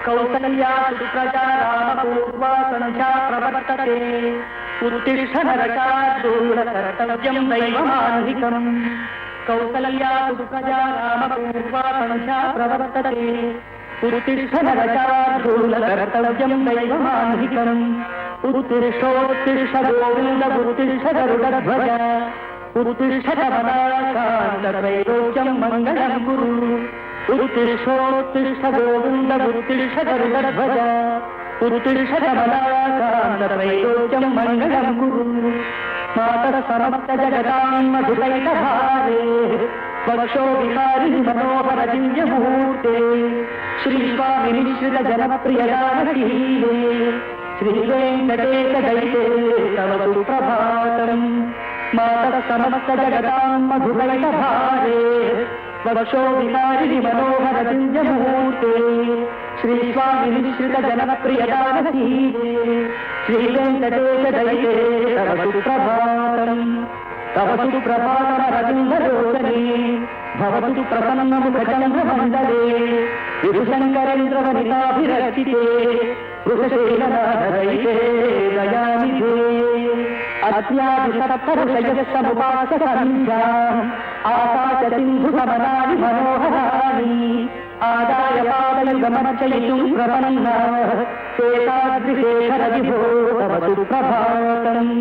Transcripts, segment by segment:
कौसल्या सुप्रजा रामपूर्वा संध्या प्रवर्तते उत्तिष्ठ नरकार्दूल कर्तव्यं दैवमान्धिकम् कौसल्या सुप्रजा रामपूर्वा संध्या प्रवर्तते उत्तिष्ठ नरकार्दूल कर्तव्यं दैवमान्धिकम् उत्तिष्ठोत्तिष्ठ गोविन्द उत्तिष्ठ गरुडध्वज उत्तिष्ठ कमलाकान्तत्रैलोक्यं मङ्गलं कुरु उत्तिष्ठोत्तिष्ठ गोविन्द उत्तिष्ठ गरुडध्वज उत्तिष्ठ कमलाकान्तत्रैलोक्यं मङ्गलं कुरु मातः समस्त जगतां मधुकैटभारे वक्षो विहारिणि मनोहर दिव्यमूर्ते श्रीस्वामिनिश्रित जनप्रियदानशीले श्रीवेङ्कटेश दैते तव सुप्रभातम् मातः समस्त जगतां मधुकैटभारे वक्षो विहारिणि मनोहर दिव्यमूर्ते श्रीस्वामिनिश्रित जनप्रियदानशीले श्रीवेङ्कटेश दैते तव सुप्रभातम् तव सुप्रभातमरविन्दलोचने भवतु प्रसन्नमुखचन्द्रमण्डले विभुशङ्करेन्द्रवनिताभिरचिते वृषशैलनाथदैते दयानिधे अत्यादिसप्तऋषयसमुपाससन्ध्याम् आकाशसिन्धुसमनानि मनोहराणि आदाय पादयुगमर्चयितुं प्रपन्नाः शेषाद्रिशेखर विभो तव सुप्रभातम्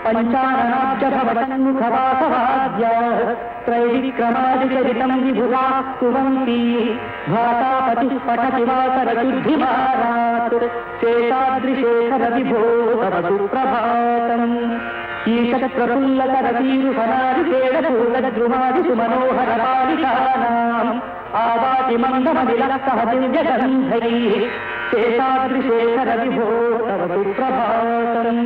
पञ्चाननाब्जभवसन्मुखवासवाद्याः त्रैविक्रमादिचरितं विभुधा कुर्वन्ति भातापतिः पठति वासरशुद्धिमारात् शेषाद्रिशेखर विभो तव सुप्रभातम् ईशप्रफुल्लकरतीरुषनादिकेलपूर्णद्रुमादिषु मनोहरपालिकानाम् आवाति मन्दमनिलसह दिव्यगन्धैः शेषाद्रिशेखर विभो तव सुप्रभातम्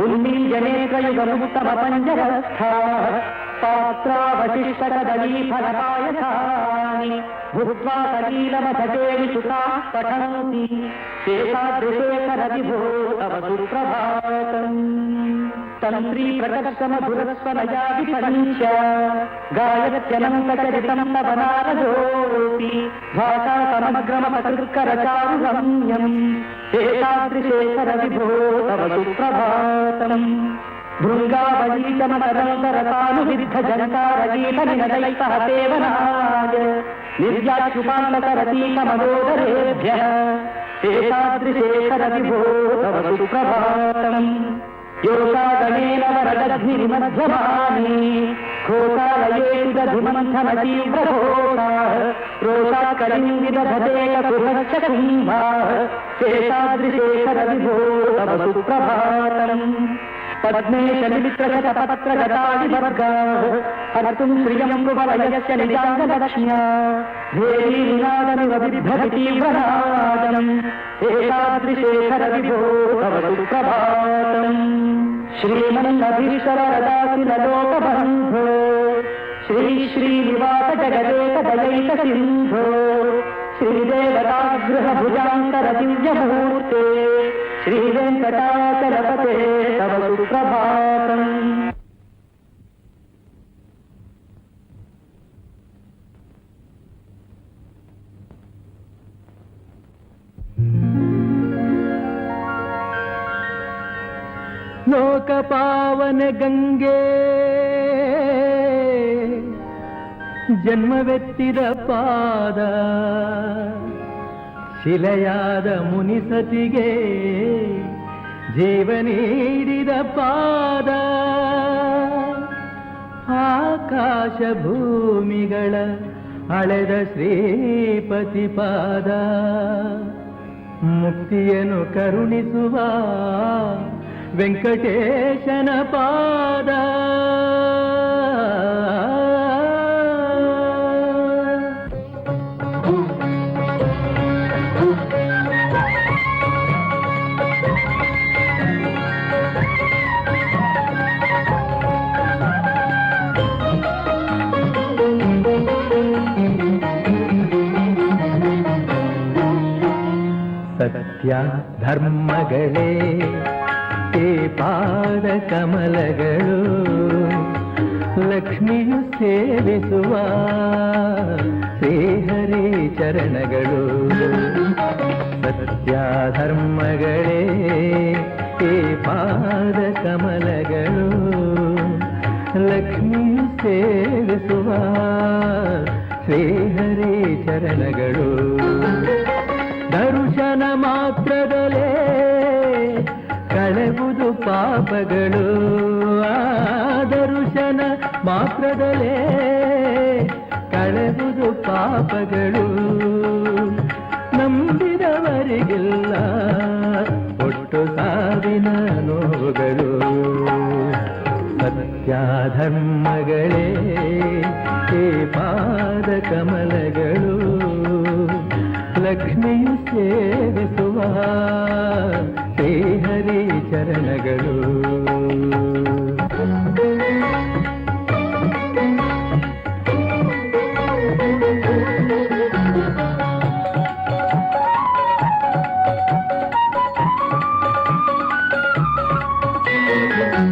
उन्मीजनेत्रयुगमुत्तमपञ्जरस्थाः पात्रावशिष्टकदलीफलपायसानि भुक्त्वा सलीलमथकेलिसुताः पठन्ति शेषाद्रिशेखर विभो तव सुप्रभातम् तन्त्रीप्रकर्षमधुरस्वनयादिपञ्च गायत्यनन्तचरितं तव नारदोऽपि भाषा समग्रमपकृत्करचारुरम्यम् शेषाद्रिशेखर विभो तव सुप्रभातम् भृङ्गावलीतमनरन्तरतानुविद्धजनकारगीतनिनदैः सेवनाय निर्याक्षुपान्तकरतीकमनोदरेभ्यः शेषाद्रिशेखर विभो तव सुप्रभातम् योगागणेन वरदग्निमध्यमाने घोषालयेषु दधिमन्थनतीव्रघोषाः रोषाकलिं विदधतेककुहश्च कुम्भाः शेषाद्रिशेखर विभो तव सुप्रभातम् पद्मेशनिमित्रशतपत्रगतादिवर्गाः हर्तुं श्रियं कुवलयस्य निजाङ्गलक्ष्म्या भेरीनादमिव बिभ्रति तीव्रनादम् शेषाद्रिशेखर विभो तव सुप्रभातम् श्रीमन्नभीश्वरदासिनलोकबन्धो श्री श्रीनिवास जगदेकदयैक सिन्धो श्रीदेवतागृहभुजान्तर दिव्यमूर्ते श्रीवेङ्कटाचलपते तव सुप्रभातम् ಲೋಕಪಾವನ ಗಂಗೆ ಜನ್ಮವೆತ್ತಿದ ಪಾದ ಶಿಲೆಯಾದ ಮುನಿಸತಿಗೆ ಜೀವ ನೀಡಿದ ಪಾದ ಆಕಾಶ ಭೂಮಿಗಳ ಅಳೆದ ಶ್ರೀಪತಿ ಪಾದ ಮುಕ್ತಿಯನ್ನು ಕರುಣಿಸುವ ವೆಂಕಟೇಶನ ಪಾದ ಸತ್ಯ ಧರ್ಮಗಳೇ ಪಾದ ಕಮಲಗಳು ಲಕ್ಷ್ಮಿಯು ಸೇವಿಸುವ ಶ್ರೀಹರಿ ಚರಣಗಳು. ಧರ್ಮಗಳೇ ಈ ಪಾದ ಕಮಲಗಳು ಲಕ್ಷ್ಮೀ ಸೇವಿಸುವ ಶ್ರೀಹರಿ ಚರಣಗಳು ದರ್ಶನ ಮಾತ್ರದಲೇ ಕಳೆವುದು ಪಾಪಗಳು ದರ್ಶನ ಮಾತ್ರದಲೇ ಕಳೆವುದು ಪಾಪಗಳು ನಂಬಿದವರಿಗಿಲ್ಲ ಒಟ್ಟು ಸಾವಿನ ನೋವುಗಳು ಸತ್ಯ ಧರ್ಮಗಳೇ ಈ ಪಾದ ಕಮಲಗಳು ಲಕ್ಷ್ಮಿಯು ಸೇವಿಸುವ ಶ್ರೀಹರಿ ಚರಣಗಳು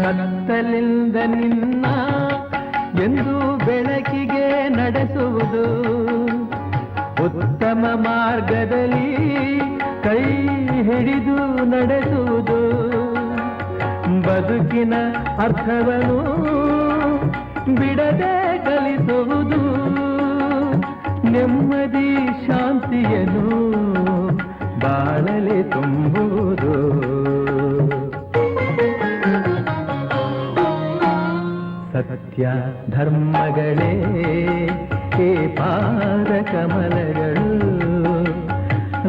ಕತ್ತಲಿಂದ ನಿನ್ನ ಎಂದು ಬೆಳಕಿಗೆ ನಡೆಸುವುದು ಉತ್ತಮ ಮಾರ್ಗದಲ್ಲಿ ಕೈ ಹಿಡಿದು ನಡೆಸುವುದು ಬದುಕಿನ ಅರ್ಥವನ್ನು ಬಿಡದೆ ಕಲಿಸುವುದು ನೆಮ್ಮದಿ ಶಾಂತಿಯನ್ನು ಬಾಳಲಿ ತುಂಬುವುದು ಸತ್ಯ ಧರ್ಮಗಳೇ ಈ ಪಾದ ಕಮಲಗಳು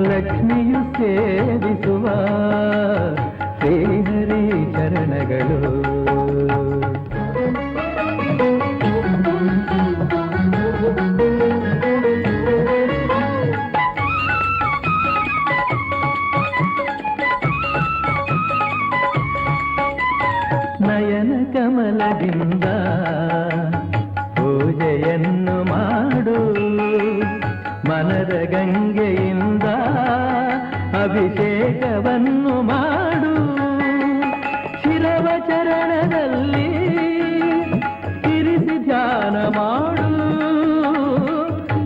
ಲಕ್ಷ್ಮಿಯು ಸೇವಿಸುವ ಶ್ರೀಹರಿ ಚರಣಗಳು ನಯನ ಕಮಲದಿಂದ ಪೂಜೆಯನ್ನು ಮಾಡು ಮನದ ಗಂಗೆಯಿಂದ ಅಭಿಷೇಕವನ್ನು ಮಾಡು ಶಿರವ ಚರಣದಲ್ಲಿ ಇರಿಸಿ ಧ್ಯಾನ ಮಾಡು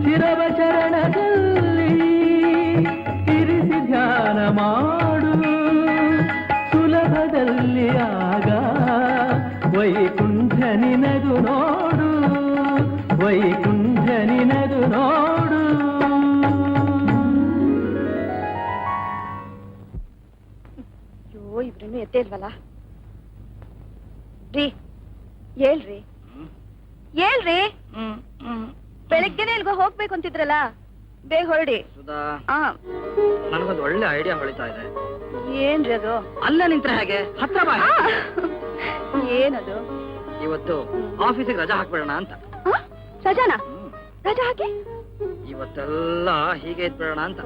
ಶಿರವ ಚರಣದಲ್ಲಿ ಇರಿಸಿ ಧ್ಯಾನ ಮಾಡು ಸುಲಭದಲ್ಲಿ ಆಗ ವೈಕುಂಠ ನಿನದು ನೋಡು ವೈಕುಂಠ ನಿನದು ನೋಡು ಅಯ್ಯೋ ಇವ್ರನ್ನು ಎತ್ತೇ ಇಲ್ವಲ್ಲ ರೀ ಹೇಳ್ರಿ ಹೇಳ್ರಿ ಬೆಳಗ್ಗೆನೆ ಇಲ್ಗೋ ಹೋಗ್ಬೇಕು ಅಂತಿದ್ರಲ್ಲ ಬೇಗ ಹೊರಡಿ ಸುಧಾ ನನಗೊಂದು ಒಳ್ಳೆ ಐಡಿಯಾ ಹೊಳಿತಾ ಇದೆ ಏನ್ರಿ ಅದು ಅಲ್ಲ ನಿಂತ್ರೆ ಹೇಗೆ ಹತ್ರ ಬಾ ಏನದು ಇವತ್ತು ಆಫೀಸಿಗೆ ರಜಾ ಹಾಕ್ಬಿಡೋಣ ಅಂತ ರಜಾನ ರಜಾ ಹಾಕಿ ಇವತ್ತೆಲ್ಲ ಹೀಗೆ ಇದ್ಬಿಡೋಣ ಅಂತ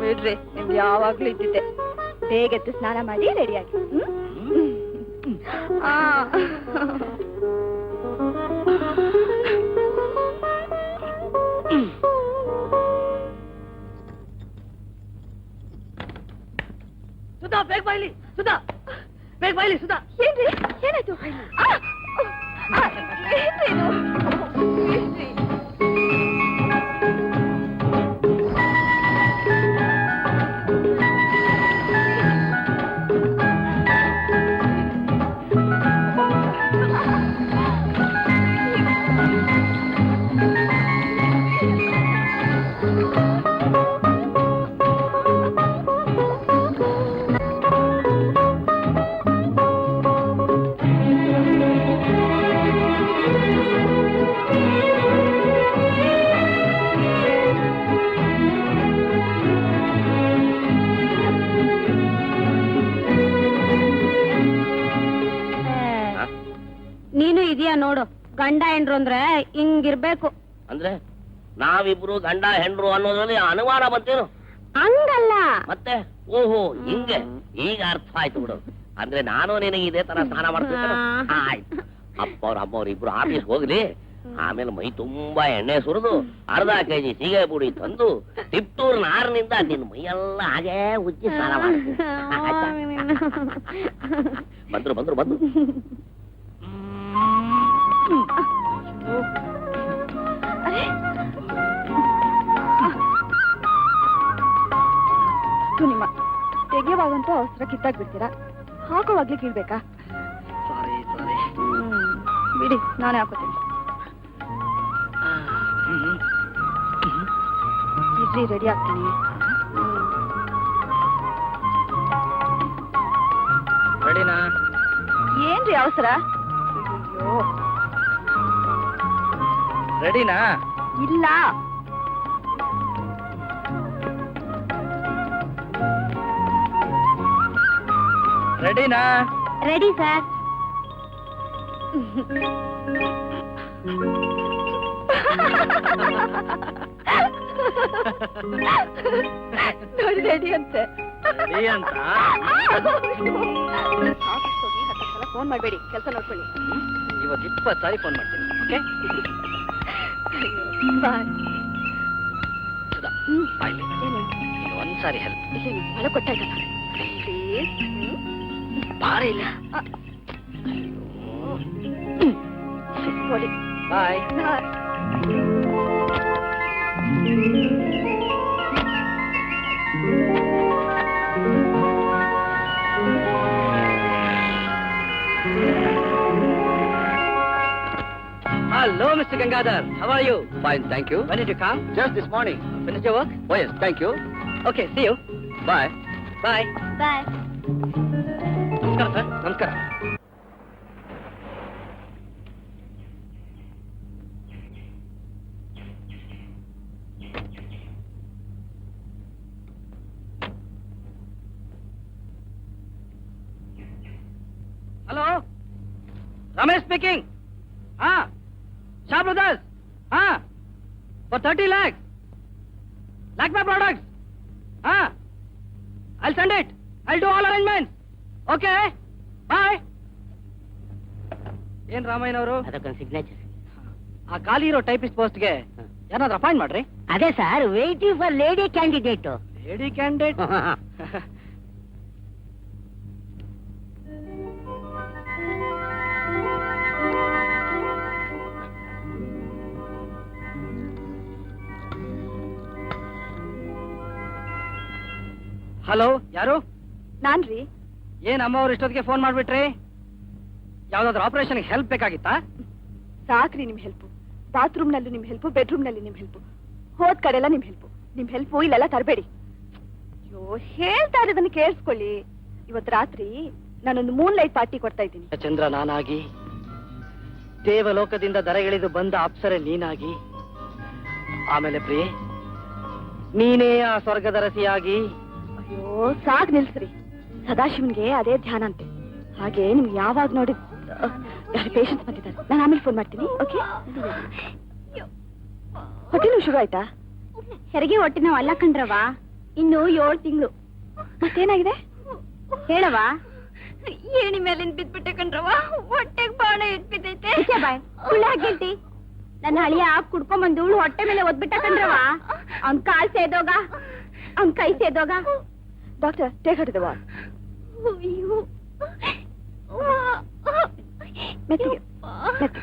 ಬಿಡ್ರಿ ನಿಮ್ಗೆ ಯಾವಾಗ್ಲೂ ಇದ್ದಿದ್ದೆ ಬೇಗ ಎದ್ದು ಸ್ನಾನ ಮಾಡಿ ರೆಡಿಯಾಗಿ ಸುಧಾ ಬೇಗ ಬಾಯ್ಲಿ ಸುಧಾ ಬೇಗ ಬಾಯ್ಲಿ ಸುಧಾ ಏನ್ರಿ ಏನಾಯ್ತು ಏನ್ರಿ ಇದು? ಏನ್ರಿ? ನೀನು ಇದೆಯಾ ನೋಡು ಗಂಡ ಹೆಂಡ್ರು ಅಂದ್ರೆ ಹಿಂಗಿರ್ಬೇಕು ಅಂದ್ರೆ ನಾವಿಬ್ರು ಗಂಡ ಹೆಂಡ್ರು ಅನ್ನೋದ್ರಲ್ಲಿ ಅನುಮಾನ ಬಂತೇನು ಹಂಗಲ್ಲ ಮತ್ತೆ ಓಹೋ ಹಿಂಗೆ ಈಗ ಅರ್ಥ ಆಯ್ತು ಬಿಡು ಅಂದ್ರೆ ನಾನು ನಿನಗೆ ಇದೇ ತರ ಸ್ನಾನ ಮಾಡ್ತೀನಿ ಆಯ್ತು ಅಪ್ಪವ್ರ ಅಮ್ಮವ್ರ ಇಬ್ರು ಆಫೀಸ್ ಹೋಗ್ಲಿ ಆಮೇಲೆ ಮೈ ತುಂಬಾ ಎಣ್ಣೆ ಸುರಿದು ಅರ್ಧ ಕೆಜಿ ಸೀಗೆ ಪುಡಿ ತಂದು ತಿಪ್ಟೂರ್ ನಾರಿನಿಂದ ನಿನ್ ಮೈಯೆಲ್ಲ ಹಾಗೇ ಉಜ್ಜಿ ಸ್ನಾನ ಮಾಡ್ತೀನಿ ಬಂದ್ರು ಬಂದ್ರು ಬಂದ್ರು ನಿಮ್ಮ ತೆಗೆಯುವಾಗಂತೂ ಅವಸರ ಕಿತ್ತಾಕ್ ಬಿಡ್ತೀರಾ, ಹಾಕೋವಾಗ್ಲಿ ಕೀಳ್ಬೇಕಾ? ಸಾರಿ ಸಾರಿ. ಬಿಡಿ, ನಾನೇ ಹಾಕೋತೀನಿ. ಇಡ್ಲಿ ರೆಡಿ ಆಗ್ತೀನಿ. ರೆಡಿನಾ? ಏನ್ರಿ ಅವಸರ? ಅಯ್ಯೋ, ರೆಡಿನಾ? ಇಲ್ಲ. ರೆಡಿನಾ? Ready sir. ನೋಡಿ ರೆಡಿ ಅಂತೆ. ರೆಡಿ ಅಂತ? ಫೋನ್ ಮಾಡಬೇಡಿ, ಕೆಲಸ ನೋಡ್ಕೊಳ್ಳಿ. ಇವತ್ತು 20 ಸಾರಿ ಫೋನ್ ಮಾಡ್ತೀನಿ. Okay bye. ಸುಧಾ, ಬಾಯ್ಲಿ. ನೀನು ಒಂದ್ಸಾರಿ ಹೆಲ್ಪ್. ಮಳೆ ಕೊಟ್ಟಾಯ್ತಲ್ಲ, ಪ್ಲೀಸ್. ಬಾರ ಇಲ್ಲ. ನೋಡಿ. ಬಾಯ್. Hello, Mr. Gangadhar. How are you? Fine, thank you. When did you come? Just this morning. Finish your work? Oh yes, thank you. Okay, see you. Bye. Bye. ಬಾಯ್. ನಮಸ್ಕಾರ sir. ನಮಸ್ಕಾರ. Hello? Ramesh speaking. Shah Brothers. For 30 lakhs. Lakme products. I'll send it. I'll do all arrangements. Okay? Bye. ಏನ್ ರಾಮಯ್ಯನವರು? ಅದಕ್ಕೊಂದು signature. ಆ ಖಾಲಿ ಇರೋ typist ಪೋಸ್ಟ್ಗೆ ಯಾರಾದ್ರೂ appoint ಮಾಡ್ರಿ. ಅದೇ sir, waiting for lady candidate. Lady candidate? Hello, ಯಾರು? ನಾನ್ರಿ. ಏನ್ ಅಮ್ಮ ಅವ್ರು ಇಷ್ಟೊತ್ತಿಗೆ ಫೋನ್ ಮಾಡ್ಬಿಟ್ರಿ? ಯಾವ್ದಾದ್ರು ಆಪರೇಷನ್ ಹೆಲ್ಪ್ ಬೇಕಾಗಿತ್ತಾ? ಸಾಕ್ರಿ ನಿಮ್ ಹೆಲ್ಪ್. ಬಾತ್ರೂಮ್ ನಲ್ಲೂ ನಿಮ್ ಹೆಲ್ಪ್, ಬೆಡ್ರೂಮ್ ನಲ್ಲಿ ನಿಮ್ ಹೆಲ್ಪ್, ಹೋದ್ ಕಡೆಲ್ಲ ನಿಮ್ ಹೆಲ್ಪ್. ನಿಮ್ ಹೆಲ್ಪ್ ಇಲ್ಲೆಲ್ಲ ತರಬೇಡಿ. ಅಯ್ಯೋ, ಹೇಳ್ತಾ ಇರೋದನ್ನ ಕೇಳಿಸ್ಕೊಳ್ಳಿ. ಇವತ್ತು ರಾತ್ರಿ ನಾನೊಂದು ಮೂನ್ ಲೈಟ್ ಪಾರ್ಟಿ ಕೊಡ್ತಾ ಇದ್ದೀನಿ. ಚಂದ್ರ ನಾನಾಗಿ, ದೇವಲೋಕದಿಂದ ದರಗಿಳಿದು ಬಂದ ಅಪ್ಸರೆ ನೀನಾಗಿ, ಆಮೇಲೆ ಪ್ರಿಯೆ ನೀನೇ ಆ ಸ್ವರ್ಗದ ರಸಿಯಾಗಿ. ಅಯ್ಯೋ, ಸಾಕ್ ನಿಲ್ಸ್ರಿ. ಸದಾಶಿವನ್ಗೆ ಅದೇ ಧ್ಯಾನ ಅಂತೆ. ಹಾಗೆ ನಿಮ್ಗೆ ಯಾವಾಗ ನೋಡಿ ಪೇಷಂಟ್ಸ್ ಬಂದಿದ್ದಾರೆ. ನಾನು ಆಮೇಲೆ ಫೋನ್ ಮಾಡ್ತೀನಿ. ಓಕೆ? ಹೊಟ್ಟೆನೂ ಶುರು ಆಯ್ತಾ? ಹೆರಿಗೆ ಹೊಟ್ಟೆ ನಾವು ಅಲ್ಲ ಕಣ್ರವಾ, ಇನ್ನು 7 ತಿಂಗಳು. ಮತ್ತೇನಾಗಿದೆ ಹೇಳವಾ? ಏಣಿ ಮೇಲಿನ ಬಿದ್ಬಿಟ್ಟೆ ಕಣ್ರವಾ, ಹೊಟ್ಟೆಗೆ ಬಾಣ ಇಟ್ಬಿದ್ದೈತೆ. ಬಾಯ್ ಸುಳ್ಳು ಹಾಕೇಳ್ತಿ. ನನ್ನ ಹಳಿಯ ಕುಡ್ಕೊಂಬಂದು ಹೊಟ್ಟೆ ಮೇಲೆ ಒದ್ಬಿಟ್ಟ ಕಣ್ರವಾ. ಅವ್ನ್ ಕಾಲ್ ಸೇದೋಗ, ಅವ್ನ್ ಕೈ ಸೇದೋಗ. Doctor, take her to the ward. ಮೆತ್ತಿಗೆ ಮೆತ್ತಿಗೆ.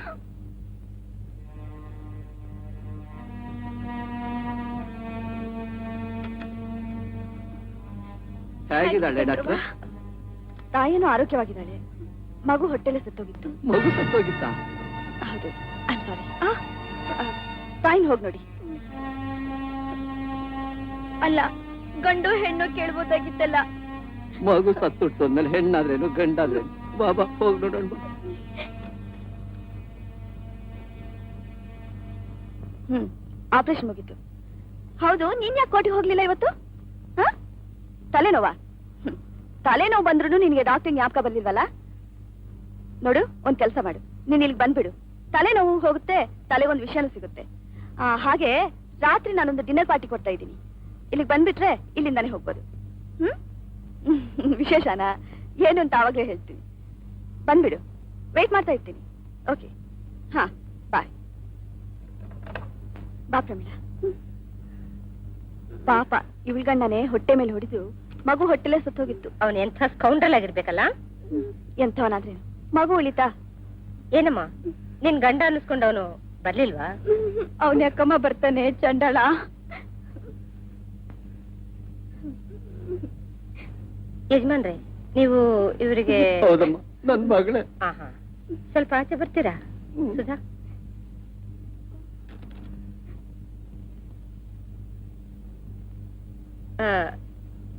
ಹೇಗಿದ್ದಾಳೆ ಡಾಕ್ಟ್ರೆ? ತಾಯಿನೂ ಆರೋಗ್ಯವಾಗಿದ್ದಾಳೆ. ಮಗು ಹೊಟ್ಟೆಲೆ ಸತ್ತೋಗಿತ್ತು. ಮಗು ಸತ್ತೋಗಿತ್ತಾ? ಹೌದು. I am sorry. ತಾಯಿನ ಹೋಗಿ ನೋಡಿ. ಅಲ್ಲ, ಗಂಡು ಹೆಣ್ಣು ಕೇಳ್ಬೋದಾಗಿತ್ತಲ್ಲ. ಮಗು ಸತ್ತುಟ್ಟು ಅಂದ್ಮೇಲೆ ಹೆಣ್ಣಾದ್ರೇನು ಗಂಡಾದ್ರೇನು? ಬಾಬಾ ಹೋಗಿ ನೋಡೋಣ. ಆಪರೇಷನ್ ಮುಗಿತು. ಹೌದು, ನೀನ್ ಯಾಕೆ ಕೋಟಿಗೆ ಹೋಗ್ಲಿಲ್ಲ ಇವತ್ತು? ತಲೆನೋವಾ? ತಲೆನೋವು ಬಂದ್ರು ನಿನ್ಗೆ ಡಾಕ್ಟರ್ ಜ್ಞಾಪಕ ಬಂದಿಲ್ವಲ್ಲ? ನೋಡು, ಒಂದ್ ಕೆಲಸ ಮಾಡು, ನೀನ್ ಇಲ್ಲಿಗೆ ಬಂದ್ಬಿಡು. ತಲೆನೋವು ಹೋಗುತ್ತೆ, ತಲೆಗೊಂದು ವಿಷಯನೂ ಸಿಗುತ್ತೆ. ಹಾಗೆ ರಾತ್ರಿ ನಾನೊಂದು ಡಿನ್ನರ್ ಪಾರ್ಟಿ ಕೊಡ್ತಾ ಇದ್ದೀನಿ. ಇಲ್ಲಿಗೆ ಬಂದ್ಬಿಟ್ರೆ ಇಲ್ಲಿಂದಾನೆ ಹೋಗ್ಬೋದು. ವಿಶೇಷನಾ ಏನು ಅಂತ ಆವಾಗಲೇ ಹೇಳ್ತೀನಿ. ಬಂದ್ಬಿಡು, ವೇಟ್ ಮಾಡ್ತಾ ಇರ್ತೀನಿ. ಓಕೆ? ಹಾ, ಬಾಯ್. ಬಾ ಪ್ರಮೀಳಾ. ಪಾಪ ಇವಳ್ಗಣ್ಣನೆ ಹೊಟ್ಟೆ ಮೇಲೆ ಹೊಡೆದು ಮಗು ಹೊಟ್ಟೆಲೆ ಸುತ್ತೋಗಿತ್ತು. ಅವನ್ ಎಂಥ ಸ್ಕೌಂಡ್ರಲ್ ಆಗಿರ್ಬೇಕಲ್ಲ. ಎಂಥವನಾದ್ರೇನು, ಮಗು ಉಳಿತಾ? ಏನಮ್ಮ, ನಿನ್ ಗಂಡ ಅನ್ನಿಸ್ಕೊಂಡವನು ಬರ್ಲಿಲ್ವಾ? ಅವನ ಯಾಕಮ್ಮ ಬರ್ತಾನೆ, ಚಂಡಾಳ. ಯಜಮಾನ್ರೆ, ನೀವು ಇವರಿಗೆ ಹೌದಮ್ಮ, ನನ್ ಮಗಳೇ. ಆಹಾ, ಸ್ವಲ್ಪ ಆಚೆ ಬರ್ತೀರಾ ಸುಧಾ?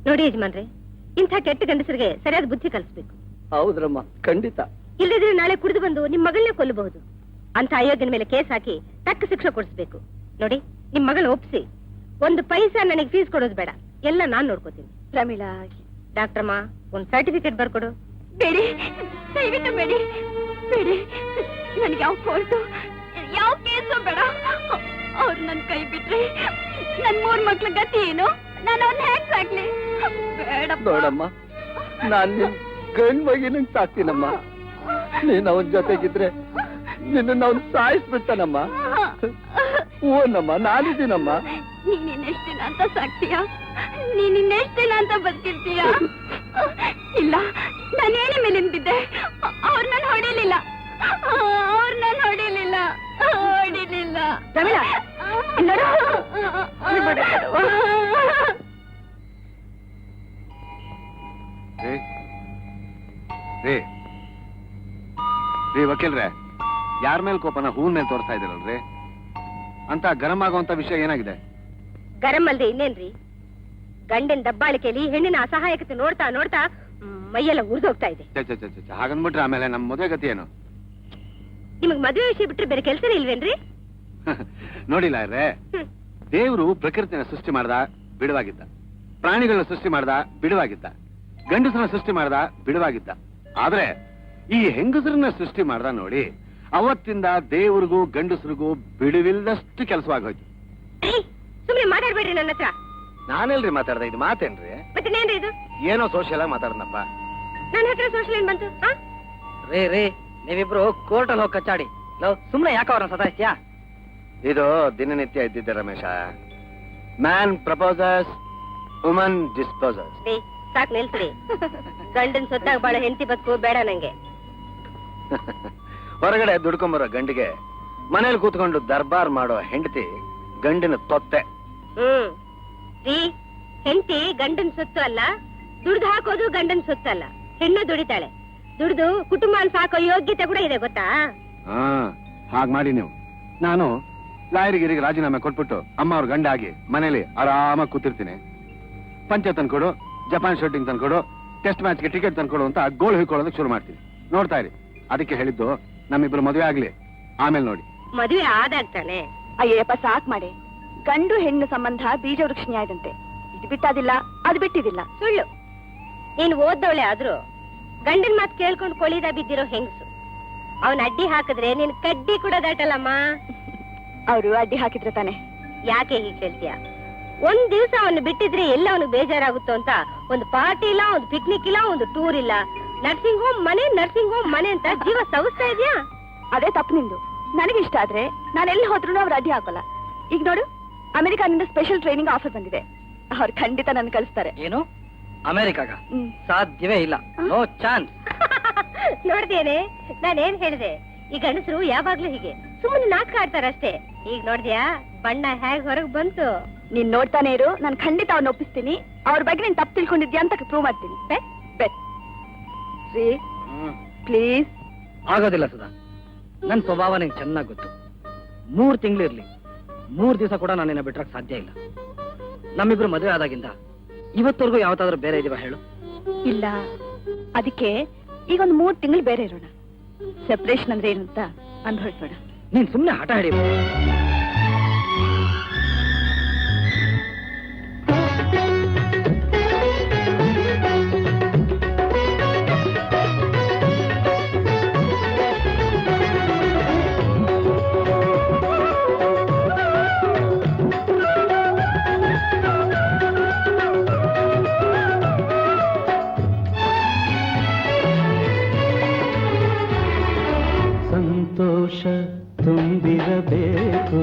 ನೋಡಿ ಯಜಮಾನ್ರೆ, ಇಂಥ ಕೆಟ್ಟ ಗಂಡಸರಿಗೆ ಸರಿಯಾದ ಬುದ್ಧಿ ಕಲಿಸ್ಬೇಕು. ಹೌದ್ರಮ್ಮ, ಖಂಡಿತ. ಇಲ್ಲದಿದ್ರೆ ನಾಳೆ ಕುಡಿದು ಬಂದು ನಿಮ್ ಮಗಳನ್ನೇ ಕೊಲ್ಲಬಹುದು. ಅಂತ ಅಯೋಗ್ಯನ ಮೇಲೆ ಕೇಸ್ ಹಾಕಿ ತಕ್ಕ ಶಿಕ್ಷೆ ಕೊಡಿಸ್ಬೇಕು. ನೋಡಿ, ನಿಮ್ ಮಗಳನ್ನ ಒಪ್ಸಿ, ಒಂದು ಪೈಸಾ ನನಗೆ ಫೀಸ್ ಕೊಡೋದು ಬೇಡ, ಎಲ್ಲ ನಾನ್ ನೋಡ್ಕೋತೀನಿ. ಪ್ರಮೀಳಾ, ಡಾಕ್ಟ್ರಮ್ಮ, ಒಂದ್ ಸರ್ಟಿಫಿಕೇಟ್ ಬರ್ಕೊಡು. ಬೇಡಿ, ದಯವಿಟ್ಟು ಬೇಡಿ ಬೇಡಿ. ನನ್ಗೆ ಯಾವ ಕೋರ್ಟು ಯಾವ ಕೇಸು ಬೇಡ. ಅವ್ರು ನನ್ ಕೈ ಬಿಟ್ರೆ ನನ್ 3 ಮಕ್ಳ ಗತಿ ಏನು? ನಾನು ಅವ್ನ ಹೇಗ್ ಸಾಕ್ಲಿ? ಬೇಡಪ್ಪ. ನೋಡಮ್ಮ, ನಾನ್ ನಿನ್ ಗಂಡ್ ಮಗಿನ ಸಾಕ್ತೀನಮ್ಮ. ನೀನ್ ಅವನ್ ಜೊತೆಗಿದ್ರೆ ನಿನ್ನ ಅವ್ನ್ ಸಾಯಿಸ್ಬಿಡ್ತಾನಮ್ಮ. ಓನಮ್ಮ, ನಾನಿದ್ದೀನಮ್ಮ. ನೀನ್ ಇನ್ನೆಷ್ಟ್ ದಿನ ಅಂತ ಸಾಕ್ತೀಯ? ನೀನ್ ಇನ್ನೆಷ್ಟ್ ದಿನ ಅಂತ ಬದುಕಿರ್ತೀಯ? ಇಲ್ಲ, ನಾನು ಏನಿ ಮೇಲೆ ನಿಂತಿದ್ದೆ. ಅವ್ರು ನಾನು ಹೊಡಿಲಿಲ್ಲ. ಪ್ರಮೀಳಾ, ರೀ ವಕೀಲ್ರೆ, ಯಾರ ಮೇಲೆ ಕೋಪನ ಹೂನ್ ಮೇಲೆ ತೋರಿಸ್ತಾ ಇದ್ದೀರಲ್ರಿ? ಅಂತ ಗರಂ ಆಗುವಂತ ವಿಷಯ ಏನಾಗಿದೆ? ಗರಂ ಅಲ್ದೆ ಇನ್ನೇನ್ರಿ? ಗಂಡಿನ ದಬ್ಬಾಳಿಕೆಯಲ್ಲಿ ಹೆಣ್ಣಿನ ಅಸಹಾಯಕತೆ ನೋಡ್ತಾ ನೋಡ್ತಾ ಮೈಯೆಲ್ಲ ಉರಿದೋಗ್ತಾ ಇದೆ. ಹಾಗಂದ್ಬಿಟ್ರೆ ಆಮೇಲೆ ನಮ್ ಮದುವೆ ಗತಿ ಏನು? ನಿಮಗ್ ಮದುವೆ ವಿಷಯ ಬಿಟ್ರೆ ಬೇರೆ ಕೆಲ್ಸನೇ ಇಲ್ವೇನ್ರಿ? ನೋಡಿಲ್ಲ ರೇ, ದೇವ್ರು ಪ್ರಕೃತಿನ ಸೃಷ್ಟಿ ಮಾಡ್ದ, ಬಿಡುವಾಗಿದ್ದ. ಪ್ರಾಣಿಗಳನ್ನ ಸೃಷ್ಟಿ ಮಾಡ್ದ, ಬಿಡುವಾಗಿದ್ದ. ಗಂಡಸರನ್ನ ಸೃಷ್ಟಿ ಮಾಡ್ದ, ಬಿಡುವಾಗಿದ್ದ. ಆದ್ರೆ ಈ ಹೆಂಗಸರನ್ನ ಸೃಷ್ಟಿ ಮಾಡ್ದ ನೋಡಿ, ಅವತ್ತಿಂದ ದೇವ್ರಿಗೂ ಗಂಡಸರಿಗೂ ಬಿಡುವಿಲ್ಲದಷ್ಟು ಕೆಲಸವಾಗೋಯ್ತು. ಸುಮ್ಮನೆ ಮಾತಾಡ್ಬೇಡ್ರಿ ನನ್ನ ಹತ್ರ. ನಾನೆಲ್ರಿ ಮಾತಾಡ್ದ? ಇದು ಮಾತೇನ್ರಿ? ಮತ್ತೇನ್ರಿ ಇದು? ಏನೋ ಸೋಷಿಯಲ್ ಆಗಿ ಮಾತಾಡ್ನಪ್ಪ. ನನ್ನ ಹತ್ರ ಸೋಷಿಯಲ್ ಏನ್ ಬಂತು? ರೇ ನೀವಿಬ್ರು ಕೋರ್ಟಲ್ಲಿ ಹೋಗಿ ಕಚ್ಚಾಡಿ. ಸುಮ್ನೆ ಯಾಕ ಅವ್ರನ್ನ ಸತಾಯಿಸ್ತೀಯಾ? ಇದು ದಿನನಿತ್ಯ ಇದ್ದಿದ್ದೆ Ramesh. Man proposes, woman disposes. ಸಾಕ್ ನಿಲ್ಸ್ರಿ. ಗಂಡನ್ ಸೊತ್ತಾಗ ಬಾಳ ಹೆಂಡತಿ ಬದುಕು ಬೇಡ ನಂಗೆ. ಹೊರಗಡೆ ದುಡ್ಕೊಂಬರೋ ಗಂಡಿಗೆ ಮನೇಲಿ ಕೂತ್ಕೊಂಡು ದರ್ಬಾರ್ ಮಾಡೋ ಹೆಂಡತಿ ಗಂಡಿನ ತೊತ್ತೆ. ರೀ, ಹೆಂಡತಿ ಗಂಡನ್ ಸೊತ್ತು ಅಲ್ಲ, ದುಡ್ದು ಹಾಕೋದು ಗಂಡನ್ ಸೊತ್ತು ಅಲ್ಲ. ಹೆಣ್ಣು ದುಡಿತಾಳೆ, ದುಡ್ದು ಕುಟುಂಬನ ಸಾಕೋ ಯೋಗ್ಯತೆ ಕೂಡ ಇದೆ, ಗೊತ್ತಾ? ಹಾಗ್ ಮಾಡಿ ನೀವು. ನಾನು ಲಾಯರಿಗಿರಿಗೆ ರಾಜೀನಾಮೆ ಕೊಟ್ಬಿಟ್ಟು ಅಮ್ಮ ಅವ್ರ ಗಂಡ ಆಗಿ ಮನೇಲಿ ಆರಾಮಾಗಿ ಕೂತಿರ್ತೀನಿ. ಪಂಚ ತಂದ್ಕೊಡು, ಜಪಾನ್ ಶೂಟಿಂಗ್ ತಂದ್ಕೊಡು, ಟೆಸ್ಟ್ ಮ್ಯಾಚ್ಗೆ ಟಿಕೆಟ್ ತಂದ್ಕೊಡು ಅಂತ ಗೋಳು ಹಿಡ್ಕೊಳ್ಳೋದಕ್ಕೆ ಶುರು ಮಾಡ್ತೀನಿ. ನೋಡ್ತಾ ಇರಿ. ಅದಕ್ಕೆ ಹೇಳಿದ್ದು ನಮ್ಮಿಬ್ರು ಮದುವೆ ಆಗ್ಲಿ, ಆಮೇಲೆ ನೋಡಿ. ಮದುವೆ ಆದಾಗ್ತಾನೆ. ಅಯ್ಯಪ್ಪ, ಸಾಕ್ ಮಾಡಿ. ಗಂಡು ಹೆಣ್ಣು ಸಂಬಂಧ ಬೀಜ ವೃಕ್ಷ ನ್ಯಾಯದಂತೆ. ಇದು ಬಿಟ್ಟಾದಿಲ್ಲ, ಅದು ಬಿಟ್ಟಿದಿಲ್ಲ. ಸುಳ್ಳು. ನೀನ್ ಓದ್ದವಳೆ ಆದ್ರೂ ಗಂಡನ್ ಮಾತ್ ಕೇಳ್ಕೊಂಡು ಕೊಳಿದ ಬಿದ್ದಿರೋ ಹೆಂಗಸು. ಅವನ್ ಅಡ್ಡಿ ಹಾಕಿದ್ರೆ ನೀನ್ ಕಡ್ಡಿ ಕೂಡ ದಾಟಲ್ಲಮ್ಮ. ಅವರು ಅಡ್ಡಿ ಹಾಕಿದ್ರೆ ತಾನೆ. ಯಾಕೆ ಹೀಗೆ ಹೇಳ್ತೀಯ? ಒಂದ್ ದಿವ್ಸ ಅವನು ಬಿಟ್ಟಿದ್ರೆ ಎಲ್ಲ ಅವನಿಗೆ ಬೇಜಾರಾಗುತ್ತೋ ಅಂತ ಒಂದು ಪಾರ್ಟಿ ಇಲ್ಲ, ಒಂದು ಪಿಕ್ನಿಕ್ ಇಲ್ಲ, ಒಂದು ಟೂರ್ ಇಲ್ಲ. ನರ್ಸಿಂಗ್ ಹೋಮ್ ಮನೆ ಅಂತ ಜೀವ ಸವಿಸ್ತಾ ಇದ್ಯಾ? ಅದೇ ತಪ್ಪು ನಿಂದು. ನನಗೆ ಇಷ್ಟ ಆದ್ರೆ ನಾನು ಎಲ್ಲಿ ಹೋದ್ರು ಅವ್ರು ಅಡ್ಡಿ ಹಾಕೋಲ್ಲ. ಈಗ ನೋಡು, ಅಮೆರಿಕಾನಿಂದ ಸ್ಪೆಷಲ್ ಟ್ರೈನಿಂಗ್ ಆಫರ್ ಬಂದಿದೆ. ಅವ್ರು ಖಂಡಿತ ನನ್ ಕಳಿಸ್ತಾರೆ. ಏನು? ಅಮೆರಿಕಾಗ? ಸಾಧ್ಯವೇ ಇಲ್ಲ, ನೋ ಚಾನ್ಸ್. ನೋಡ್ದೇನೆ, ನಾನೇನ್ ಹೇಳಿದೆ? ಈ ಗಂಡಸರು ಯಾವಾಗ್ಲೂ ಹೀಗೆ ಸುಮ್ಮನೆ ನಾಟಕ ಆಡ್ತಾರಷ್ಟೇ. ಈಗ ನೋಡ್ದ್ಯಾ ಬಣ್ಣ ಹೇಗ್ ಹೊರಗ್ ಬಂತು? ನೀನ್ ನೋಡ್ತಾನೆ ಇರು, ನಾನು ಖಂಡಿತ ಅವ್ನ ಒಪ್ಪಿಸ್ತೀನಿ. ಅವ್ರ ಬಗ್ಗೆ ನೀನ್ ತಪ್ಪು ತಿಳ್ಕೊಂಡಿದ್ಯಾ ಅಂತ ಪ್ರೂವ್ ಮಾಡ್ತೀನಿ. ಪ್ಲೀಸ್. ಆಗೋದಿಲ್ಲ ಸುಧಾ, ನನ್ ಸ್ವಭಾವ ನಿಂಗೆ ಚೆನ್ನಾಗ್ ಗೊತ್ತು. 3 ತಿಂಗಳಿರ್ಲಿ, 3 ದಿವಸ ಕೂಡ ನಾನಿನ್ನ ಬಿಟ್ರಕ್ ಸಾಧ್ಯ ಇಲ್ಲ. ನಮ್ಮಿಬ್ರು ಮದುವೆ ಆದಾಗಿಂದ ಇವತ್ತವರೆಗೂ ಯಾವತ್ತಾದ್ರೂ ಬೇರೆ ಇದೀವ ಹೇಳು? ಇಲ್ಲ. ಅದಕ್ಕೆ ಈಗ ಒಂದು 3 ತಿಂಗಳು ಬೇರೆ ಇರೋಣ. ಸೆಪರೇಷನ್ ಅಂದ್ರೆ ಏನು ಅಂತ ಅನ್ಭವಿಸೋಣ. ನೀನ್ ಸುಮ್ನೆ ಹಠ ಹಿಡಿ. ಸಂತೋಷ ತುಂಬಿರಬೇಕು,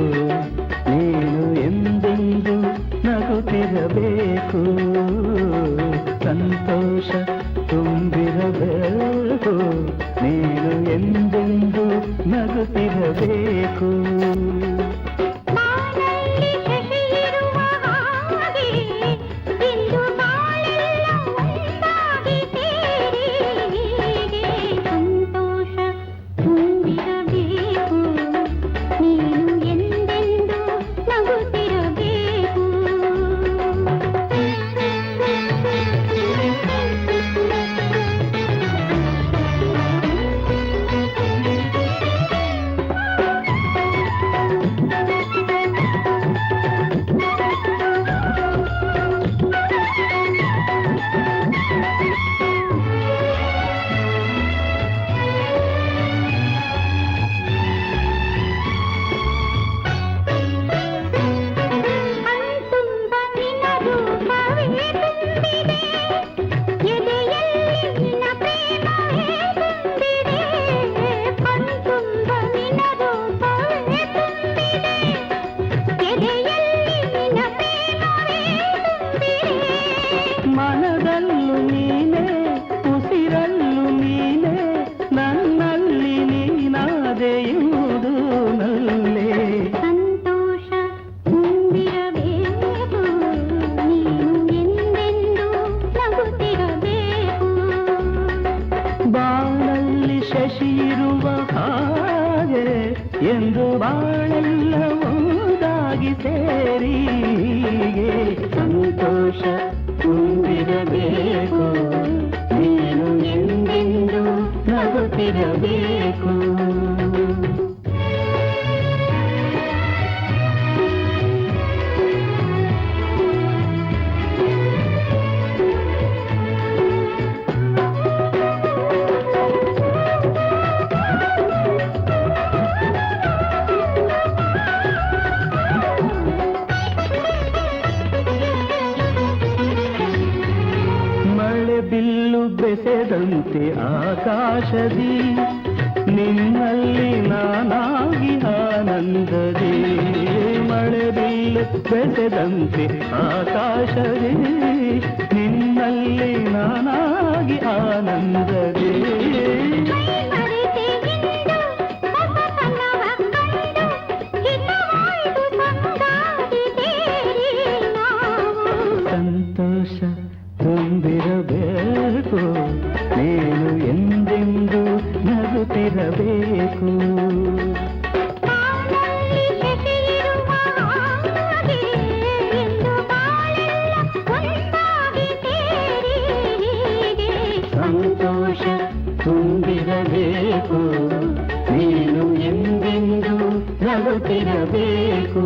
ಮನದಲ್ಲೂ ನೀನೇ ಉಸಿರಲ್ಲೂ ನೀನೇ ನನ್ನಲ್ಲಿ ನೀನಾದೆಯುವುದು ನಲ್ಲೇ ಸಂತೋಷ ತುಂಬಿರಬೇಕು ನೀನು ಎಂದೆಂದು ನಗುತ್ತಿರಬೇಕು ಬಾಳಲ್ಲಿ ಶಶಿ ಇರುವ ಹಾಗೆ ಎಂದು ಬಾಳೆಲ್ಲ ಒಂದಾಗಿ ಸೇರಿ ಸಂತೋಷ ತುಂಬಿರಬೇಕು ನೀನು ಎಂದೆಂದು ನಗುತ್ತಿರಬೇಕು ಬಿಲ್ಲು ಬೆಸೆದಂತೆ ಆಕಾಶದಿ ನಿನ್ನಲ್ಲಿ ನಾನಾಗಿ ಆನಂದದಿ ಮಳೆ ಬಿಲ್ಲು ಬೆಸೆದಂತೆ ಆಕಾಶದಿ ನಿನ್ನಲ್ಲಿ ನಾನಾಗಿ ಆನಂದದಿ ಸಂತೋಷ ತುಂಬಿರಬೇಕು ನೀನು ಎಂದೆಂದು ನಗುತ್ತಿರಬೇಕು ಸಂತೋಷ ತುಂಬಿರಬೇಕು ನೀನು ಎಂದೆಂದು ನಗುತ್ತಿರಬೇಕು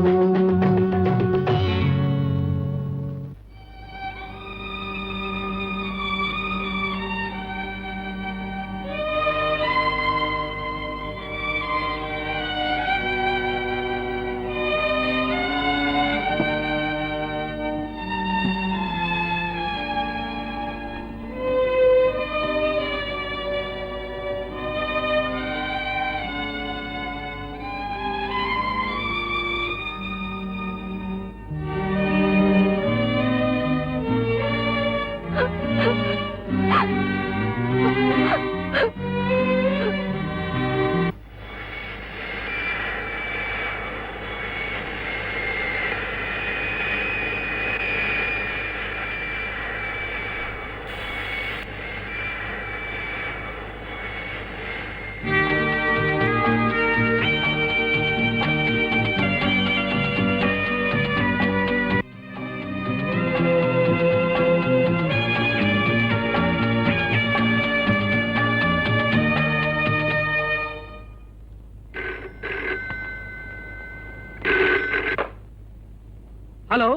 ಹಲೋ,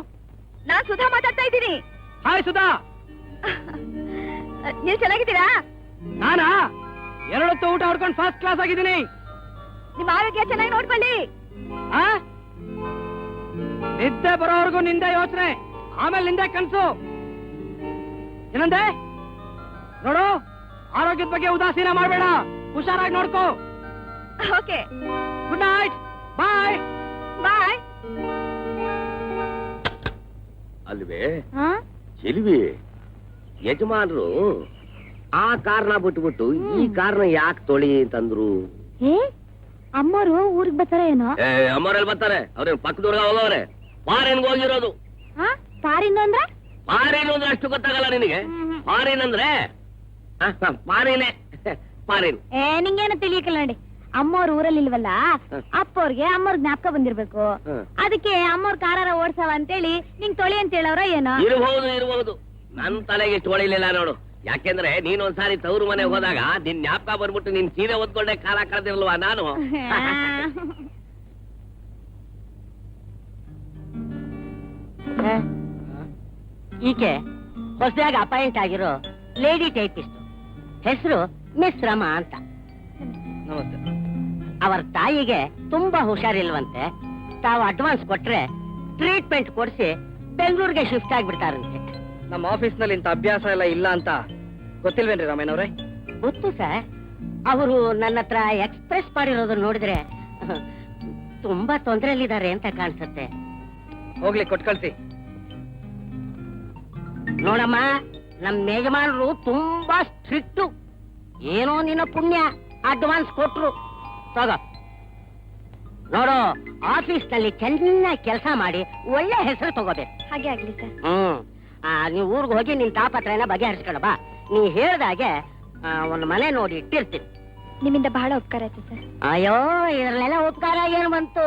ನಾನ್ ಸುಧಾ ಮಾತಾಡ್ತಾ ಇದ್ದೀನಿ. ಹಾಯ್ ಸುಧಾ. ನೀವ್ ಚೆನ್ನಾಗಿದ್ದೀರಾ? ನಾನಾ 2 ಹೊತ್ತು ಊಟ ಹೊಡ್ಕೊಂಡು ಫಸ್ಟ್ ಕ್ಲಾಸ್ ಆಗಿದ್ದೀನಿ. ನಿಮ್ ಆರೋಗ್ಯ ಚೆನ್ನಾಗಿ ನೋಡ್ಕೊಳ್ಳಿ. ನಿದ್ದೆ ಬರೋವರೆಗೂ ನಿಂದೆ ಯೋಚನೆ, ಆಮೇಲೆ ನಿಂದೆ ಕನ್ಸು. ಏನಂದೆ? ನೋಡು, ಆರೋಗ್ಯದ ಬಗ್ಗೆ ಉದಾಸೀನ ಮಾಡಬೇಡ, ಹುಷಾರಾಗಿ ನೋಡ್ಕೋ. ಓಕೆ, ಗುಡ್ ನೈಟ್, ಬಾಯ್ ಬಾಯ್. ಅಲ್ವೇ ಚೆಲ್ವಿ, ಯಜಮಾನ್ರು ಆ ಕಾರ್ನ ಬಿಟ್ಬಿಟ್ಟು ಈ ಕಾರ್ನ ಯಾಕೆ ತೊಳಿ ಅಂತಂದ್ರು? ಅಮ್ಮರು ಊರಿಗೆ ಬರ್ತಾರ ಏನೋ? ಅಮ್ಮರಲ್ಲಿ ಬರ್ತಾರೆ, ಅವ್ರೇನು ಪಕ್ಕದೂರ್ಗ ಹೋಗವ್ರೆ. ಫಾರಿನ್ಗೆ ಹೋಗಿರೋದು. ಫಾರಿನ್ ಅಂದ್ರೆ? ಫಾರಿನ್ ಅಂದ್ರೆ ಅಷ್ಟು ಗೊತ್ತಾಗಲ್ಲ ನಿನಗೆ? ಫಾರಿನ್ ಅಂದ್ರೆ ಫಾರಿನೇ, ಫಾರಿನ್. ನಿಂಗೇನು ತಿಳಿಯಕಲ್ಲ ನೋಡಿ. ಅಮ್ಮವ್ರ ಊರಲ್ಲಿ ಇಲ್ವಲ್ಲ, ಅಪ್ಪವ್ರಿಗೆ ಅಮ್ಮವ್ರ ಜ್ಞಾಪಕ ಬಂದಿರ್ಬೇಕು. ಅದಕ್ಕೆ ಅಮ್ಮವ್ರ ಕಾರಾರ ಓಡ್ಸವ ಅಂತೇಳಿ ನಿಂಗ್ ತೊಳಿ ಅಂತ ಹೇಳವ್ರ ಏನೋ? ಇರಬಹುದು. ನನ್ ತಲೆಗೆ ಇಷ್ಟು ಹೊಳಿಲಿಲ್ಲ ನೋಡು. ಯಾಕೆಂದ್ರೆ ನೀನ್ ಒಂದ್ಸಾರಿ ತವ್ರು ಮನೆ ಹೋದಾಗ ನಿನ್ ಜ್ಞಾಪಕ ಬಂದ್ಬಿಟ್ಟು ನಿನ್ ಸೀರೆ ಓದ್ಕೊಂಡೆ ಕಾಲ ಕಳೆದಿಲ್ವಾ ನಾನು? ಈಕೆ ಹೊಸದಾಗಿ ಅಪಾಯಿಂಟ್ ಆಗಿರೋ ಲೇಡಿ ಟೈಪಿಸ್ಟ್, ಹೆಸರು ಮಿಸ್ ರಮಾ ಅಂತ. ನಮಸ್ತೆ. ಅವರ ತಾಯಿಗೆ ತುಂಬಾ ಹುಷಾರಿಲ್ವಂತೆ. ತಾವು ಅಡ್ವಾನ್ಸ್ ಕೊಟ್ರೆ ಟ್ರೀಟ್ಮೆಂಟ್ ಕೊಡಿಸಿ ಬೆಂಗಳೂರಿಗೆ ಶಿಫ್ಟ್ ಆಗ್ಬಿಡ್ತಾರಂತೆ. ನಮ್ಮ ಆಫೀಸ್ನಲ್ಲಿ ಇಂಥ ಅಭ್ಯಾಸ ಎಲ್ಲ ಇಲ್ಲ ಅಂತ ಗೊತ್ತಿಲ್ವೇನ್ರಿ ರಾಮಯ್ಯನವ್ರೆ? ಗೊತ್ತು ಸರ್. ಅವರು ನನ್ನ ಹತ್ರ ಎಕ್ಸ್ಪ್ರೆಸ್ ಮಾಡಿರೋದನ್ನ ನೋಡಿದ್ರೆ ತುಂಬಾ ತೊಂದರೆಯಲ್ಲಿದ್ದಾರೆ ಅಂತ ಕಾಣಿಸುತ್ತೆ. ಹೋಗ್ಲಿ, ಕೊಟ್ಟು ಕಳ್ಸಿ. ನೋಡಮ್ಮ, ನಮ್ ಯಜಮಾನರು ತುಂಬಾ ಸ್ಟ್ರಿಕ್ಟು. ಏನೋ ನಿನ್ನ ಪುಣ್ಯ ಅಡ್ವಾನ್ಸ್ ಕೊಟ್ರು, ತಗೋ. ನೋಡು, ಆಫೀಸ್ ನಲ್ಲಿ ಚೆನ್ನಾಗಿ ಕೆಲಸ ಮಾಡಿ ಒಳ್ಳೆ ಹೆಸರು ತಗೋಬೇಕು. ಹಾಗೆ ಆಗ್ಲಿ ಸರ್. ನೀವು ಊರಿಗೆ ಹೋಗಿ ನಿನ್ ತಾಪತ್ರನ ಬಗೆಹರಿಸ್ಕೊಳ ಬಾ. ನೀ ಹೇಳ್ದಾಗೆ ಒಂದು ಮನೆ ನೋಡಿ ಇಟ್ಟಿರ್ತೀನಿ. ನಿಮ್ಮಿಂದ ಬಹಳ ಉಪಕಾರ ಆಯ್ತು ಸರ್. ಅಯ್ಯೋ, ಇದ್ರಲ್ಲೆಲ್ಲ ಉಪಕಾರ ಏನು ಬಂತು?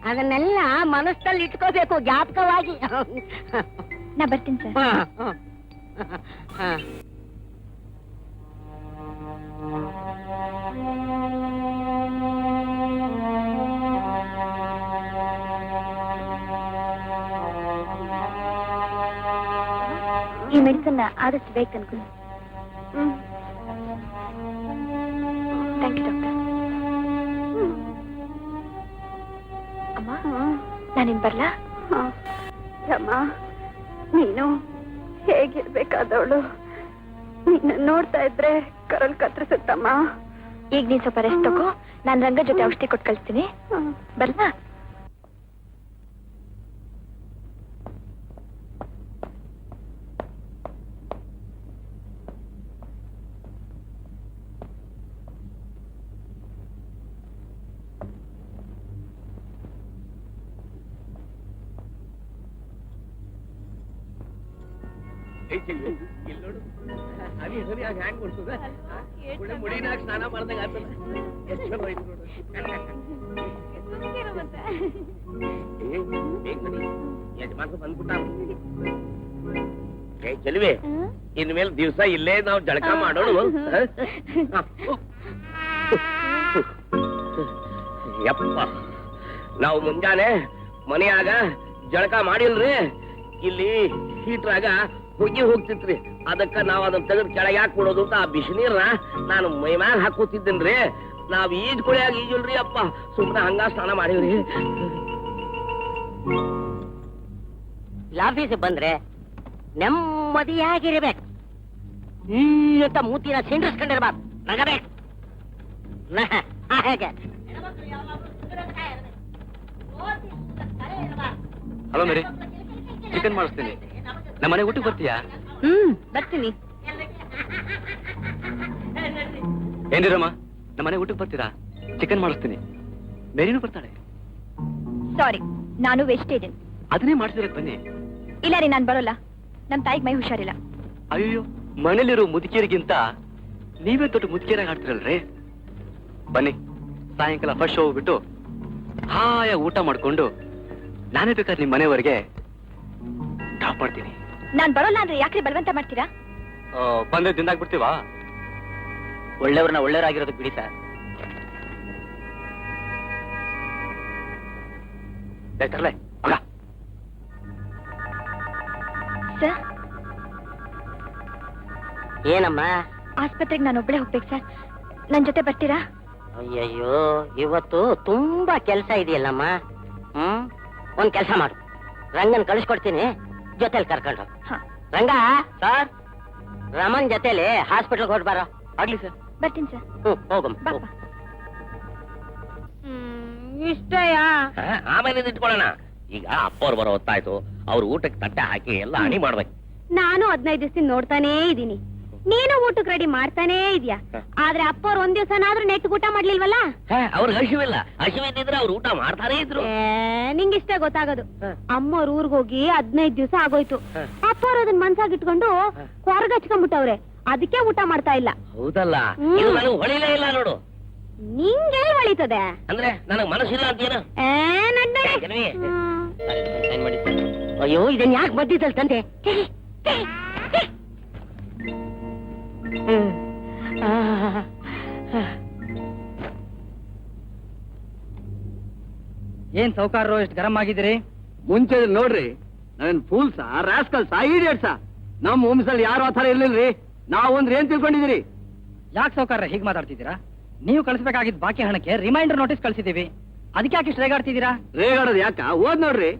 ಅದನ್ನೆಲ್ಲ ಮನಸ್ಸಲ್ಲಿ ಇಟ್ಕೋಬೇಕು ಜ್ಞಾಪಕವಾಗಿ. ನಾ ಬರ್ತೀನಿ ಸರ್. ಈ ಮೆಡಿಸನ್ ಆದಷ್ಟು ಬೇಕು ಅನ್ಕೊಂಡು. Thank you doctor. ಅಮ್ಮ, ನಾನಿನ್ ಬರ್ಲಾ? ರಮ್ಮ, ನೀನು ಹೇಗಿರ್ಬೇಕಾದವಳು. ನಿನ್ನ ನೋಡ್ತಾ ಇದ್ರೆ ಕರಲ್ ಕತ್ತರಿಸುತ್ತಮ್ಮ. ಈಗ ನೀನ್ ಸ್ವಲ್ಪ ರೆಸ್ಟ್ ತಗೋ. ನಾನ್ ರಂಗ ಜೊತೆ ಔಷಧಿ ಕೊಟ್ಟು ಕಳಿಸ್ತೀನಿ. ಬರ್ಲಾ? ಸ್ನಾನ ಮಾಡ್ದಂಗ ಯಜಮಾನ್ರು ಬಂದ್ಬಿಟ್ಟ. ಚೆಲುವೆ, ಇನ್ಮೇಲೆ ದಿವ್ಸ ಇಲ್ಲೇ ನಾವು ಜಳಕ ಮಾಡೋಣ. ಯಪ್ಪ, ನಾವು ಮುಂಜಾನೆ ಮನೆಯಾಗ ಜಳಕ ಮಾಡಿಲ್ರಿ, ಇಲ್ಲಿ ಹೀಟ್ರಾಗ ಹೊಗೆ ಹೋಗ್ತಿತ್ರಿ. ಅದಕ್ಕ ನಾವ್ ಅದನ್ನ ತೆಗೆದು ಕೆಳಗೆ ಯಾಕೆ ಕೊಡೋದು ಅಂತ ಆ ಬಿಸಿನೀರ್ನ ನಾನು ಮೈ ಮ್ಯಾಗ ಹಾಕೋತಿದ್ದೇನ್ರಿ. ನಾವ್ ಈಜ್ ಕೊಳಿಯಾಗ ಈಜಲ್ರಿ ಅಪ್ಪ, ಸುಮ್ಮನೆ ಹಂಗ ಸ್ನಾನ ಮಾಡಿವ್ರಿ. ಆಫೀಸ್ ಬಂದ್ರೆ ನೆಮ್ಮದಿಯಾಗಿರ್ಬೇಕು. ಅಂತ ಮೂತಿನ ಸಿಂಡ್ರಿಸ್ಕೊಂಡಿರ್ಬಾರ್ದು, ನಗಬೇಕು. ಹಾಗೆ ಹಲೋ ಮೇರಿ, ಚಿಕನ್ ಮಾಡಿಸ್ತೀನಿ. ನಮ್ಮ ಮನೆ ಊಟಕ್ಕೆ ಬರ್ತೀಯಾ? ಬರ್ತೀನಿ. ಏನಿರಮ್ಮ, ನಮ್ಮ ಮನೆ ಊಟಕ್ಕೆ ಬರ್ತೀರಾ? ಚಿಕನ್ ಮಾಡಿಸ್ತೀನಿ. ಮೇರಿನೂ ಬರ್ತಾಳೆ. ಸಾರಿ, ನಾನು ವೆಜಿಟೇರಿಯನ್. ಅದನ್ನೇ ಮಾಡಿಸಿರಕ್ ಬನ್ನಿ. ಇಲ್ಲ ರೀ, ನಾನ್ ಬರೋಲ್ಲ. ನಮ್ ತಾಯಿಗೆ ಮೈ ಹುಷಾರಿಲ್ಲ. ಅಯ್ಯೋ, ಮನೇಲಿರೋ ಮುದುಕಿಯರಿಗಿಂತ ನೀವೇ ದೊಡ್ಡ ಮುದುಕಿಯರಾಗಿ ಆಡ್ತಿರಲ್ರಿ. ಬನ್ನಿ, ಸಾಯಂಕಾಲ ಫಸ್ಟ್ ಶೋ ಹೋಗ್ಬಿಟ್ಟು ಹಾಯ ಊಟ ಮಾಡ್ಕೊಂಡು ನಾನೇ ಬೇಕಾದ್ರೆ ನಿಮ್ ಮನೆವರೆಗೆ ಡ್ರಾಪ್ ಮಾಡ್ತೀನಿ. ನಾನ್ ಬರೋಲ್ಲ ಅಂದ್ರೆ ಯಾಕ್ರಿ ಬಲವಂತ ಮಾಡ್ತೀರಾ? ಬಂದ್ರೆ ತಿಂದಾಗ್ಬಿಡ್ತೀವಾ? ಒಳ್ಳೆಯವ್ರನ್ನ ಒಳ್ಳೆಯವರಾಗಿರೋದಕ್ಕೆ ಬಿಡಿ ಸರ್. ತರಲೆ ಮಗ. ಸರ್, ಏನಮ್ಮ? ಆಸ್ಪತ್ರೆಗೆ ನಾನು ಒಬ್ಬಳೇ ಹೋಗ್ಬೇಕು ಸರ್. ನನ್ ಜೊತೆ ಬರ್ತೀರಾ? ಅಯ್ಯಯ್ಯೋ, ಇವತ್ತು ತುಂಬಾ ಕೆಲಸ ಇದೆಯಲ್ಲಮ್ಮ. ಒಂದ್ ಕೆಲಸ ಮಾಡು, ರಂಗನ್ ಕಳಿಸ್ಕೊಡ್ತೀನಿ, ಜೊತೆಲಿ ಕರ್ಕೊಂಡು. ರಂಗ ಸರ್, ರಮನ್ ಜೊತೆಲಿ ಹಾಸ್ಪಿಟಲ್ಗೆ ಹೊರಡ್ಬಾರ. ಆಗ್ಲಿ ಸರ್. ಬರ್ತೀನಿ ಸರ್. ಹೋಗಮ್ಮ. ಬಾಪ. ಇಷ್ಟಯಾ? ಆಮೇಲೆ ಇಟ್ಕೊಳ್ಳೋಣ. ಈಗ ಅಪ್ಪವ್ರು ಬರೋ ಹೊತ್ತಾಯ್ತು. ಅವ್ರ ಊಟಕ್ಕೆ ತಟ್ಟೆ ಹಾಕಿ ಎಲ್ಲ ಹಣಿ ಮಾಡ್ಬೇಕು. ನಾನು 15 ದಿವಸ ನೋಡ್ತಾನೇ ಇದೀನಿ. ನೀನು ಊಟಕ್ಕೆ ರೆಡಿ ಮಾಡ್ತಾನೇ ಇದೀಯಾ. ಆದ್ರೆ ಅಪ್ಪವ್ರು ಒಂದ್ ದಿವಸನಾದ್ರೂ ನೆಟ್ಟು ಊಟ ಮಾಡ್ಲಿಲ್ವಲ್ಲ? ಅವ್ರಿಗೆ ಹಸಿವಿಲ್ಲ. ಹಸಿವಿದ್ದಿದ್ರೆ ಅವ್ರು ಊಟ ಮಾಡ್ತಾನೇ ಇದ್ರು. ನಿಂಗಿಷ್ಟೇ ಗೊತ್ತಾಗೋದು. ಅಮ್ಮವ್ರ ಊರ್ಗ್ ಹೋಗಿ 15 ದಿವಸ ಆಗೋಯ್ತು. ಅಪ್ಪವ್ರು ಅದನ್ನ ಮನ್ಸಾಗಿಟ್ಕೊಂಡು ಹೊರಗಚ್ಕೊಂಡ್ಬಿಟ್ಟವ್ರೆ. ಅದಕ್ಕೆ ಊಟ ಮಾಡ್ತಾ ಇಲ್ಲ. ಹೌದಲ್ಲ, ಇದು ನನಗೆ ಹೊಳಿಲೇ ಇಲ್ಲ ನೋಡು. ನಿಂಗೆ ಹೊಳಿತದೆ ಅಂದ್ರೆ ನನಗ್ ಮನಸ್ಸಿಲ್ಲ ಅಂತೀನ. ಅಯ್ಯೋ, ಇದನ್ ಯಾಕೆ ಬದ್ದಿದ್ದಲ್ ತಂದೆ? ಏನ್ ಸೌಕಾರರು ಎಷ್ಟು ಗರಂ ಆಗಿದ್ದೀರಿ? ಮುಂಚೆ ನೋಡ್ರಿ, ನಾವೇನ್ ಫೂಲ್ಸಾ, ರಾಸ್ಕಲ್ಸಾ, ಈಡಿಯಟ್ಸಾ? ನಮ್ ವಂಶದಲ್ಲಿ ಯಾರು ಆತರ ಇರ್ಲಿಲ್ರಿ. ನಾವೊಂದ್ರೆ ಏನ್ ತಿಳ್ಕೊಂಡಿದ್ದೀರಿ? ಯಾಕೆ ಸೌಕಾರ ಹೀಗೆ ಮಾತಾಡ್ತಿದ್ದೀರಾ? ನೀವು ಕಳಿಸ್ಬೇಕಾಗಿದ್ದ ಬಾಕಿ ಹಣಕ್ಕೆ ರಿಮೈಂಡರ್ ನೋಟಿಸ್ ಕಳಿಸಿದೀವಿ. ಅದಕ್ಕೆ ಯಾಕೆ ಇಷ್ಟು ರೇಗಾಡ್ತಿದ್ದೀರಾ? ರೇಗಾಡೋದು ಯಾಕ? ಓದ್ ನೋಡ್ರಿ.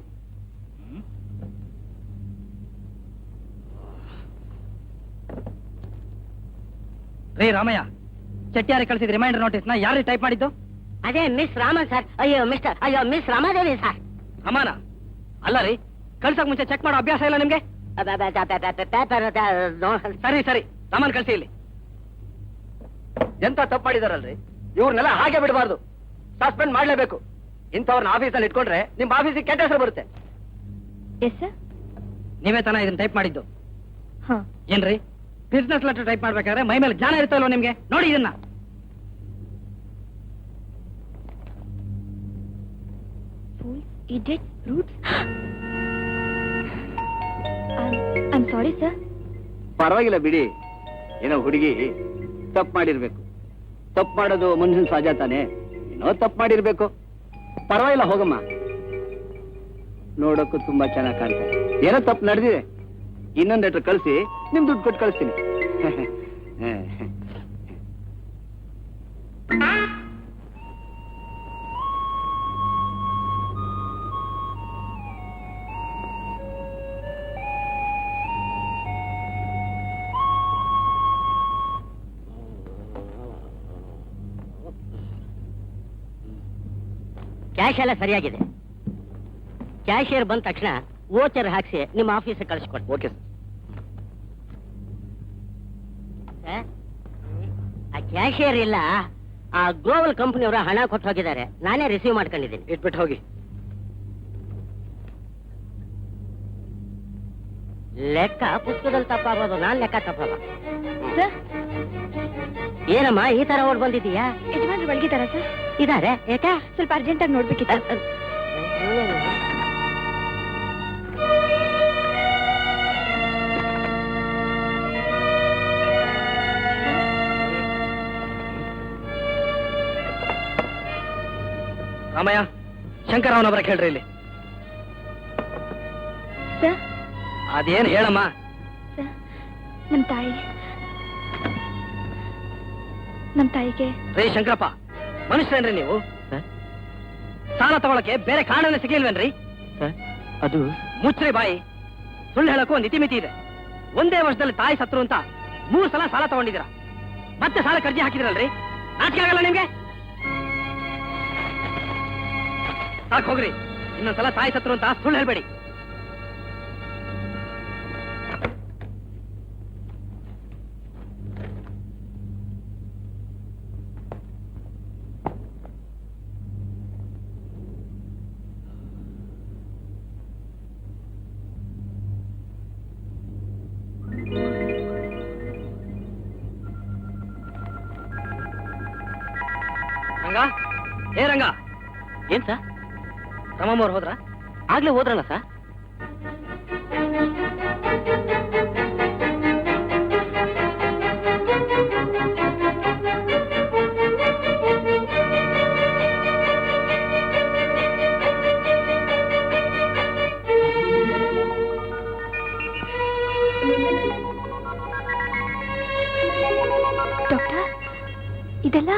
ರೇ ರಾಮಯ್ಯ, ಚೆಟ್ಟಿಯಾರಿ ಕಳಿಸಿದ ರಿಮೈಂಡರ್ ನೋಟಿಸ್ ನ ಯಾರು ಟೈಪ್ ಮಾಡಿದ್ದು? ಅದೇ ಮಿಸ್ ರಾಮನ್ ಸರ್. ಅಯ್ಯೋ ಮಿಸ್ ರಾಮಾದೇವಿ ಸರ್. ಅಮಾನ ಅಲ್ಲ ರೀ, ಕಳ್ಸಕ್ ಮುಂಚೆ ಚೆಕ್ ಮಾಡೋ ಅಭ್ಯಾಸ ಇಲ್ಲ ನಿಮ್ಗೆ? ಸರಿ ಸರಿ ಸಾಮಾನು ಕಳಿಸಿ ಇಲ್ಲಿ. ಎಂತ ತಪ್ಪು ಮಾಡಿದಾರಲ್ರಿ, ಇವ್ರನ್ನೆಲ್ಲ ಹಾಗೆ ಬಿಡಬಾರ್ದು, ಸಸ್ಪೆಂಡ್ ಮಾಡ್ಲೇಬೇಕು. ಇಂಥವ್ರನ್ನ ಆಫೀಸಲ್ಲಿ ಇಟ್ಕೊಂಡ್ರೆ ನಿಮ್ ಆಫೀಸಿಗೆ ಕೆಟ್ಟ ಹೆಸರು ಬರುತ್ತೆ. Yes sir. ನೀವೇ ತಾನ ಇದನ್ನ ಟೈಪ್ ಮಾಡಿದ್ದು? ಹಾ. ಏನ್ರಿ, ಬಿಸ್ನೆಸ್ ಲೆಟರ್ ಟೈಪ್ ಮಾಡ್ಬೇಕಾದ್ರೆ ಮೈ ಮೇಲೆ ಜ್ಞಾನ ಇರ್ತಲ್ವ ನಿಮ್ಗೆ? ನೋಡಿ ಇದನ್ನ. Idiots, brutes. I'm sorry, sir. ಪರವಾಗಿಲ್ಲ ಬಿಡಿ, ಏನೋ ಹುಡುಗಿ ತಪ್ಪು ಮಾಡಿರ್ಬೇಕು. ತಪ್ಪು ಮಾಡೋದು ಮನುಷ್ಯನ ಸಹಜ ತಾನೆ, ಏನೋ ತಪ್ಪು ಮಾಡಿರ್ಬೇಕು. ಪರವಾಗಿಲ್ಲ, ಹೋಗಮ್ಮ. ನೋಡೋಕ್ಕೂ ತುಂಬಾ ಚೆನ್ನಾಗಿ ಕಾಣ್ತಾರೆ. ಏನೋ ತಪ್ಪು ನಡೆದಿದೆ, ಇನ್ನೊಂದು ಲೆಟರ್ ಕಳಿಸಿ, ನಿಮ್ ದುಡ್ಡು ಕೊಟ್ಟು ಕಳಿಸ್ತೀನಿ. ಕ್ಯಾಶ್ ಎಲ್ಲ ಸರಿಯಾಗಿದೆ. ಕ್ಯಾಶಿಯರ್ ಬಂದ ತಕ್ಷಣ ವೋಚರ್ ಹಾಕ್ಸಿ ನಿಮ್ಮ ಆಫೀಸಿಗೆ ಕಳಿಸ್ಕೊಡಿ. ಓಕೆ ಸರ್, ಆ ಕ್ಯಾಶಿಯರ್ ಇಲ್ಲ, ಆ ಗ್ಲೋಬಲ್ ಕಂಪನಿಯವರು ಹಣ ಕೊಟ್ಟು ಹೋಗಿದ್ದಾರೆ. ನಾನೇ ರಿಸೀವ್ ಮಾಡ್ಕೊಂಡಿದ್ದೀನಿ. ಇಟ್ಬಿಟ್ಟು ಹೋಗಿ. ಲೆಕ್ಕ ಪುಸ್ತಕದಲ್ಲಿ ತಪ್ಪಾಗೋದು, ನಾನ್ ಲೆಕ್ಕ ತಪ್ಪಲ್ಲ. ಸರ್, ಏನಮ್ಮ ಈ ತರ ಓಡ್ ಬಂದಿದ್ದೀಯಾ? ಯಜಮಾನ್ರು ಒಳಗಿದ್ದಾರಾ ಸರ್? ಇದಾರೆ. ಯಾಕೆ? ಸ್ವಲ್ಪ ಅರ್ಜೆಂಟಾಗಿ ನೋಡ್ಬೇಕಿತ್ತು. ರಾಮಯ್ಯ, ಶಂಕರವನವರ ಕೇಳ್ರಿ ಇಲ್ಲಿ. ಸರ್, ಅದೇನ್ ಹೇಳಮ್ಮ? ಸರ್, ನಮ್ ತಾಯಿಗೆ ರೇ ಶಂಕರಪ್ಪ, ಮನುಷ್ಯರೇನ್ರಿ ನೀವು? ಸಾಲ ತಗೊಳಕ್ಕೆ ಬೇರೆ ಕಾರಣನೇ ಸಿಗ್ಲಿಲ್ವೇನ್ರಿ? ಅದು ಮುಚ್ಚ್ರಿ ಬಾಯಿ. ಸುಳ್ಳು ಹೇಳಕ್ಕೂ ಒಂದು ಇತಿಮಿತಿ ಇದೆ. ಒಂದೇ ವರ್ಷದಲ್ಲಿ ತಾಯಿ ಸತ್ರು ಅಂತ 3 ಸಲ ಸಾಲ ತಗೊಂಡಿದ್ದೀರಾ, ಮತ್ತೆ ಸಾಲ ಕರ್ಜಿ ಹಾಕಿದ್ರಲ್ರಿ? ನಾಚಿಕೆ ಆಗಲ್ಲ ನಿಮ್ಗೆ? ಸಾಕು ಹೋಗ್ರಿ, ಇನ್ನೊಂದ್ಸಲ ತಾಯಿ ಸತ್ರು ಅಂತ ಸುಳ್ಳು ಹೇಳ್ಬೇಡಿ. ರಂಗ, ಏ ರಂಗ. ಏನ್ ಸರ್? ರಮಮ್ಮ ಅವ್ರು ಹೋದ್ರ? ಆಗ್ಲೇ ಹೋದ್ರಲ್ಲ ಸರ್. ಡಾಕ್ಟರ್, ಇದೆಲ್ಲ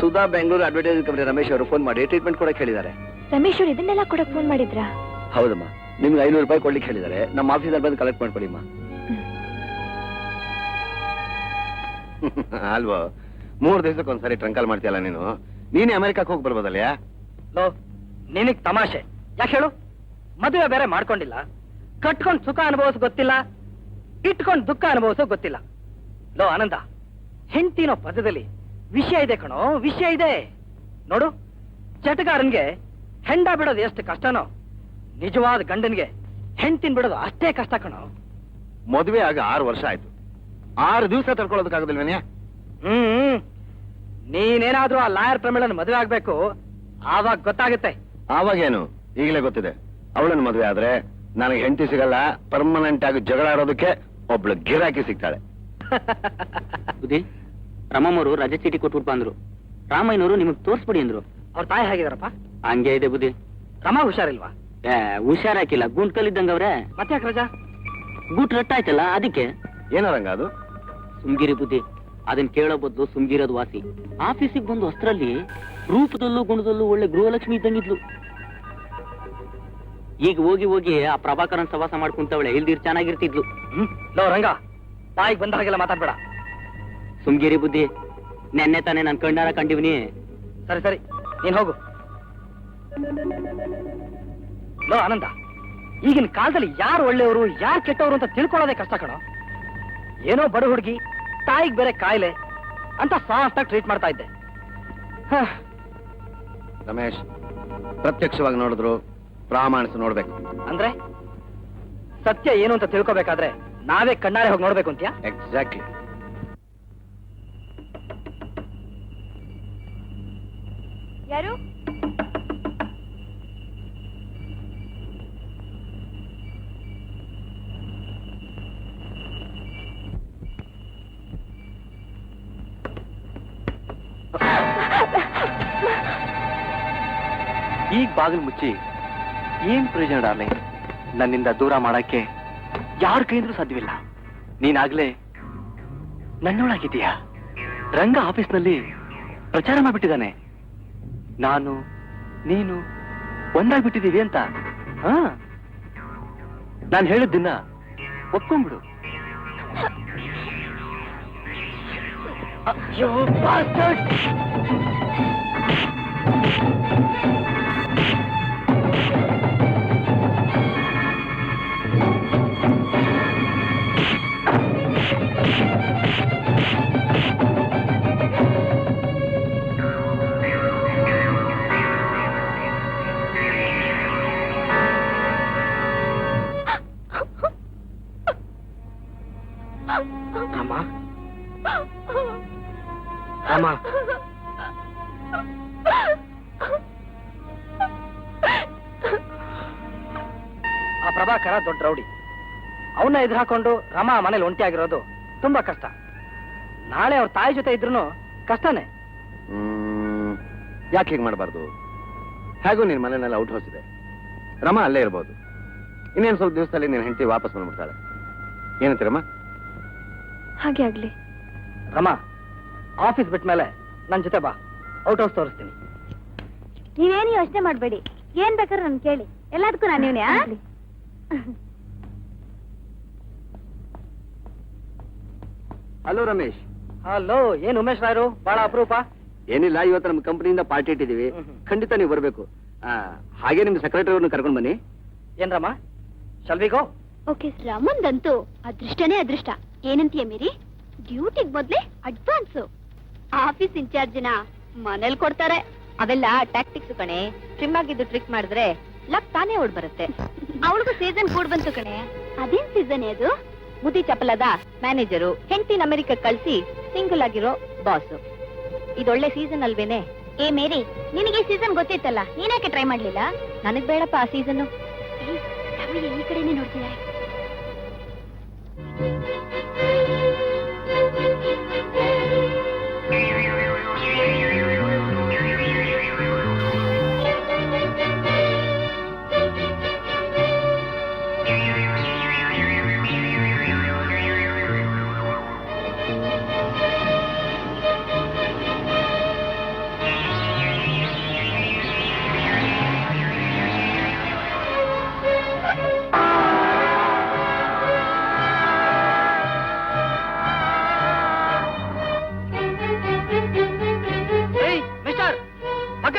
ಸುಧಾ ಬೆಂಗಳೂರು ಅಡ್ವರ್ಟೈಸಿಂಗ್ ಕಂಪನಿ ರಮೇಶ್ ಅವರು ಫೋನ್ ಮಾಡಿ ಟ್ರೀಟ್ಮೆಂಟ್ ಕೊಡಕ್ಕೆ ಹೇಳಿದ್ದಾರೆ. ರಮೇಶ್ ಅವ್ರು ಇದನ್ನೆಲ್ಲ ಕೊಡಕ್ ಫೋನ್ ಮಾಡಿದ್ರಾ? ಹೌದಮ್ಮ, ನಿಮ್ಗೆ 500 ರೂಪಾಯಿ ಕೊಡ್ಲಿಕ್ಕೆ ಹೇಳಿದ್ದಾರೆ. ನಮ್ಮ ಆಫೀಸಲ್ಲಿ ಬಂದು ಕಲೆಕ್ಟ್ ಮಾಡ್ಕೊಡಿಮ್ಮ. ಅಲ್ವೋ, 3 ದಿವಸಕ್ಕೊಂದ್ಸರಿ ಟ್ರಂಕಲ್ ಮಾಡ್ತೀಯಲ್ಲ ನೀನು. ನೀನೇ ಅಮೆರಿಕಕ್ಕೆ ಹೋಗಿ ಬರ್ಬೋದಲ್ಯಾ? ಲೋ, ನಿನಗ್ ತಮಾಷೆ ಯಾಕೆ ಹೇಳು? ಮದುವೆ ಬೇರೆ ಮಾಡ್ಕೊಂಡಿಲ್ಲ, ಕಟ್ಕೊಂಡ್ ಸುಖ ಅನುಭವಿಸೋ ಗೊತ್ತಿಲ್ಲ, ಇಟ್ಕೊಂಡ್ ದುಃಖ ಅನುಭವಿಸೋ ಗೊತ್ತಿಲ್ಲ. ಲೋ ಆನಂದ, ಹೆಂಡತಿನೋ ಪದದಲ್ಲಿ ವಿಷಯ ಇದೆ ಕಣೋ, ವಿಷಯ ಇದೆ. ನೋಡು, ಚಟಗಾರನ್ಗೆ ಹೆಂಡ ಬಿಡೋದು ಎಷ್ಟು ಕಷ್ಟನೋ, ನಿಜವಾದ ಗಂಡನ್ಗೆ ಹೆಂಡತಿನ್ ಬಿಡೋದು ಅಷ್ಟೇ ಕಷ್ಟ ಕಣೋ. ಮದುವೆ ಆಗ 6 ವರ್ಷ ಆಯ್ತು. 6 ದಿವಸ ತಡ್ಕೊಳ್ಳೋದಕ್ಕಾಗೋದಿಲ್ವೇನ್ಯಾ? ನೀನೇನಾದ್ರೂ ಆ ಲಾಯರ್ ಪ್ರಮೇಳನ ಮದುವೆ ಆಗ್ಬೇಕು, ಆವಾಗ ಗೊತ್ತಾಗುತ್ತೆ. ಆವಾಗೇನು, ಈಗಲೇ ಗೊತ್ತಿದೆ. ಅವಳನ್ನು ಮದುವೆ ಆದ್ರೆ ನನಗೆ ಹೆಂಡತಿ ಸಿಗಲ್ಲ, ಪರ್ಮನೆಂಟ್ ಆಗಿ ಜಗಳ ಆಡೋದಕ್ಕೆ ಒಬ್ಳು ಗಿರಾಕಿ ಸಿಗ್ತಾಳೆ. ರಮಮ್ಮವರು ರಜೆ ಚೀಟಿ ಕೊಟ್ಬಿಟ್ಟು ಬಂದ್ರು. ರಾಮಯ್ಯನವರು ನಿಮಗ್ ತೋರ್ಸ್ಬಿಡಿ ಅಂದ್ರು. ಅವ್ರ ತಾಯಿ ಹೇಗಿದಾರಪ್ಪ? ಹಂಗೆ ಇದೆ ಬುದ್ಧಿ. ರಮ ಹುಷಾರಿಲ್ವಾ? ಹುಷಾರಾಕಿಲ್ಲ, ಗುಂಟ್ ಕಲ್ಲಿದ್ದಂಗವ್ರೆ. ಮತ್ತೆ ಯಾಕೆ ರಜಾ? ಗೂಟ್ ರಟ್ಟಾಯ್ತಲ್ಲ ಅದಕ್ಕೆ. ಏನಾರಂಗ ಅದು? ಸುಮ್ಗಿರಿ ಬುದ್ಧಿ, ಅದನ್ನ ಕೇಳೋ ಬದಲು ಸುಮ್ಗಿರೋದು ವಾಸಿ. ಆಫೀಸಿಗೆ ಬಂದು ಅಷ್ಟರಲ್ಲಿ ರೂಪದಲ್ಲೂ ಗುಣದಲ್ಲೂ ಒಳ್ಳೆ ಗೃಹಲಕ್ಷ್ಮಿ ಇದ್ದಂಗಿದ್ಲು. ಈಗ ಹೋಗಿ ಹೋಗಿ ಆ ಪ್ರಭಾಕರನ್ ಸವಾಸ ಮಾಡ್ಕೊಂತವಳೆ, ಇಲ್ದಿರ್ ಚೆನ್ನಾಗಿರ್ತಿದ್ಲು. ಲೋ ರಂಗ, ತಾಯಿಗೆ ಬಂದ ಹಾಗೆಲ್ಲ ಮಾತಾಡ್ಬೇಡ. ಸುಮ್ಗಿರಿ ಬುದ್ಧಿ, ನೆನ್ನೆ ತಾನೇ ನನ್ ಕಣ್ಣಾರ ಕಂಡಿವ್ನಿ. ಸರಿ ಸರಿ, ನೀನ್ ಹೋಗು. ಲೋ ಆನಂದ, ಈಗಿನ ಕಾಲದಲ್ಲಿ ಯಾರು ಒಳ್ಳೆಯವರು ಯಾರು ಕೆಟ್ಟವರು ಅಂತ ತಿಳ್ಕೊಳ್ಳೋದೇ ಕಷ್ಟ ಕಣೋ. ಏನೋ ಬಡ ಹುಡುಗಿ, ತಾಯಿಗೆ ಬೇರೆ ಕಾಯಿಲೆ ಅಂತ ಸಾಫ್ಟ್ ಆಗಿ ಟ್ರೀಟ್ ಮಾಡ್ತಾ ಇದ್ದೆ. ರಮೇಶ್, ಪ್ರತ್ಯಕ್ಷವಾಗಿ ನೋಡಿದ್ರು ಪ್ರಾಮಾಣಿಸ ನೋಡ್ಬೇಕು. ಅಂದ್ರೆ ಸತ್ಯ ಏನು ಅಂತ ತಿಳ್ಕೊಬೇಕಾದ್ರೆ ನಾವೇ ಕಣ್ಣಾರೆ ಹೋಗಿ ನೋಡ್ಬೇಕು ಅಂತ್ಯಾ? ಎಕ್ಸಾಕ್ಟ್ಲಿ. ಯಾರು? ಈಗ ಬಾಗಿಲು ಮುಚ್ಚಿ ಏನ್ ಪ್ರಯೋಜನ ಡಾರ್ಲಿಂಗ್? ನನ್ನಿಂದ ದೂರ ಮಾಡಕ್ಕೆ ಯಾರ ಕೈಯಿಂದಲೂ ಸಾಧ್ಯವಿಲ್ಲ. ನೀನಾಗ್ಲೇ ನನ್ನೊಳಗಿದೀಯಾ. ರಂಗ ಆಫೀಸ್ನಲ್ಲಿ ಪ್ರಚಾರ ಮಾಡ್ಬಿಟ್ಟಿದ್ದಾನೆ, ನಾನು ನೀನು ಒಂದಾಗ್ಬಿಟ್ಟಿದೀವಿ ಅಂತ. ನಾನು ಹೇಳಿದ್ದನ್ನ ಒಪ್ಕೊಂಡ್ಬಿಡು. ಅಮ್ಮ, ಅಮ್ಮ, ಆ ಪ್ರಭಾಕರ ದೊಡ್ಡ ರೌಡಿ. ಅವನ್ನ ಎದುರು ಹಾಕೊಂಡು ರಮಾ ಮನೇಲಿ ಒಂಟಿ ಆಗಿರೋದು ತುಂಬಾ ಕಷ್ಟ. ನಾಳೆ ಅವ್ರ ತಾಯಿ ಜೊತೆ ಇದ್ರು ಕಷ್ಟನೇ. ಯಾಕೆ ಹೀಗೆ ಮಾಡಬಾರ್ದು? ಹೇಗೂ ನಿನ್ ಮನೆಯಲ್ಲಿ ಔಟ್ ಹೌಸ್ ಇದೆ, ರಮಾ ಅಲ್ಲೇ ಇರ್ಬೋದು. ಇನ್ನೇನು ಸ್ವಲ್ಪ ದಿವಸದಲ್ಲಿ ನಿನ್ನ ಹೆಂಡತಿ ವಾಪಸ್ ಬಂದ್ಬಿಡ್ತಾಳೆ. ಏನಂತೀರಮ್ಮ? ಹಾಗೆ ಆಗ್ಲಿ. ರಮಾ, ಆಫೀಸ್ ಬಿಟ್ಟ ಮೇಲೆ ನನ್ ಜೊತೆ ಬಾ, ಔಟ್ ಹೌಸ್ ತೋರಿಸ್ತೀನಿ. ನೀವೇನು ಯೋಚನೆ ಮಾಡ್ಬೇಡಿ, ಏನ್ ಬೇಕಾದ್ರೆ ನನ್ ಕೇಳಿ, ಎಲ್ಲದಕ್ಕೂ ನಾನು ಇವನೇ. ಹಲೋ ರಮೇಶ್. ಹಲೋ, ಏನ್ ಉಮೇಶ್ ರಾಯರು, ಬಹಳ ಅಪರೂಪ. ಏನಿಲ್ಲ, ಇವತ್ತು ನಮ್ಮ ಕಂಪನಿಯಿಂದ ಪಾರ್ಟಿ ಇಟ್ಟಿದೀವಿ, ಖಂಡಿತ ನೀವು ಬರಬೇಕು. ಹಾಗೆ ನಿಮ್ ಸೆಕ್ರೆಟರಿ ಅವ್ರನ್ನ ಕರ್ಕೊಂಡು ಬನ್ನಿ. ಏನ್ ರಮಾ, ಶಲ್ವಿಗೋ? ಓಕೆ. ರಮಂದಂತೂ ಅದೃಷ್ಟನೇ ಅದೃಷ್ಟ. ಏನಂತೀಯ ಮೇರಿ? ಡ್ಯೂಟಿಗ್ ಮೊದ್ಲೇ ಅಡ್ವಾನ್ಸ್. ಆಫೀಸ್ ಇನ್ಚಾರ್ಜಿನ ಮನೇಲಿ ಕೊಡ್ತಾರೆ. ಅವೆಲ್ಲ ಟ್ಯಾಕ್ಟಿಕ್ಸ್ ಕಣೆ. ಟ್ರಿಮ್ ಆಗಿದ್ದು ಟ್ರಿಕ್ ಮಾಡಿದ್ರೆ ಲಕ್ ತಾನೇ ಓಡ್ ಬರುತ್ತೆ. ಅವಳಿಗೂ ಸೀಸನ್ ಕೂಡ ಬಂತು ಕಣೆ. ಅದೇನ್ ಸೀಸನ್ ಅದು? ಮುದಿ ಚಪಲದ ಮ್ಯಾನೇಜರು ಹೆಂಡತಿನ ಅಮೆರಿಕ ಕಳ್ಸಿ ಸಿಂಗಲ್ ಆಗಿರೋ ಬಾಸ್. ಇದೊಳ್ಳೆ ಸೀಸನ್ ಅಲ್ವೇನೆ? ಏ ಮೇರಿ, ನಿನಗೆ ಸೀಸನ್ ಗೊತ್ತಿತ್ತಲ್ಲ, ನೀನ್ಯಾಕೆ ಟ್ರೈ ಮಾಡ್ಲಿಲ್ಲ? ನನಗ್ ಬೇಡಪ್ಪ ಆ ಸೀಸನ್. ಈ ಕಡೆನೆ ನೋಡ್ತಿದ್ದಾರೆ.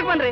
ಬನ್ರಿ.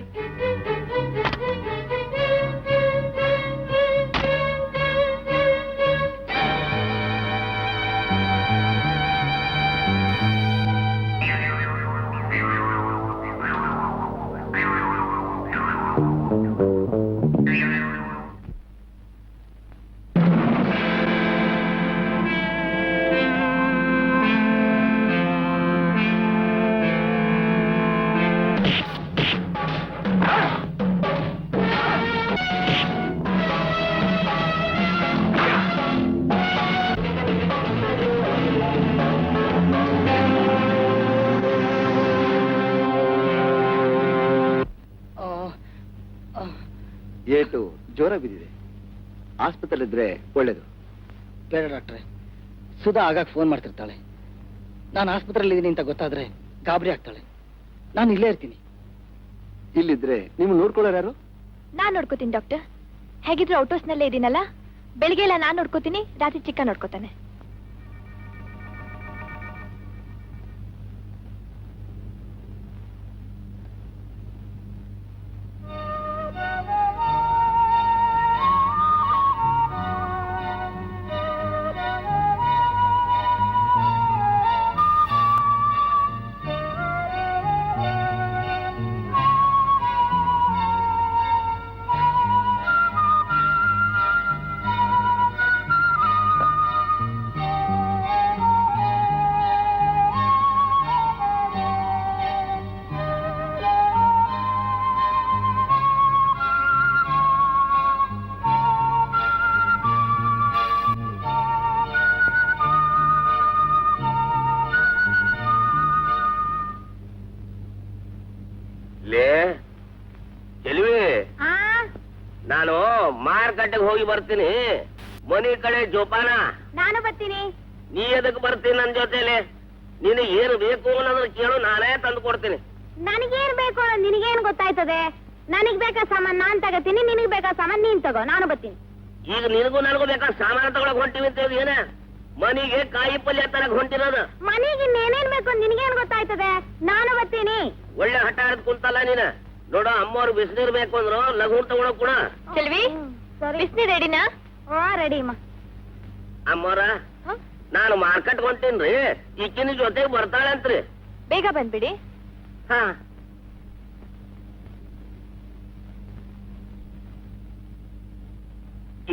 ಏಟು ಜೋರ ಬಿದ್ದಿದೆ, ಆಸ್ಪತ್ರೆ ಇದ್ರೆ ಒಳ್ಳೇದು. ಬೇಡ ಡಾಕ್ಟ್ರೆ, ಸುಧಾ ಆಗಾಗ ಫೋನ್ ಮಾಡ್ತಿರ್ತಾಳೆ. ನಾನು ಆಸ್ಪತ್ರೆಯಲ್ಲಿ ಇದ್ದೀನಿ ಅಂತ ಗೊತ್ತಾದ್ರೆ ಗಾಬರಿ ಆಗ್ತಾಳೆ. ನಾನು ಇಲ್ಲೇ ಇರ್ತೀನಿ. ಇಲ್ಲಿದ್ರೆ ನೀವು ನೋಡ್ಕೊಳ್ಳೋರು ಯಾರು? ನಾನ್ ನೋಡ್ಕೋತೀನಿ ಡಾಕ್ಟರ್. ಹೇಗಿದ್ರು ಔಟ್ ಹೌಸ್ ನಲ್ಲೇ ಇದೀನಲ್ಲ, ಬೆಳಿಗ್ಗೆ ಎಲ್ಲ ನಾನ್ ನೋಡ್ಕೋತೀನಿ, ರಾತ್ರಿ ಚಿಕ್ಕ ನೋಡ್ಕೋತಾನೆ. ಮಾರ್ಕೆಟ್ಗೆ ಹೋಗಿ ಬರ್ತೀನಿ. ಮನಿ ಕಡೆ ಜೋಪಾನ. ನಾನು ಬರ್ತೀನಿ. ನೀ ಎದಕ್ ಬರ್ತೀನಿ ನನ್ ಜೊತೆಲಿ? ನಿನಗೆ ಏನು ಬೇಕು ಅನ್ನೋದನ್ನ ಕೇಳು, ನಾನೇ ತಂದು ಕೊಡ್ತೀನಿ. ನನಗೇನ್ ಬೇಕು ಅನ್ನೋದು ನಿನಗೇನ್ ಗೊತ್ತಾಯ್ತದೆ? ನನಗ್ ಬೇಕಾ ಸಾಮಾನ್ ನಾನ್ ತಗೋತೀನಿ, ನಿನಗ್ ಬೇಕಾ ಸಾಮಾನ್ ನೀನ್ ತಗೋ. ನಾನು ಬರ್ತೀನಿ. ಈಗ ನಿನಗೂ ನನಗೂ ಬೇಕಾ ಸಾಮಾನು ತಗೊಳಕ್ ಹೊಂಟಿವಿ ಅಂತ ಏನ? ಮನಿಗೆ ಕಾಯಿ ಪಲ್ಯ ತರಕ್ ಹೊಂಟಿರೋದು. ಮನೆಗೆ ಏನೇನ್ ಬೇಕು ಅಂತ ನಿನಗೇನ್ ಗೊತ್ತಾಯ್ತದೆ? ನಾನು ಬರ್ತೀನಿ. ಒಳ್ಳೆ ಹಠ ಹಿಡ್ದು ಕುಂತಲ್ಲ ನೀನ. ನೋಡು, ಅಮ್ಮವ್ರು ಬಿಸಿನೀರ್ ಬೇಕು ಅಂದ್ರು ಲಘು ತಗೊಳಕ್ ಕೂಡ. ಚೆಲ್ವಿ, ಬಿಸ್ನೀರ್ ರೆಡಿನಾ? ಓ ರೆಡಿ ಅಮ್ಮ. ಅಮ್ಮವ್ರ, ನಾನು ಮಾರ್ಕೆಟ್ ಹೊಂಟೀನ್ರಿ, ಈಕಿನ ಜೊತೆಗೆ ಬರ್ತಾಳಂತ್ರಿ. ಬೇಗ ಬಂದ್ಬಿಡಿ. ಹಾ,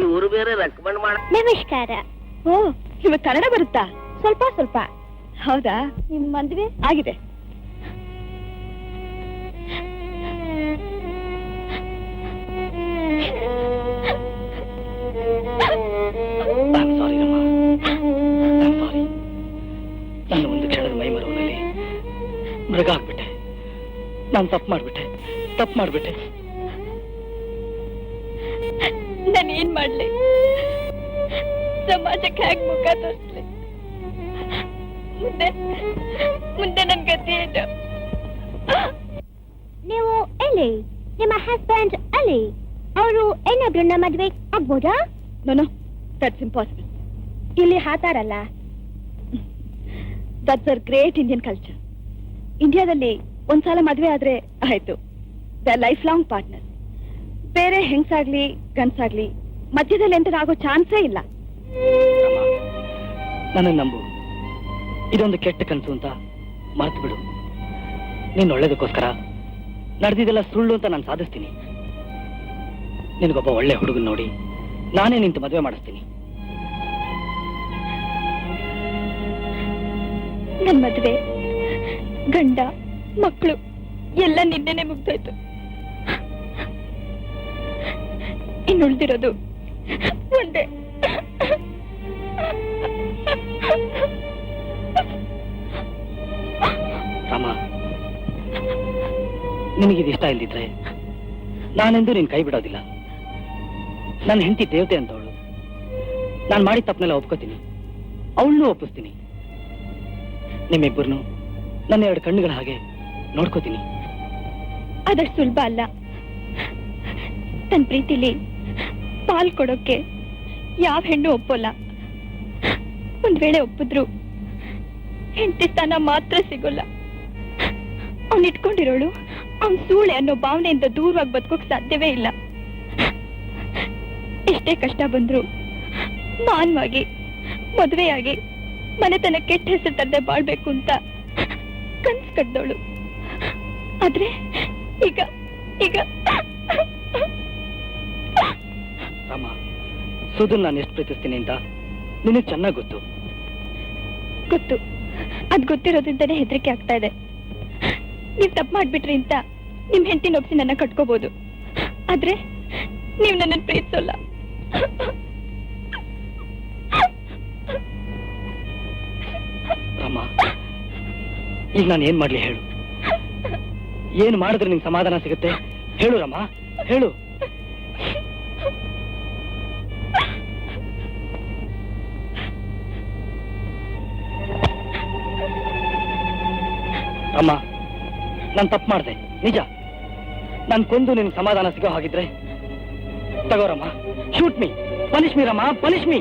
ಇವ್ರು ಬೇರೆ ರೆಕಮೆಂಡ್ ಮಾಡ. ನಮಸ್ಕಾರ. ಓ, ನಿಮಗೆ ಕನ್ನಡ ಬರುತ್ತಾ? ಸ್ವಲ್ಪ ಸ್ವಲ್ಪ. ಹೌದಾ? ನಿಮ್ ಮದ್ವೆ ಆಗಿದೆ? ಸಾರಿ ರಮ್ಮ, ಸಾರಿ. ನಾನು ಒಂದು ಕ್ಷಣದ ಮೈ ಮರವನಲ್ಲಿ ಮೃಗ ಆಗ್ಬಿಟ್ಟೆ. ನಾನು ತಪ್ಪು ಮಾಡ್ಬಿಟ್ಟೆ. ನಾನು ಏನ್ ಮಾಡ್ಲಿ? ಸಮಾಜಕ್ಕೆ ಹೇಗ್ ಮುಖ ತೋರಿಸ್ಲಿ? ಮುಂದೆ ನನ್ ಗತಿ ಏನು? ನೀವು ಎಲ್ಲಿ? ನಿಮ್ಮ ಹಸ್ಬೆಂಡ್ ಅಲ್ಲಿ? ಅವರು ಇನ್ನೊಬ್ರನ್ನ ಮದ್ವೆ ಆಗ್ಬೋದಾ? No, that's impossible. ಇಲ್ಲಿ ಹಾತಾರಲ್ಲ. That's our great Indian culture. ಇಂಡಿಯಾದಲ್ಲಿ ಒಂದ್ಸಲ ಮದ್ವೆ ಆದ್ರೆ ಆಯ್ತು, ದ ಲೈಫ್ ಲಾಂಗ್ ಪಾರ್ಟ್ನರ್. ಬೇರೆ ಹೆಂಗ್ಸಾಗ್ಲಿ ಗಂಡ್ಸಾಗ್ಲಿ ಮಧ್ಯದಲ್ಲಿ ಎಂಟರ್ ಆಗೋ ಚಾನ್ಸೇ ಇಲ್ಲ. ನನ್ನ ನಂಬು, ಇದೊಂದು ಕೆಟ್ಟ ಕನಸು ಅಂತ ಮರ್ತು ಬಿಡು. ನೀನ್ ಒಳ್ಳೇದಕ್ಕೋಸ್ಕರ ನಡೆದಿದ್ದೆಲ್ಲ ಸುಳ್ಳು ಅಂತ ನಾನು ಸಾಧಿಸ್ತೀನಿ. ನಿನಗೊಬ್ಬ ಒಳ್ಳೆ ಹುಡುಗನ್ ನೋಡಿ ನಾನೇ ನಿಂತು ಮದುವೆ ಮಾಡಿಸ್ತೀನಿ. ನನ್ ಮದ್ವೆ, ಗಂಡ, ಮಕ್ಕಳು ಎಲ್ಲ ನಿನ್ನೆನೆ ಮುಗ್ದೋಯ್ತು. ಇನ್ನುಳಿದಿರೋದು ಒಂದೇ. ರಾಮ, ನಿನಗಿದು ಇಷ್ಟ ಇಲ್ದಿದ್ರೆ ನಾನೆಂದೂ ನಿನ್ ಕೈ ಬಿಡೋದಿಲ್ಲ. ನನ್ನ ಹೆಂಡತಿ ದೇವತೆ ಅಂತವಳು. ನಾನು ಮಾಡಿದ ತಪ್ಪನೆಲ್ಲ ಒಪ್ಕೋತೀನಿ, ಅವಳನ್ನೂ ಒಪ್ಪಿಸ್ತೀನಿ. ನಿಮ್ಮಿಬ್ಬರನ್ನು ನನ್ನ ಎರಡು ಕಣ್ಣುಗಳ ಹಾಗೆ ನೋಡ್ಕೋತೀನಿ. ಅದಷ್ಟು ಸುಲಭ ಅಲ್ಲ. ತನ್ನ ಪ್ರೀತಿಲಿ ಪಾಲ್ ಕೊಡೋಕೆ ಯಾವ ಹೆಣ್ಣು ಒಪ್ಪೋಲ್ಲ. ಒಂದ್ ವೇಳೆ ಒಪ್ಪಿದ್ರು ಹೆಂಡತಿ ಸ್ಥಾನ ಮಾತ್ರ ಸಿಗೋಲ್ಲ. ಅವ್ನ್ ಇಟ್ಕೊಂಡಿರೋಳು ಅವ್ನ್ ಸೂಳೆ ಅನ್ನೋ ಭಾವನೆಯಿಂದ ದೂರವಾಗಿ ಬದುಕೋಕ್ ಸಾಧ್ಯವೇ ಇಲ್ಲ. ಎಷ್ಟೇ ಕಷ್ಟ ಬಂದ್ರು ಮಾನವಾಗಿ ಮದುವೆಯಾಗಿ ಮನೆತನ ಕೆಟ್ಟ ಹೆಸರು ತರದೆ ಬಾಳ್ಬೇಕು ಅಂತ ಕನ್ಸ್ ಕಡ್ದವಳು. ಆದ್ರೆ ಈಗ ಈಗ ರಾಮ, ಸುಧನ್ ನಾನು ಎಷ್ಟು ಪ್ರೀತಿಸ್ತೀನಿ ಅಂತ ನಿನಗೆ ಚೆನ್ನಾಗಿ ಗೊತ್ತು. ಅದ್ ಗೊತ್ತಿರೋದ್ರಿಂದನೇ ಹೆದರಿಕೆ ಆಗ್ತಾ ಇದೆ. ನೀವ್ ತಪ್ಪು ಮಾಡ್ಬಿಟ್ರಿ ಅಂತ ನಿಮ್ ಹೆಂಡತಿ ಒಪ್ಸಿ ನನ್ನ ಕಟ್ಕೋಬಹುದು, ಆದ್ರೆ ನೀವ್ ನನ್ನ ಪ್ರೀತಿಸೋಲ್ಲ. ರಾಮ, ಈಗ ನಾನು ಏನ್ ಮಾಡ್ಲಿ ಹೇಳು? ಏನ್ ಮಾಡಿದ್ರೆ ನಿಂಗೆ ಸಮಾಧಾನ ಸಿಗುತ್ತೆ ಹೇಳು ರಾಮ, ಹೇಳು. ಅಮ್ಮ, ನಾನು ತಪ್ಪು ಮಾಡಿದೆ ನಿಜ. ನಾನು ಕೊಂದು ನಿನ್ ಸಮಾಧಾನ ಸಿಗೋ ಹಾಗಿದ್ರೆ ತಗೋರಮ್ಮ, ಶೂಟ್ ಮೀ, ಪನಿಷ್ ಮೀ ರಮ್ಮ, ಪನಿಷ್ ಮೀ.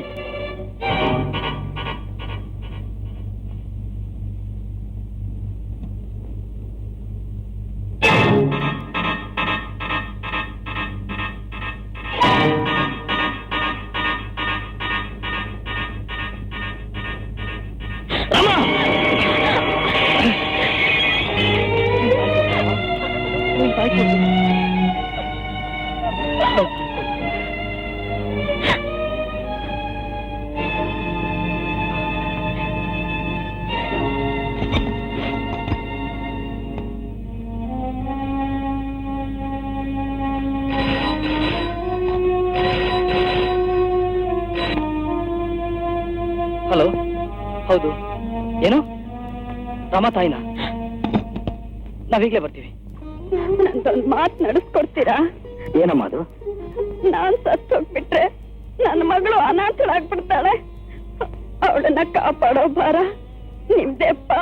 ಹಲೋ, ಹೌದು. ಏನು ರಾಮ ತಾಯಿನ? ನಾವೀಗ್ಲೇ ಬರ್ತೀವಿ. ನಂದೊಂದು ಮಾತು ನಡೆಸ್ಕೊಡ್ತೀರಾ? ಏನಮ್ಮ ಅದು? ನಾನ್ ಸತ್ತು ಹೋಗ್ಬಿಟ್ರೆ ನನ್ನ ಮಗಳು ಅನಾಥಳಾಗ್ಬಿಡ್ತಾಳೆ. ಅವಳನ್ನ ಕಾಪಾಡೋ ಭಾರ ನಿಮ್ದೆಪ್ಪ.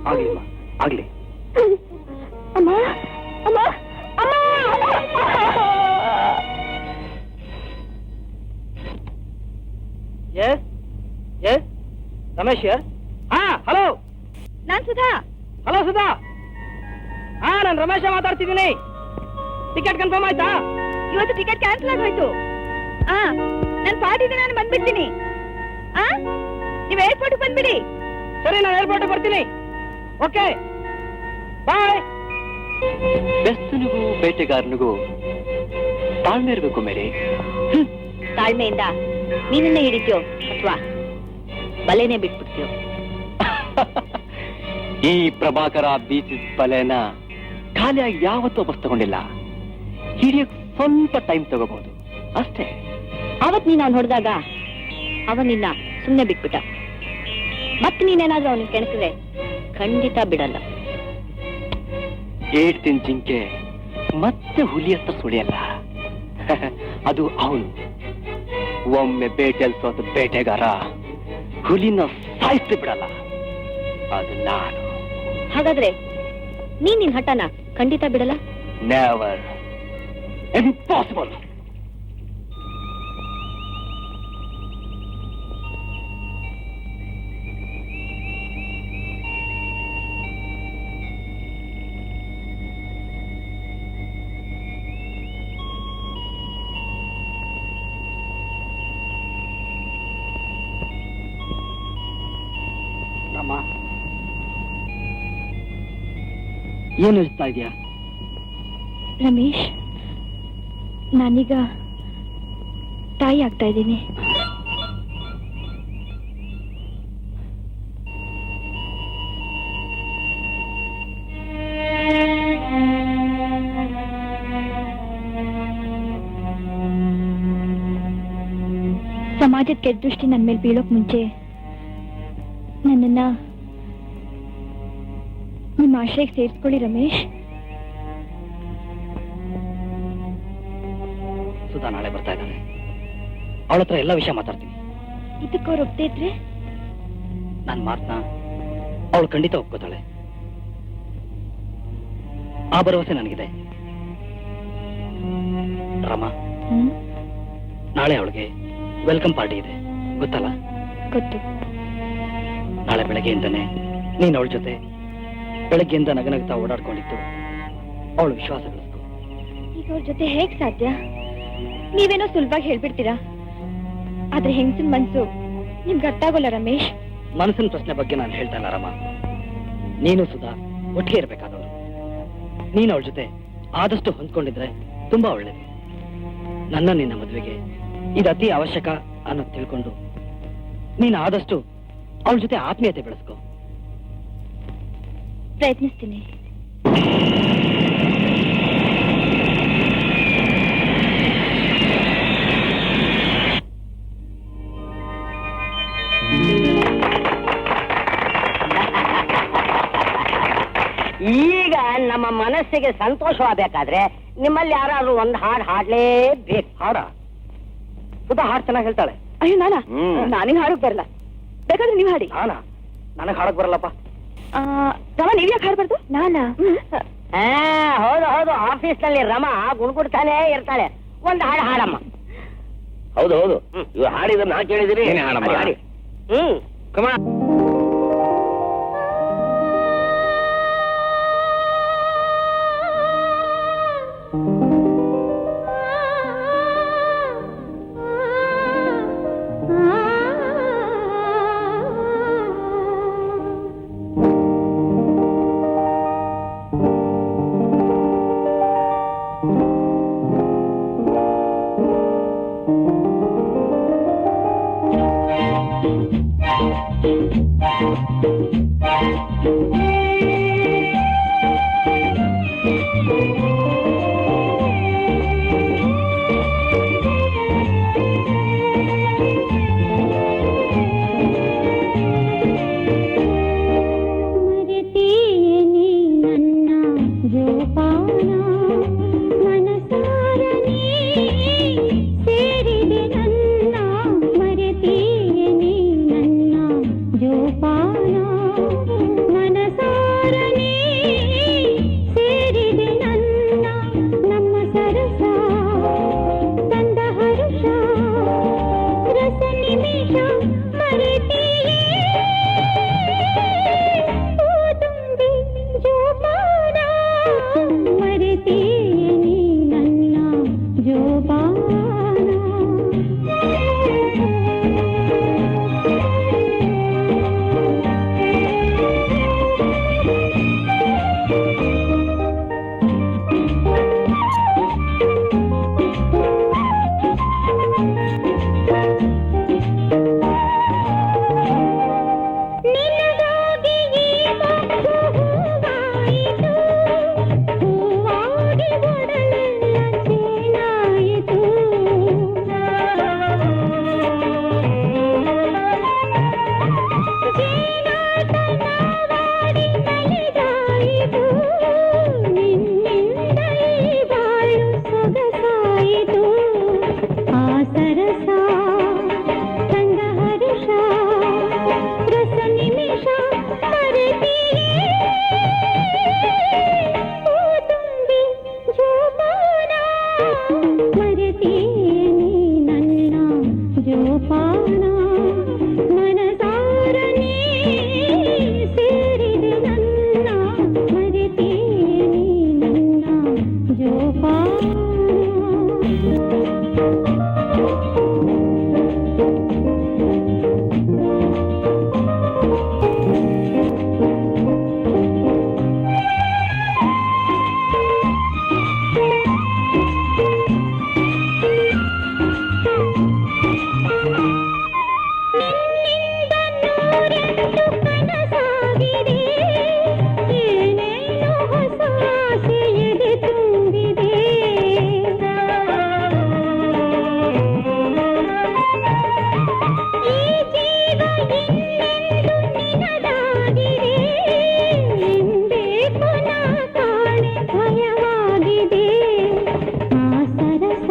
ಆಗ್ಲಿಮ್ಮ, ಆಗ್ಲಿ. ಅಮ್ಮ ಅಮ್ಮ ಅಮ್ಮ. ಎಸ್ ಎಸ್, ರಮೇಶ್ ಯಾರ್? ಹಾ, ಹಲೋ. ನಾನ್ ಸುಧಾ. ಹಲೋ ಸುಧಾ. ಹಾ, ನಾನು ರಮೇಶ ಮಾತಾಡ್ತಿದ್ದೀನಿ. ಟಿಕೆಟ್ ಕನ್ಫರ್ಮ್ ಆಯ್ತಾ? ಇವತ್ತು ಟಿಕೆಟ್ ಕ್ಯಾನ್ಸಲ್ ಆಗೋಯ್ತು. ನನ್ ಪಾರ್ಟಿಗೆ ನಾನು ಬಂದ್ಬಿಡ್ತೀನಿ. ನೀವ್ ಏರ್ಪೋರ್ಟ್ ಬಂದ್ಬಿಡಿ. ಸರಿ, ನಾನು ಏರ್ಪೋರ್ಟ್ ಬರ್ತೀನಿ. ಓಕೆ, ಬಾಯ್. ಬೆಸ್ತನಿಗೂ ಬೇಟೆಗಾರನಿಗೂ ತಾಳ್ಮೆ ಇರಬೇಕು ಮೇರಿ. ತಾಳ್ಮೆಯಿಂದ ನೀನನ್ನೇ ಹಿಡಿತೀಯೋ ಅಥವಾ ಬಲೆನೇ ಬಿಟ್ಬಿಡ್ತೀಯೋ? ಈ ಪ್ರಭಾಕರ ಬೀಸಿದ ಬಲೆನ ಖಾಲಿಯಾಗಿ ಯಾವತ್ತೂ ಬಸ್ ತಗೊಂಡಿಲ್ಲ. ಹಿಡಿಯಕ್ ಸ್ವಲ್ಪ ಟೈಮ್ ತಗೋಬಹುದು ಅಷ್ಟೇ. ಅವತ್ ನೀನ್ ಅವ್ನು ಹೊಡೆದಾಗ ಅವನ್ ನಿನ್ನ ಸುಮ್ನೆ ಬಿಟ್ಬಿಟ್ಟ. ಮತ್ ನೀನೇನಾದ್ರೂ ಅವನಿಗೆ ಕೆಣಕಿದ್ರೆ ಖಂಡಿತ ಬಿಡಲ್ಲ. ಏಡ್ತಿನ ಜಿಂಕೆ ಮತ್ತೆ ಹುಲಿ ಹತ್ರ ಸುಳಿಯಲ್ಲ. ಅದು ಅವನು. ಒಮ್ಮೆ ಬೇಟೆಯಲ್ಲಿ ಸೋತ ಬೇಟೆಗಾರ ಹುಲಿನ ಸಾಯಿಸಿ ಬಿಡಲ್ಲ. ಅದು ನಾನು. ಹಾಗಾದ್ರೆ ನೀನ್ ನಿನ್ ಹಠನ ಖಂಡಿತ ಬಿಡಲ್ಲ? Never, impossible. ಅಮ್ಮ, ಏನು ಹೇಳ್ತಾ ಇದೀಯಾ? ರಮೇಶ್, ನಾನೀಗ ತಾಯಿ ಆಗ್ತಾ ಇದ್ದೀನಿ. ಸಮಾಜದ ಕೆಟ್ಟ ದೃಷ್ಟಿ ನನ್ನ ಮೇಲೆ ಬೀಳೋಕ್ ಮುಂಚೆ ನನ್ನನ್ನ ನಿಮ್ಮ ಆಶ್ರಯಕ್ಕೆ ಸೇರಿಸ್ಕೊಳ್ಳಿ ರಮೇಶ್. ಸುಧಾ ನಾಳೆ ಬರ್ತಾ ಇದ್ದಾಳೆ. ಅವಳ ಹತ್ರ ಎಲ್ಲ ವಿಷಯ ಮಾತಾಡ್ತೀನಿ. ಇದಕ್ಕವ್ರು ಒಪ್ತಾ ಇದ್ರೆ ನನ್ನ ಮಾತನ್ನ ಅವಳು ಖಂಡಿತ ಒಪ್ಕೋತಾಳೆ. ಆ ಭರವಸೆ ನನಗಿದೆ. ರಾಮ, ನಾಳೆ ಅವಳಿಗೆ ವೆಲ್ಕಮ್ ಪಾರ್ಟಿ ಇದೆ, ಗೊತ್ತಲ್ಲ? ಗೊತ್ತು. ನಾಳೆ ಬೆಳಗ್ಗೆಯಿಂದನೇ ನೀನು ಅವಳ ಜೊತೆ ಬೆಳಗ್ಗೆಯಿಂದ ನಗನಗ್ತಾ ಓಡಾಡ್ಕೊಂಡಿದ್ದು ಅವಳು ವಿಶ್ವಾಸ ಗಳಿಸ್ತು. ಈಗ ಅವ್ರ ಜೊತೆ ಹೇಗ್ ಸಾಧ್ಯ? ನೀವೇನೋ ಸುಲಭವಾಗಿ ಹೇಳ್ಬಿಡ್ತೀರಾ, ಆದ್ರೆ ಹೆಂಗಸಿನ ಮನ್ಸು ನಿಮ್ಗೆ ಅರ್ಥ ಆಗೋಲ್ಲ ರಮೇಶ್. ಮನಸ್ಸಿನ ಪ್ರಶ್ನೆ ಬಗ್ಗೆ ನಾನು ಹೇಳ್ತಾ ಇಲ್ಲ ರಾಮ. ನೀನು ಸುಧಾ ಒಟ್ಟಿಗೆ ಇರ್ಬೇಕಾದವಳು. ನೀನು ಅವಳ ಜೊತೆ ಆದಷ್ಟು ಹೊಂದ್ಕೊಂಡಿದ್ರೆ ತುಂಬಾ ಒಳ್ಳೇದು. ನನ್ನ ನಿನ್ನ ಮದುವೆಗೆ ಇದು ಅತಿ ಅವಶ್ಯಕ ಅನ್ನೋದು ತಿಳ್ಕೊಂಡು ನೀನು ಆದಷ್ಟು ಅವಳ ಜೊತೆ ಆತ್ಮೀಯತೆ ಬೆಳೆಸ್ಕೋ. ಪ್ರಯತ್ನಿಸ್ತೀನಿ. ಈಗ ನಮ್ಮ ಮನಸ್ಸಿಗೆ ಸಂತೋಷವಾಗಬೇಕಾದ್ರೆ ನಿಮ್ಮಲ್ಲಿ ಯಾರಾದ್ರೂ ಒಂದು ಹಾಡು ಹಾಡ್ಲೇಬೇಕು. ಹಾಡ? ಸುಧಾ ಹಾಡು ಚೆನ್ನಾಗಿ ಹೇಳ್ತಾಳೆ. ಅಯ್ಯೋ ನಾನೇ ಹಾಡಕ್ ಬರಲ್ಲ, ಬೇಕಾದ್ರೆ ನೀವು ಹಾಡಿ. ನನಗೆ ಹಾಡಕ್ ಬರಲ್ಲಪ್ಪ. ರಮ, ನೀವ್ ಯಾಕೆ ಹಾಡ್ಬಾರ್ದು? ನಾನಾ? ಹೌದು ಹೌದು, ಆಫೀಸ್ ನಲ್ಲಿ ರಮ ಗುಣ್ಗುಡ್ತಾನೆ ಇರ್ತಾಳೆ. ಒಂದು ಹಾಡು ಹಾಡಮ್ಮ. ಹೌದು ಹೌದು, ಇವ್ರು ಹಾಡಿದ್ರೆ ನಾ ಕೇಳಿದಿರಿ. ಹಾಡಿ. ಕಮಾ. ಮರೆತೀಯೇ ನೀ ನನ್ನ ಜೋಪಾನ ಜೋಪಾನ ಮನಸಾರನೇ ಸೇರಿದೆ ನನ್ನ ನಮ್ಮ ಸರಸ ತಂದ ಹರುಷ ರಸ ನಿಮಿಷ ಮರೆತಿಯೇ ಓದುಂಬಿ ಜೋಪಾನ ಮರೆತಿಯೇ ನೀ ನನ್ನ ಜೋಪಾನ ನಿನಗಾಗಿ ಈ ಮಬ್ಬು ಹೂವಾಯಿತು, ಹೂವಾಗಿ ಒಡಲೆಲ್ಲ ಚೇನಾಯಿತು. ಜೇನಾಟನವಾಡಿ ನಲಿದಾಯಿತು, ನಿನ್ನಿಂದ ಈ ಬಾಳು ಸೊಗಸಾಯಿತು. ಆ ಸರಸ ತಂದ ಹರುಷ ರಸ ನಿಮಿಷ ಮರೆತಿಯೇ ಓದುಂಬಿ ಜೋಪಾನ ಮರೆತಿಯೇ ನೀ ನನ್ನ ಜೋಪಾನ ಮನಸಾರನೇ ಸೇರಿದೆ ನನ್ನ ಮರೆತಿಯೇ ನೀ ನನ್ನ ಜೋಪಾನ. ನಿನ್ನಿಂದ ನೂರೆಂಟು ಕನಸಾಗಿದೆ, ಏನೇನೋ ಹೊಸ ಆಸೆ ಎದೆ ತುಂಬಿದೆ. ಈ ಜೀವ ಇನ್ನೆಂದು ನಿನದಾಗಿದೆ, ಎಂದೇಕೋ ನಾ ಕಾಣೆ ಭಯವಾಗಿದೆ. ಆ ಸರಸ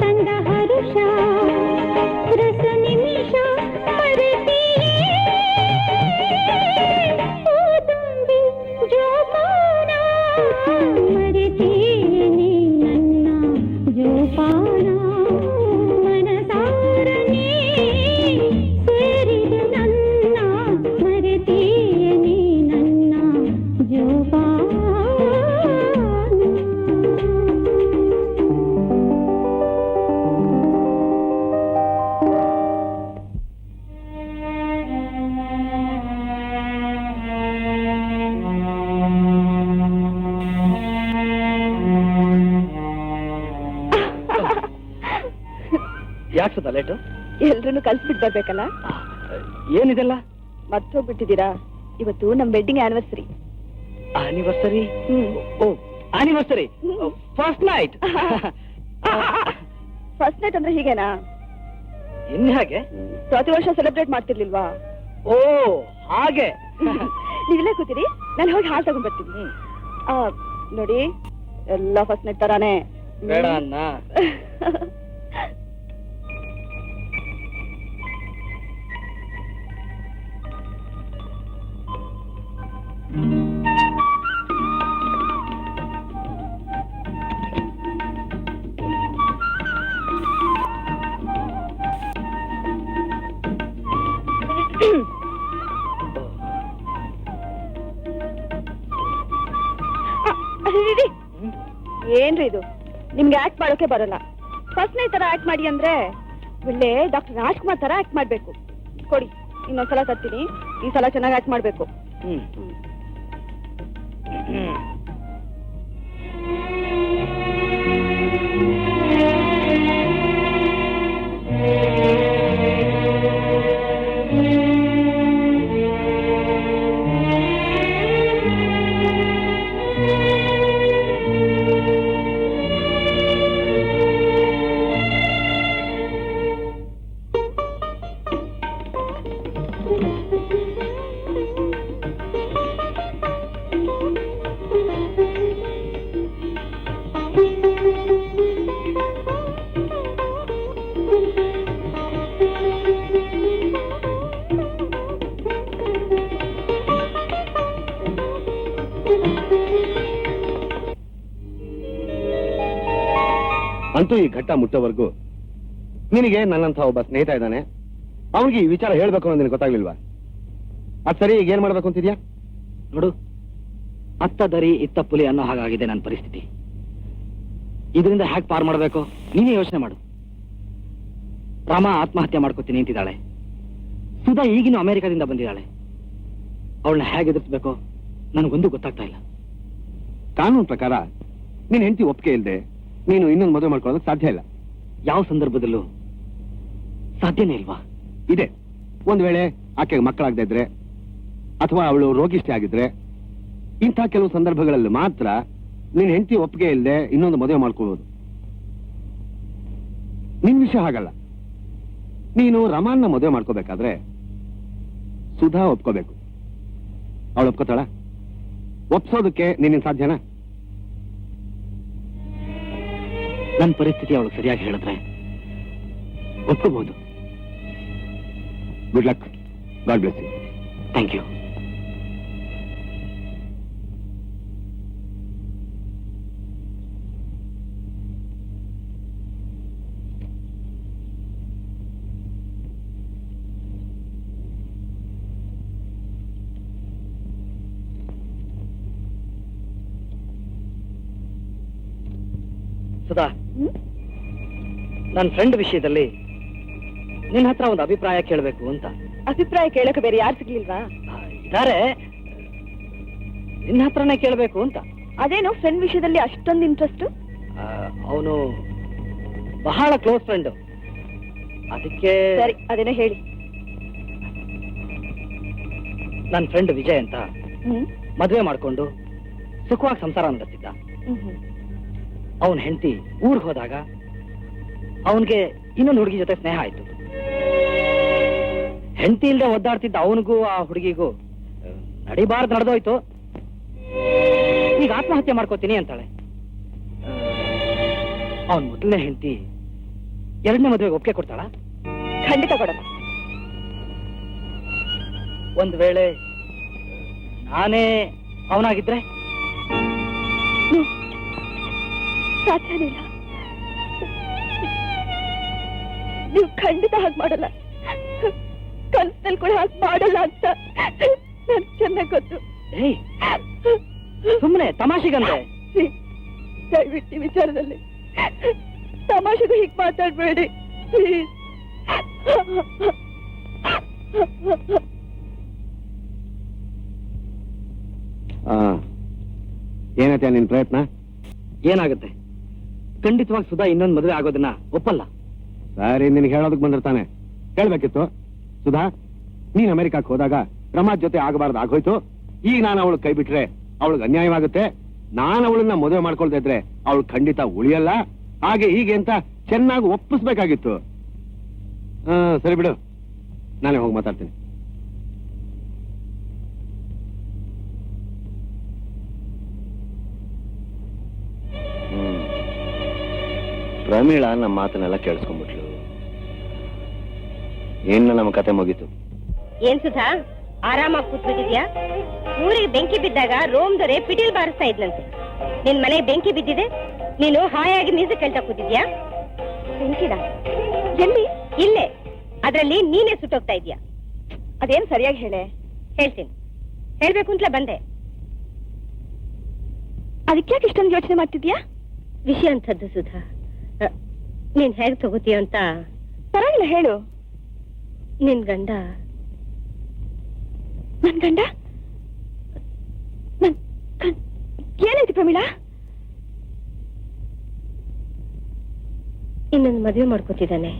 ತಂದ ಹರುಷ ರಸ ನಿಮಿಷ ಮರೆತಿಯೇ ಓದುಂಬಿ ಜೋಪಾನ ಮರೆತಿಯೇ ನೀ ನನ್ನ ಜೋಪಾನ ಮನಸಾರನೇ ಸೇರಿದೆ ನನ್ನ ಮರೆತಿಯೇ ನೀ ನನ್ನ ಜೋಪಾನ. ಯಾಕೆ ಸುತ್ತ ಲೇಟು? ಎಲ್ರನ್ನು ಕಲ್ಸ್ಬಿಟ್ಟು ಬರ್ಬೇಕಲ್ಲ, ಏನಿದೆಲ್ಲ? ಮರ್ತೋಗ್ಬಿಟ್ಟಿದ್ದೀರಾ? ಇವತ್ತು ನಮ್ wedding anniversary. Anniversary? Oh anniversary, first night. First night ಅಂದ್ರೆ ಹೀಗೇನಾ? ಇನ್ನು ಹಾಗೆ ಪ್ರತಿ ವರ್ಷ ಸೆಲೆಬ್ರೇಟ್ ಮಾಡ್ತಿರ್ಲಿಲ್ವಾ? ಓ ಹಾಗೆ. ನೀವಿಲ್ಲೇ ಕೂತಿರಿ, ನಾನು ಹೋಗಿ ಹಾಲು ತಗೊಂಡ್ ಬರ್ತೀನಿ. ನೋಡಿ, ಎಲ್ಲ ಫಸ್ಟ್ ನೈಟ್ ತರಾನೇ. ಬೇಡ ಅನ್ನ. ಏನ್ರಿ ಇದು? ನಿಮ್ಗೆ ಆಕ್ಟ್ ಮಾಡೋಕೆ ಬರಲ್ಲ. ಫಸ್ಟ್ ನೈಟ್ ತರ ಆಕ್ಟ್ ಮಾಡಿ ಅಂದ್ರೆ ಒಳ್ಳೆ ಡಾಕ್ಟರ್ ರಾಜ್ಕುಮಾರ್ ತರ ಆಕ್ಟ್ ಮಾಡ್ಬೇಕು. ಕೊಡಿ, ಇನ್ನೊಂದ್ಸಲ ತರ್ತೀನಿ. ಈ ಸಲ ಚೆನ್ನಾಗಿ ಆಕ್ಟ್ ಮಾಡ್ಬೇಕು. ಅಂತೂ ಈ ಘಟ್ಟ ಮುಟ್ಟೋವರೆಗೂ ನಿನಗೆ ನನ್ನಂಥ ಒಬ್ಬ ಸ್ನೇಹಿತ ಇದ್ದಾನೆ, ಅವನಿಗೆ ಈ ವಿಚಾರ ಹೇಳ್ಬೇಕು ಅನ್ನೋದು ನಿನಗೆ ಗೊತ್ತಾಗ್ಲಿಲ್ವಾ? ಅದ್ ಸರಿ, ಈಗ ಏನ್ ಮಾಡ್ಬೇಕು ಅಂತಿದ್ಯಾ? ನೋಡು, ಅತ್ತ ದರಿ ಇತ್ತ ಪುಲಿ ಅನ್ನೋ ಹಾಗಾಗಿದೆ ನನ್ನ ಪರಿಸ್ಥಿತಿ. ಇದರಿಂದ ಹ್ಯಾಕ್ ಪಾರ್ ಮಾಡಬೇಕು ನೀನೇ ಯೋಚನೆ ಮಾಡು. ರಾಮ ಆತ್ಮಹತ್ಯೆ ಮಾಡ್ಕೋತೀನಿ ಅಂತಿದ್ದಾಳೆ. ಸುಧಾ ಈಗಿನ ಅಮೆರಿಕದಿಂದ ಬಂದಿದ್ದಾಳೆ. ಅವಳನ್ನ ಹೇಗೆ ಎದುರಿಸ್ಬೇಕು ನನಗೊಂದು ಗೊತ್ತಾಗ್ತಾ ಇಲ್ಲ. ಕಾನೂನು ಪ್ರಕಾರ ನಿನ್ ಹೆಂಡತಿ ಒಪ್ಪಿಗೆ ಇಲ್ಲದೆ ನೀನು ಇನ್ನೊಂದು ಮದುವೆ ಮಾಡ್ಕೊಳ್ಳೋದಕ್ಕೆ ಸಾಧ್ಯ ಇಲ್ಲ. ಯಾವ ಸಂದರ್ಭದಲ್ಲೂ ಸಾಧ್ಯನೇ ಇಲ್ವಾ? ಇದೆ. ಒಂದ್ ವೇಳೆ ಆಕೆಗೆ ಮಕ್ಕಳಾಗದೇ ಇದ್ರೆ ಅಥವಾ ಅವಳು ರೋಗಿಷ್ಠೆ ಆಗಿದ್ರೆ ಇಂಥ ಕೆಲವು ಸಂದರ್ಭಗಳಲ್ಲಿ ಮಾತ್ರ ನಿನ್ ಹೆಂಡತಿ ಒಪ್ಪಿಗೆ ಇಲ್ಲದೆ ಇನ್ನೊಂದು ಮದುವೆ ಮಾಡ್ಕೊಳ್ಳೋದು. ನಿನ್ ವಿಷಯ ಹಾಗಲ್ಲ. ನೀನು ರಮಾನ್ನ ಮದುವೆ ಮಾಡ್ಕೋಬೇಕಾದ್ರೆ ಸುಧಾ ಒಪ್ಕೋಬೇಕು. ಅವಳು ಒಪ್ಕೋತಾಳ? ಒಪ್ಸೋದಕ್ಕೆ ನಿನ್ನ ಸಾಧ್ಯನಾ? ನನ್ನ ಪರಿಸ್ಥಿತಿ ಅವಳು ಸರಿಯಾಗಿ ಹೇಳಿದ್ರೆ ಒಪ್ಕೋಬಹುದು. Good luck. God bless you. Thank you. Sudha, ನನ್ನ ಫ್ರೆಂಡ್ ವಿಷಯದಲ್ಲಿ ನಿನ್ನ ಹತ್ರ ಒಂದು ಅಭಿಪ್ರಾಯ ಕೇಳಬೇಕು ಅಂತ. ಅಭಿಪ್ರಾಯ ಕೇಳಕ್ಕೆ ಬೇರೆ ಯಾರು ಸಿಗ್ಲಿಲ್ವಾ? ಇದಾರೆ, ನಿನ್ನ ಹತ್ರನೇ ಕೇಳಬೇಕು ಅಂತ. ಅದೇನೋ ಫ್ರೆಂಡ್ ವಿಷಯದಲ್ಲಿ ಅಷ್ಟೊಂದು ಇಂಟ್ರೆಸ್ಟ್? ಅವನು ಬಹಳ ಕ್ಲೋಸ್ ಫ್ರೆಂಡ್, ಅದಕ್ಕೆ. ಸರಿ, ಅದೇನೋ ಹೇಳಿ. ನನ್ನ ಫ್ರೆಂಡ್ ವಿಜಯ್ ಅಂತ ಹ್ಮ್ ಮದುವೆ ಮಾಡ್ಕೊಂಡು ಸುಖವಾಗಿ ಸಂಸಾರ ನಡೆಸ್ತಿದ್ದ. ಹ್ಮ್ ಅವನ ಹೆಂಡತಿ ಊರಿಗೆ ಹೋದಾಗ ಅವನಿಗೆ ಇನ್ನೊಂದು ಹುಡುಗಿ ಜೊತೆ ಸ್ನೇಹ ಆಯ್ತು. ಹೆಂಡತಿ ಇಲ್ಲದೆ ಒದ್ದಾಡ್ತಿದ್ದ ಅವನಿಗೂ ಆ ಹುಡುಗಿಗೂ ನಡಿಬಾರ್ದು ನಡೆದೋಯ್ತು. ಈಗ ಆತ್ಮಹತ್ಯೆ ಮಾಡ್ಕೋತೀನಿ ಅಂತಾಳೆ. ಅವನ್ ಮೊದಲನೇ ಹೆಂಡತಿ ಎರಡನೇ ಮದುವೆಗೆ ಒಪ್ಪಿಗೆ ಕೊಡ್ತಾಳ? ಖಂಡಿತ ಕೊಡಲ್ಲ. ಒಂದ್ ವೇಳೆ ನಾನೇ ಅವನಾಗಿದ್ರೆ? ಸಾಧ್ಯನೇ ಇಲ್ಲ. ನೀವು ಖಂಡಿತ ಹಾಗೆ ಮಾಡಲ್ಲ. ಕನಸಲ್ಲಿ ಕೂಡ ಹಾಗೆ ಮಾಡಲ್ಲ ಅಂತ ನನ್ಗೆ ಚೆನ್ನಾಗಿ ಗೊತ್ತು. ಏಯ್, ಸುಮ್ಮನೆ ತಮಾಷೆಗಂದ್ರೆ. ದಯವಿಟ್ಟು ಈ ವಿಚಾರದಲ್ಲಿ ತಮಾಷೆಗೂ ಹೀಗೆ ಮಾತಾಡ್ಬೇಡಿ ಪ್ಲೀಸ್. ಏನೈತೆ ನಿನ್ ಪ್ರಯತ್ನ? ಏನಾಗುತ್ತೆ? ಖಂಡಿತವಾಗಿ ಸುಧಾ ಇನ್ನೊಂದು ಮದುವೆ ಆಗೋದನ್ನ ಒಪ್ಪಲ್ಲ. ಸರಿ, ನಿನ್ಗೆ ಹೇಳೋದಕ್ಕೆ ಬಂದಿರ್ತಾನೆ. ಹೇಳ್ಬೇಕಿತ್ತು. ಸುಧಾ, ನೀನ್ ಅಮೆರಿಕಕ್ಕೆ ಹೋದಾಗ ರಮಾಜ್ ಜೊತೆ ಆಗಬಾರ್ದು ಆಗೋಯ್ತು. ಈಗ ನಾನು ಅವಳು ಕೈ ಬಿಟ್ರೆ ಅವಳಿಗೆ ಅನ್ಯಾಯವಾಗುತ್ತೆ. ನಾನು ಅವಳನ್ನ ಮದುವೆ ಮಾಡ್ಕೊಳ್ತಾ ಇದ್ರೆ ಅವಳು ಖಂಡಿತ ಉಳಿಯಲ್ಲ. ಹಾಗೆ ಹೀಗೆ ಅಂತ ಚೆನ್ನಾಗಿ ಒಪ್ಪಿಸ್ಬೇಕಾಗಿತ್ತು. ಸರಿ ಬಿಡು, ನಾನೇ ಹೋಗಿ ಮಾತಾಡ್ತೀನಿ. ಪ್ರಮೀಳಾ ನಮ್ಮ ಮಾತನ್ನೆಲ್ಲ ಕೇಳಿಸ್ಕೊಂಡ್ಬಿಟ್ಲು. ಇನ್ನು ನಮ್ಮ ಕತೆ ಮುಗೀತು. ಏನ್ ಸುಧಾ, ಆರಾಮಾಗಿ ಕೂತ್ಬಿಟ್ಟಿದ್ಯಾ? ಊರಿಗೆ ಬೆಂಕಿ ಬಿದ್ದಾಗ ರೋಮ್ ದೊರೆ ಪಿಟೀಲ್ ಬಾರಿಸ್ತಾ ಇದ್ನಂತೆ. ನಿನ್ ಮನೆಗೆ ಬೆಂಕಿ ಬಿದ್ದಿದೆ, ನೀನು ಹಾಯಾಗಿ ನೀರು ಕೇಳ್ತಾ ಕೂತಿದ್ಯಾ? ಬೆಂಕಿನ ಎಲ್ಲಿ? ಇಲ್ಲೇ, ಅದ್ರಲ್ಲಿ ನೀನೇ ಸುಟ್ಟೋಗ್ತಾ ಇದ್ಯಾ. ಅದೇನ್ ಸರಿಯಾಗಿ ಹೇಳೆ. ಹೇಳ್ತೀನಿ, ಹೇಳ್ಬೇಕು ಅಂತಲೇ ಬಂದೆ. ಅದಕ್ಯಾಕೆ ಇಷ್ಟೊಂದು ಯೋಚನೆ ಮಾಡ್ತಿದ್ಯಾ? ವಿಷಯ ಅಂತದ್ದು ಸುಧಾ, ನೀನ್ ಹೇಗ್ ತಗೋತೀಯ ಅಂತ. ಪರವಾಗಿಲ್ಲ, ಹೇಳು. ನಿನ್ ಗಂಡ ನನ್ ಗಂಡ ಏನಾಯ್ತು ಪ್ರಮೀಳಾ? ಇನ್ನೊಂದು ಮದುವೆ ಮಾಡ್ಕೊತಿದ್ದಾನೆ.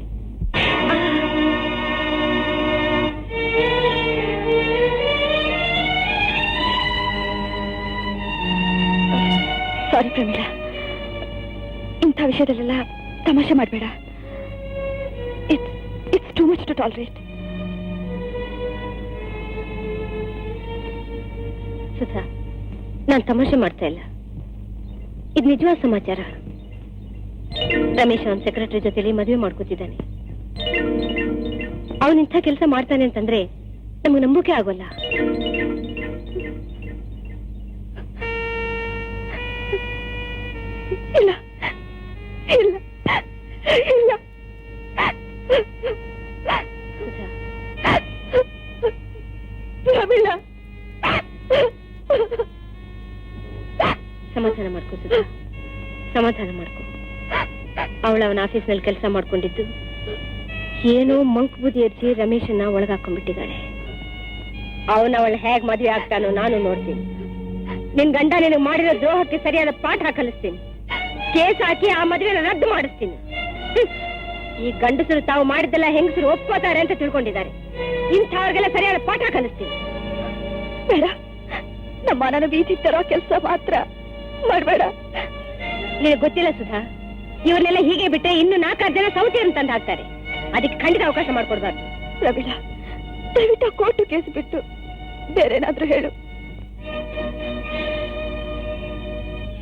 ಸಾರಿ ಪ್ರಮೀಳಾ, ಇಂಥ ವಿಷಯದಲ್ಲೆಲ್ಲ ತಮಾಷೆ ಮಾಡಬೇಡ. It's too much to tolerate. Sudha, ನಾನ್ ತಮಾಷೆ ಮಾಡ್ತಾ ಇಲ್ಲ, ಇದು ನಿಜವಾದ ಸಮಾಚಾರ. ರಮೇಶ್ ಅವನ್ ಸೆಕ್ರೆಟರಿ ಜೊತೆಲಿ ಮದುವೆ ಮಾಡ್ಕೊತಿದ್ದಾನೆ. ಅವನಿಂಥ ಕೆಲಸ ಮಾಡ್ತಾನೆ ಅಂತಂದ್ರೆ ನಮ್ಗೆ ನಂಬಿಕೆ ಆಗೋಲ್ಲ. ಇಲ್ಲ ಇಲ್ಲ, ಇಲ್ಲ. ಪ್ರಮೀಳಾ, ಸಮಾಧಾನ ಮಾಡ್ಕೋ ಸುಧಾ, ಸಮಾಧಾನ ಮಾಡ್ಕೋ. ಅವನ ಆಫೀಸ್ನಲ್ಲಿ ಕೆಲಸ ಮಾಡ್ಕೊಂಡಿದ್ದು ಏನೋ ಮಂಕ್ ಬುದ್ಧಿ ಎರ್ಚಿ ರಮೇಶನ್ನ ಒಳಗಾಕೊಂಡ್ಬಿಟ್ಟಿದ್ದಾಳೆ. ಅವಳ ಹೇಗ್ ಮದುವೆ ಆಗ್ತಾನೋ ನಾನು ನೋಡ್ತೀನಿ. ನಿನ್ ಗಂಡ ನಿನಗೆ ಮಾಡಿರೋ ದ್ರೋಹಕ್ಕೆ ಸರಿಯಾದ ಪಾಠ ಕಲಿಸ್ತೀನಿ. ಕೇಸ್ ಹಾಕಿ ಆ ಮದುವೆನ ರದ್ದು ಮಾಡಿಸ್ತೀನಿ. ಈ ಗಂಡಸರು ತಾವು ಮಾಡಿದ್ದೆಲ್ಲ ಹೆಂಗಸರು ಒಪ್ಕೋತಾರೆ ಅಂತ ತಿಳ್ಕೊಂಡಿದ್ದಾರೆ. ಇಂಥವ್ರಿಗೆಲ್ಲ ಸರಿಯಾದ ಪಾಠ ಕಲಿಸ್ತೀನಿ. ಬೇಡ, ನಮ್ಮ ಮನನ ಬೀದಿ ತರೋ ಕೆಲಸ ಮಾತ್ರ ಮಾಡಬೇಡ. ನಿನಗೆ ಗೊತ್ತಿಲ್ಲ ಸುಧಾ, ಇವ್ರನ್ನೆಲ್ಲ ಹೀಗೆ ಬಿಟ್ಟರೆ ಇನ್ನು 4 ಜನ ಸೌತಿಯನ್ನು ತಂದು ಹಾಕ್ತಾರೆ. ಅದಕ್ಕೆ ಖಂಡಿತ ಅವಕಾಶ ಮಾಡ್ಕೊಡ್ಬಾರ್ದು. ಪ್ರಮೀಳಾ, ದಯವಿಟ್ಟು ಕೋರ್ಟು ಕೇಸ್ ಬಿಟ್ಟು ಬೇರೆನಾದ್ರೂ ಹೇಳು.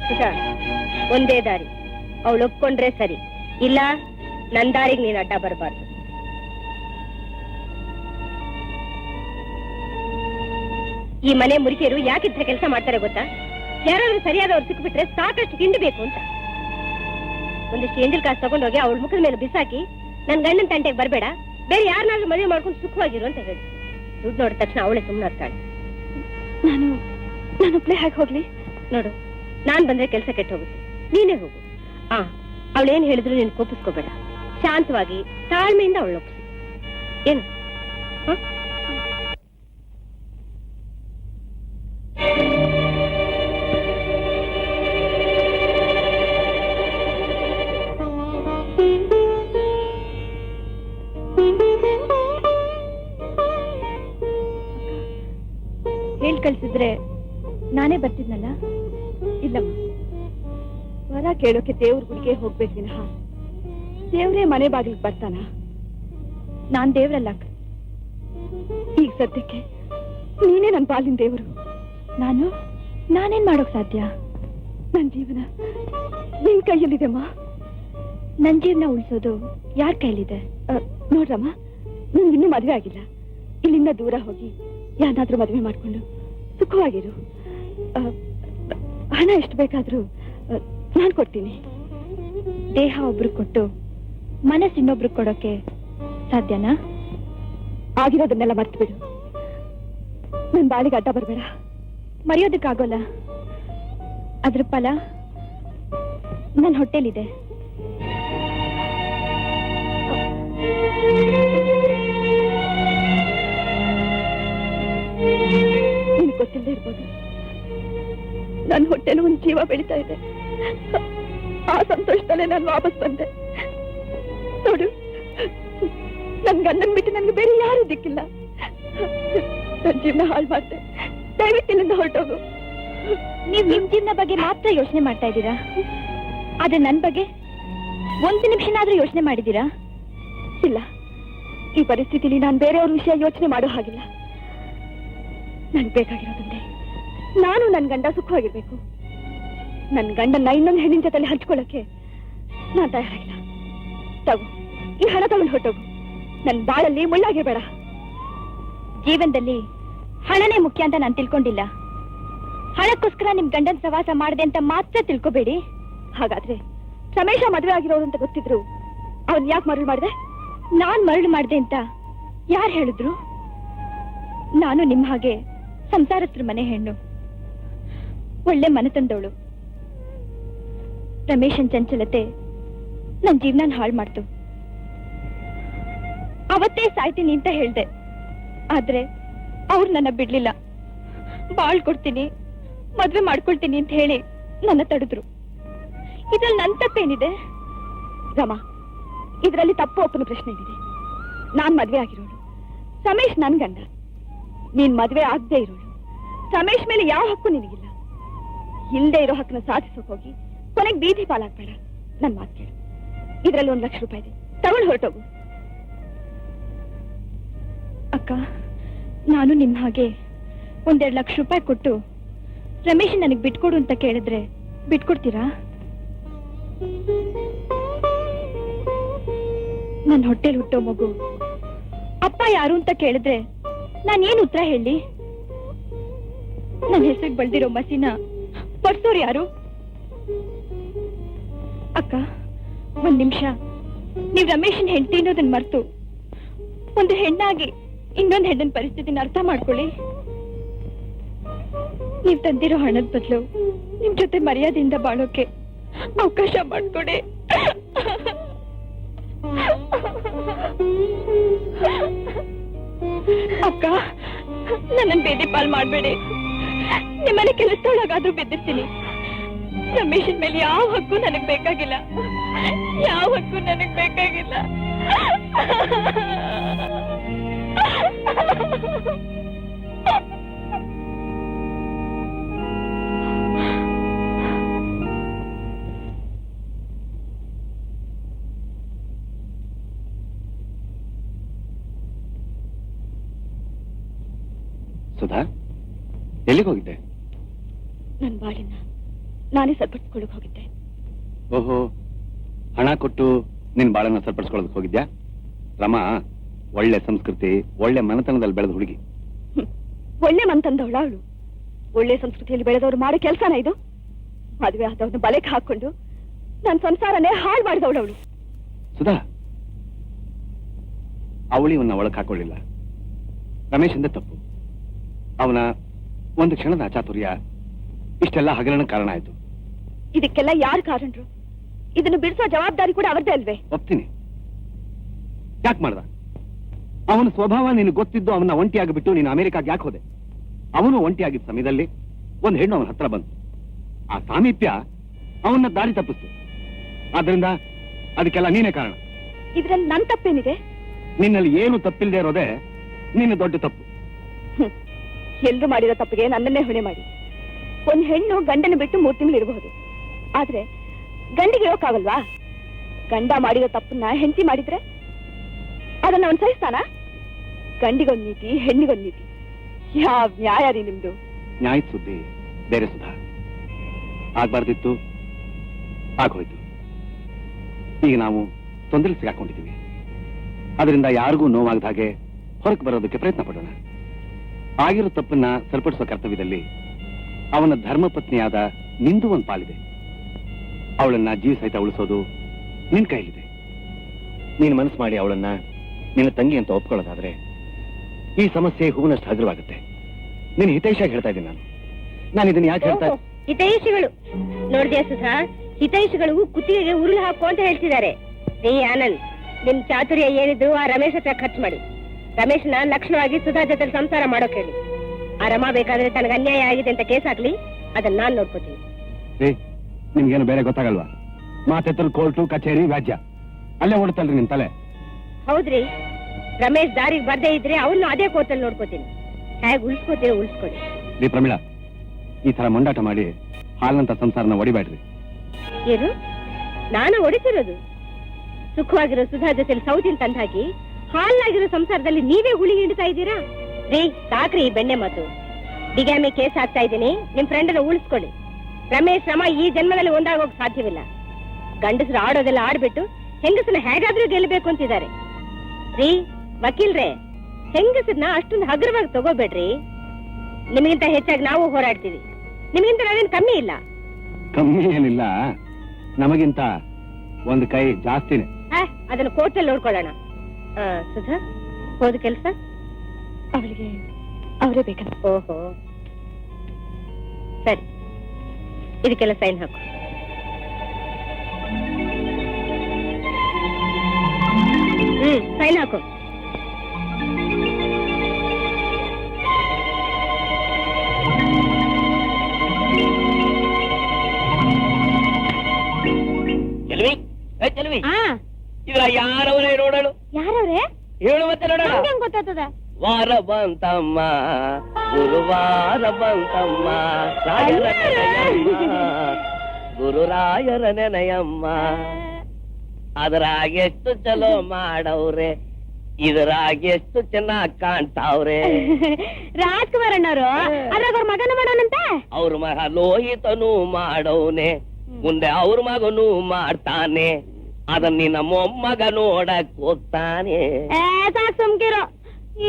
ಸುಧಾ, ಒಂದೇ ದಾರಿ. ಅವಳು ಒಪ್ಕೊಂಡ್ರೆ ಸರಿ, ಇಲ್ಲ ನನ್ನ ದಾರಿಗೆ ನೀನು ಅಡ್ಡ ಬರಬಾರ್ದು. ಈ ಮನೆ ಮುರಿಕೆಯರು ಯಾಕಿದ್ರ ಕೆಲಸ ಮಾಡ್ತಾರೆ ಗೊತ್ತಾ? ಯಾರಾದ್ರೂ ಸರಿಯಾದವ್ರು ಸಿಕ್ಬಿಟ್ರೆ ಸಾಕಷ್ಟು ತಿಂಡಿಬೇಕು ಅಂತ. ಒಂದಿಷ್ಟು ಎಂದಿಲ್ ಕಾಸು ತಗೊಂಡೋಗಿ ಅವಳ ಮುಖದ ಮೇಲೆ ಬಿಸಾಕಿ ನನ್ ಗಂಡನ ತಂಟೆಗೆ ಬರಬೇಡ, ಬೇರೆ ಯಾರನ್ನಾದ್ರೂ ಮದುವೆ ಮಾಡ್ಕೊಂಡು ಸುಖವಾಗಿರು ಅಂತ ಹೇಳಿ. ದುಡ್ಡು ನೋಡಿದ ತಕ್ಷಣ ಅವಳೇ ಸುಮ್ಮನೆ ಆಗ್ತಾಳೆ. ನಾನು ಒಬ್ಳೆ ಹೇಗೆ ಹೋಗ್ಲಿ? ನೋಡು, ನಾನ್ ಬಂದ್ರೆ ಕೆಲಸ ಕೆಟ್ಟ ಹೋಗುತ್ತೆ, ನೀನೇ ಹೋಗು. ಅವಳೇನ್ ಹೇಳಿದ್ರು ನೀನು ಕೋಪಿಸ್ಕೋಬೇಡ. ಶಾಂತವಾಗಿ ತಾಳ್ಮೆಯಿಂದ ಅವಳು ಒಪ್ಪಿಸಿ. ಏನು ಹೇಳ್ ಕಳ್ಸಿದ್ರೆ ನಾನೇ ಬರ್ತಿದ್ನಲ್ಲ. ಇಲ್ಲಮ್ಮ, ವರ ಕೇಳೋಕೆ ದೇವ್ರ ಗುಡಿಗೆ ಹೋಗ್ಬೇಕು ವಿನಃ ದೇವ್ರೇ ಮನೆ ಬಾಗಿಲಿಗೆ ಬರ್ತಾನ? ನಾನ್ ದೇವ್ರಲ್ಲ. ಈಗ ಸದ್ಯಕ್ಕೆ ನೀನೇ ನನ್ನ ಪಾಲಿನ ದೇವರು. ನಾನೇನ್ ಮಾಡೋಕ್ ಸಾಧ್ಯ? ನನ್ ಜೀವನ ನಿನ್ ಕೈಯಲ್ಲಿದೆಮ್ಮ. ನನ್ ಜೀವನ ಉಳಿಸೋದು ಯಾರ ಕೈಯಲ್ಲಿದೆ? ನೋಡ್ರಮ್ಮ, ನಿನ್ಗಿನ್ನೂ ಮದುವೆ ಆಗಿಲ್ಲ. ಇಲ್ಲಿಂದ ದೂರ ಹೋಗಿ ಯಾರಾದ್ರೂ ಮದುವೆ ಮಾಡ್ಕೊಂಡು ಸುಖವಾಗಿರು. ಹಣ ಎಷ್ಟು ಬೇಕಾದ್ರೂ ನಾನ್ ಕೊಡ್ತೀನಿ. ದೇಹ ಒಬ್ರು ಕೊಟ್ಟು ಮನಸ್ಸು ಇನ್ನೊಬ್ರು ಕೊಡೋಕೆ ಸಾಧ್ಯನಾ? ಆಗಿರೋದನ್ನೆಲ್ಲ ಮರ್ತು ಬಿಡು. ನನ್ ಬಾಳಿಗೆ ಅಡ್ಡ ಬರ್ಬೇಡ. ಮರೆಯೋದಕ್ಕಾಗೋಲ್ಲ. ಅದ್ರ ಫಲ ನನ್ನ ಹೊಟ್ಟೆಲಿದೆ. ನಿನಗೆ ಗೊತ್ತಿಲ್ಲದೆ ಇರ್ಬೋದು, ನನ್ನ ಹೊಟ್ಟೆನ ಒಂದು ಜೀವ ಬೆಳೀತಾ ಇದೆ. ಆ ಸಂತೋಷದಲ್ಲೇ ನಾನು ವಾಪಸ್ ಬಂದೆ. ನೋಡು, ನನ್ ಗಂಡನ್ ಬಿಟ್ಟು ನನ್ಗೆ ಬೇರೆ ಯಾರು ದಿಕ್ಕಿಲ್ಲ. ನನ್ ಜೀವನ ಹಾಳು ಮಾಡ್ದೆ. ದಯವಿಟ್ಟು ಇಲ್ಲಿಂದ ಹೊರಟೋಗು. ನೀವ್ ನಿಮ್ ಜೀವನ ಬಗ್ಗೆ ಮಾತ್ರ ಯೋಚನೆ ಮಾಡ್ತಾ ಇದ್ದೀರಾ, ಆದ್ರೆ ನನ್ ಬಗ್ಗೆ ಒಂದು ನಿಮಿಷನಾದ್ರೂ ಯೋಚನೆ ಮಾಡಿದ್ದೀರಾ? ಇಲ್ಲ, ಈ ಪರಿಸ್ಥಿತಿಲಿ ನಾನು ಬೇರೆಯವ್ರ ವಿಷಯ ಯೋಚನೆ ಮಾಡೋ ಹಾಗಿಲ್ಲ. ನನ್ಗೆ ಬೇಕಾಗಿರೋದಂದ್ರೆ ನಾನು ನನ್ ಗಂಡ ಸುಖವಾಗಿರ್ಬೇಕು. ನನ್ ಗಂಡನ್ನ ಇನ್ನೊಂದು ಹೆಣ್ಣಿನ ಜೊತೆಲಿ ಹಂಚ್ಕೊಳ್ಳೋಕೆ ನಾನ್ ತಯಾರಾಗಿಲ್ಲ. ತಗೋ, ಈ ಹಣ ತಗೊಂಡು ಹೊರಟೋಗು. ನನ್ ಬಾಳಲ್ಲಿ ಮುಳ್ಳಾಗಿರ್ಬೇಡ. ಜೀವನದಲ್ಲಿ ಹಣನೇ ಮುಖ್ಯ ಅಂತ ನಾನು ತಿಳ್ಕೊಂಡಿಲ್ಲ. ಹಣಕ್ಕೋಸ್ಕರ ನಿಮ್ ಗಂಡನ್ ಸವಾಸ ಮಾಡಿದೆ ಅಂತ ಮಾತ್ರ ತಿಳ್ಕೊಬೇಡಿ. ಹಾಗಾದ್ರೆ ರಮೇಶ ಮದುವೆ ಆಗಿರೋರು ಅಂತ ಗೊತ್ತಿದ್ರು ಅವನ್ ಯಾಕೆ ಮರಳು ಮಾಡಿದೆ? ನಾನ್ ಮರಳು ಮಾಡಿದೆ ಅಂತ ಯಾರು ಹೇಳಿದ್ರು? ನಾನು ನಿಮ್ ಹಾಗೆ ಸಂಸಾರಸ್ತ್ರ ಮನೆ ಹೆಣ್ಣು, ಒಳ್ಳೆ ಮನೆ ತಂದವಳು. ರಮೇಶನ್ ಚಂಚಲತೆ ನನ್ ಜೀವನ ಹಾಳು ಮಾಡ್ತು. ಅವತ್ತೇ ಸಾಯ್ತೀನಿ ಅಂತ ಹೇಳ್ದೆ, ಆದ್ರೆ ಅವ್ರು ನನ್ನ ಬಿಡ್ಲಿಲ್ಲ. ಬಾಳ್ ಕೊಡ್ತೀನಿ, ಮದ್ವೆ ಮಾಡ್ಕೊಳ್ತೀನಿ ಅಂತ ಹೇಳಿ ನನ್ನ ತಡೆದ್ರು. ಇದ್ರಲ್ಲಿ ನನ್ ತಪ್ಪೇನಿದೆ? ರಮಾ, ಇದರಲ್ಲಿ ತಪ್ಪು ಒಪ್ಪನ ಪ್ರಶ್ನೆ ಏನಿದೆ? ನಾನ್ ಮದ್ವೆ ಆಗಿರೋಳು, ರಮೇಶ್ ನನ್ ಗಂಡ. ನೀನ್ ಮದ್ವೆ ಆಗದೆ ಇರೋಳು, ರಮೇಶ್ ಮೇಲೆ ಯಾವ ಹಕ್ಕು ನಿನಗಿಲ್ಲ. ಇಲ್ದೇ ಇರೋ ಹಕ್ಕನ್ನ ಸಾಧಿಸೋಕ್ ಹೋಗಿ ಕೊನೆಗೆ ಬೀದಿ ಪಾಲಾಗ್ಬೇಡ. ನನ್ ಮಾತು ಕೇಳು. ಇದ್ರಲ್ಲಿ 1 ಲಕ್ಷ ರೂಪಾಯಿ ಇದೆ, ತಗೊಂಡು ಹೊರಟೋಗು. ಅಕ್ಕ, ನಾನು ನಿಮ್ ಹಾಗೆ 1-2 ಲಕ್ಷ ರೂಪಾಯಿ ಕೊಟ್ಟು ರಮೇಶ್ ನನಗ್ ಬಿಟ್ಕೊಡು ಅಂತ ಕೇಳಿದ್ರೆ ಬಿಟ್ಕೊಡ್ತೀರಾ? ನನ್ ಹೊಟ್ಟೆಲ್ ಹುಟ್ಟೋ ಮಗು ಅಪ್ಪ ಯಾರು ಅಂತ ಕೇಳಿದ್ರೆ ನಾನೇನ್ ಉತ್ತರ ಹೇಳಿ? ನನ್ನ ಹೆಸರಿಗೆ ಬೆಳೆದಿರೋ ಮಸಿನ ಬರ್ಸೋರು ಯಾರು? ಅಕ್ಕ, 1 ನಿಮಿಷ ನೀವ್ ರಮೇಶನ್ ಹೆಂಡತಿ ಅನ್ನೋದನ್ನ ಮರ್ತು ಒಂದು ಹೆಣ್ಣಾಗಿ ಇನ್ನೊಂದು ಹೆಣ್ಣಿನ ಪರಿಸ್ಥಿತಿನ ಅರ್ಥ ಮಾಡ್ಕೊಳ್ಳಿ. ನೀವ್ ತಂದಿರೋ ಹಣದ ಬದಲು ನಿಮ್ ಜೊತೆ ಮರ್ಯಾದೆಯಿಂದ ಬಾಳೋಕೆ ಅವಕಾಶ ಮಾಡ್ಕೊಡಿ. ಅಕ್ಕ, ನನ್ನ ಬೇದಿ ಪಾಲ್ ಮಾಡ್ಬೇಡಿ. ನಿಮ್ಮನೆ ಕೆಲಸದೊಳಗಾದ್ರೂ ಬೆದ್ದಿರ್ತೀನಿ. ರಮೇಶನ್ ಮೇಲೆ ಯಾವ ಹಕ್ಕು ನನಗ್ ಬೇಕಾಗಿಲ್ಲ, ಯಾವ ಹಕ್ಕು ನನಗ್ ಬೇಕಾಗಿಲ್ಲ. ಸುಧಾ, ಎಲ್ಲಿಗೆ ಹೋಗಿದ್ದೆ? ನನ್ ಬಾಳಿನ ನಾನೇ ಸರಿಪಡಿಸ್ಕೊಳಕ್ ಹೋಗಿದ್ದೆ. ಓಹೋ, ಹಣ ಕೊಟ್ಟು ನಿನ್ ಬಾಳನ್ನ ಸರಿಪಡಿಸ್ಕೊಳ್ಳೋದಕ್ಕೆ ಹೋಗಿದ್ಯಾ? ರಮಾ ಒಳ್ಳೆ ಸಂಸ್ಕೃತಿ, ಒಳ್ಳೆ ಮನೆತನದಲ್ಲಿ ಬೆಳೆದ ಹುಡುಗಿ. ಒಳ್ಳೆ ಮನ್ತಂದವಳ ಅವಳು. ಒಳ್ಳೆ ಸಂಸ್ಕೃತಿಯಲ್ಲಿ ಬೆಳೆದವ್ರು ಮಾಡೋ ಕೆಲ್ಸನ ಇದು? ಮದುವೆ ಆದವ್ರನ್ನ ಬಲೆಗೆ ಹಾಕೊಂಡು ನನ್ ಸಂಸಾರನೇ ಹಾಳು ಮಾಡಿದವಳು ಅವಳು. ಸುಧಾ, ಅವಳಿವನ್ನ ಒಳಕ್ ಹಾಕೊಳ್ಳಿಲ್ಲ. ರಮೇಶಿಂದ ತಪ್ಪು. ಅವನ ಒಂದು ಕ್ಷಣದ ಅಚಾತುರ್ಯ ಇಷ್ಟೆಲ್ಲ ಹಗರಣ ಕಾರಣ ಆಯ್ತು. ಇದಕ್ಕೆಲ್ಲ ಯಾರು ಕಾರಣರು? ಇದನ್ನು ಬಿಡಿಸೋ ಜವಾಬ್ದಾರಿ ಕೂಡ ಅವರದೇ ಅಲ್ವೇ? ಒಪ್ತೀನಿ. ಯಾಕೆ ಮಾಡ್ದ? ಅವನ ಸ್ವಭಾವ ನೀನು ಗೊತ್ತಿದ್ದು ಅವನ ಒಂಟಿಯಾಗಿಬಿಟ್ಟು ನೀನು ಅಮೆರಿಕಾಗೆ ಯಾಕೆ ಹೋದೆ? ಅವನು ಒಂಟಿಯಾಗಿದ್ದ ಸಮಯದಲ್ಲಿ ಒಂದು ಹೆಣ್ಣು ಅವನ ಹತ್ರ ಬಂತು. ಆ ಸಾಮೀಪ್ಯ ಅವನ್ನ ದಾರಿ ತಪ್ಪಿಸ್ತು. ಆದ್ರಿಂದ ಅದಕ್ಕೆಲ್ಲ ನೀನೇ ಕಾರಣ. ಇದ್ರಲ್ಲಿ ನನ್ ತಪ್ಪೇನಿದೆ? ನಿನ್ನಲ್ಲಿ ಏನು ತಪ್ಪಿಲ್ಲದೆ ಇರೋದೇ ನಿನ್ನ ದೊಡ್ಡ ತಪ್ಪು. ಎಲ್ರು ಮಾಡಿರೋ ತಪ್ಪಿಗೆ ನನ್ನನ್ನೇ ಹೊಣೆ ಮಾಡಿ. ಒಂದ್ ಹೆಣ್ಣು ಗಂಡನ ಬಿಟ್ಟು 3 ತಿಂಗಳು ಇರಬಹುದು, ಆದ್ರೆ ಗಂಡಿಗೆ ಇರೋಕ್ಕಾಗಲ್ವಾ? ಗಂಡ ಮಾಡಿರೋ ತಪ್ಪನ್ನ ಹೆಂಡತಿ ಮಾಡಿದ್ರೆ ಅದನ್ನ ಅವನ್ ಸಹಿಸ್ತಾನ? ಗಂಡಿಗೊಂದ್ ನೀತಿ, ಹೆಣ್ಣಿಗೊಂದ್ ನೀತಿ. ಯಾವ ನ್ಯಾಯ ರೀ ನಿಮ್ದು? ನ್ಯಾಯದ ಸುದ್ದಿ ಬೇರೆ ಸುಧಾ. ಆಗ್ಬಾರ್ದಿತ್ತು, ಆಗೋಯ್ತು. ಈಗ ನಾವು ತೊಂದರೆ ಸಿಗಾಕೊಂಡಿದ್ದೀವಿ. ಅದರಿಂದ ಯಾರಿಗೂ ನೋವಾಗದ ಹಾಗೆ ಹೊರಗೆ ಬರೋದಕ್ಕೆ ಪ್ರಯತ್ನ ಪಡೋಣ. ಆಗಿರೋ ತಪ್ಪನ್ನ ಸರಿಪಡಿಸೋ ಕರ್ತವ್ಯದಲ್ಲಿ ಅವನ ಧರ್ಮಪತ್ನಿಯಾದ ನಿಂದು ಒಂದು ಪಾಲಿದೆ. ಅವಳನ್ನ ಜೀವ ಸಹಿತ ಉಳಿಸೋದು ನಿನ್ ಕೈಲಿದೆ. ನೀನು ಮನಸ್ಸು ಮಾಡಿ ಅವಳನ್ನ ನಿನ್ನ ತಂಗಿ ಅಂತ ಒಪ್ಕೊಳ್ಳೋದಾದ್ರೆ ಈ ಸಮಸ್ಯೆ ಹೂವಿನಷ್ಟು ಹಗುರವಾಗುತ್ತೆ. ನೀನು ಹಿತೈಷಿಯಾಗಿ ಹೇಳ್ತಾ ಇದ್ದೀನಿ. ನಾನು ಇದನ್ನ ಯಾಕೆ ಹೇಳ್ತಾ ಹಿತೈಷಿಗಳು ನೋಡಿದ್ಯಾ ಸುಧಾ? ಹಿತೈಷಿಗಳು ಕುತ್ತಿಗೆಗೆ ಉರುಳು ಹಾಕೋ ಅಂತ ಹೇಳ್ತಿದ್ದಾರೆ. ರೀ ಆನಂದ್, ನಿಮ್ ಚಾತುರ್ಯ ಏನಿದ್ರು ಆ ರಮೇಶ್ ಹತ್ರ ಖರ್ಚು ಮಾಡಿ. ರಮೇಶ್ನ ಲಕ್ಷಣವಾಗಿ ಸುಧಾ ಜೊತೆ ಸಂಸಾರ ಮಾಡೋಕ್ ಹೇಳಿ. ಆ ರಮಾ ಬೇಕಾದ್ರೆ ತನಗೆ ಅನ್ಯಾಯ ಆಗಿದೆ ಅಂತ ಕೇಸ್ ಹಾಕ್ಲಿ, ಅದನ್ನ ನಾನ್ ನೋಡ್ಕೋತೀನಿ. ನಿಮ್ಗೇನು ಬೇರೆ ಗೊತ್ತಾಗಲ್ವಾ? ಮಾತೆತ್ತರು ಕೋರ್ಟು, ಕಚೇರಿ, ವ್ಯಾಜ್ಯ ಅಲ್ಲೇ ಓಡುತ್ತಲ್ರಿ ನಿಮ್ ತಲೆ. ಹೌದ್ರಿ, ರಮೇಶ್ ದಾರಿಗೆ ಬರ್ದೇ ಇದ್ರೆ ಅವನು ಅದೇ ಕೋರ್ಟಲ್ಲಿ ನೋಡ್ಕೋತೀನಿ. ಹೇಗೆ ಉಳಿಸ್ಕೋತೀರೋ ಉಳಿಸ್ಕೊಡಿ. ರೀ ಪ್ರಮೀಳಾ, ಈ ತರ ಮೊಂಡಾಟ ಮಾಡಿ ಹಾಲ್ನಂತ ಸಂಸಾರನ ಒಡಿಬೇಡ್ರಿ. ಏನು ನಾನು ಹೊಡಿತಿರೋದು? ಸುಖವಾಗಿರೋ ಸುಧಾ ಜೊತೆ ಸೌತಿನ ತಂದು ಹಾಕಿ ಹಾಲ್ನಾಗಿರೋ ಸಂಸಾರದಲ್ಲಿ ನೀವೇ ಹುಳಿ ಹಿಡಿತಾ ಇದ್ದೀರಾ? ರೀ ಸಾಕ್ರಿ ಈ ಬೆಣ್ಣೆ ಮಾತು. ಬಿಗ್ಯಾಮಿ ಕೇಸ್ ಹಾಕ್ತಾ ಇದ್ದೀನಿ, ನಿಮ್ ಫ್ರೆಂಡನ್ನ ಉಳಿಸ್ಕೊಳ್ಳಿ. ರಮೇಶ್ ರಮ ಈ ಜನ್ಮದಲ್ಲಿ ಒಂದಾಗೋಕ್ ಸಾಧ್ಯವಿಲ್ಲ. ಗಂಡಸರು ಆಡೋದೆಲ್ಲ ಆಡ್ಬಿಟ್ಟು ಹೆಂಗಸನ್ನ ಹೇಗಾದ್ರೂ ಗೆಲ್ಲಬೇಕು ಅಂತಿದ್ದಾರೆ. ರೀ ವಕೀಲ್ರೆ, ಹೆಂಗಸರನ್ನ ಅಷ್ಟೊಂದು ಹಗುರವಾಗಿ ತಗೋಬೇಡ್ರಿ. ನಿಮಗಿಂತ ಹೆಚ್ಚಾಗಿ ನಾವು ಹೋರಾಡ್ತೀವಿ. ನಿಮಗಿಂತ ನಾವೇನು ಕಮ್ಮಿ ಇಲ್ಲ. ಕಮ್ಮಿ ಏನಿಲ್ಲ, ನಮಗಿಂತ ಒಂದು ಕೈ ಜಾಸ್ತಿನೇ. ಅದನ್ನ ಕೋರ್ಟಲ್ಲಿ ನೋಡ್ಕೊಳ್ಳೋಣ. ಸುಧಾ, ಹೋದ ಕೆಲ್ಸ ಅವಳಿಗೆ ಅವರೇ ಬೇಕಲ್ಲ. ಓಹೋ ಸರಿ, ಇದಕ್ಕೆಲ್ಲ ಸೈನ್ ಹಾಕು. ಸೈನ್ ಹಾಕು. ಚೆಲ್ವಿ, ಇದ್ರ ಯಾರವರೇ ನೋಡಲು? ಯಾರವ್ರೆ? ಹೇಳು ಮತ್ತೆ ನೋಡೋಣ. ಹೆಂಗ್ ಗೊತ್ತಾಗ್ತದ? ವಾರ ಬಂತಮ್ಮ, ಗುರುವಾರ ಬಂತಮ್ಮ, ರಾಯರ ನೆನೆಯಮ್ಮ, ಗುರುರಾಯರ ನೆನೆಯಮ್ಮ. ಅದ್ರಾಗ ಎಷ್ಟು ಚಲೋ ಮಾಡವ್ರೆ, ಇದ್ರಾಗ ಎಷ್ಟು ಚೆನ್ನಾಗ್ ಕಾಣ್ತಾವ್ರೆ. ರಾಜ್ಕುಮಾರ್ ಅಣ್ಣವರು ಅದ್ರಾಗ ಅವ್ರ ಮಗನ ಮಾಡೋಣಂತ. ಅವ್ರ ಮಗ ಲೋಹಿತನು ಮಾಡವ್ನೆ, ಮುಂದೆ ಅವ್ರ ಮಗನು ಮಾಡ್ತಾನೆ. ಅದನ್ನ ನಿನ್ನ ಮೊಮ್ಮಗ ನೋಡಕ್ ಹೋಗ್ತಾನೆ. ಸಾಕ್ ಸುಮ್ಕಿರೋ.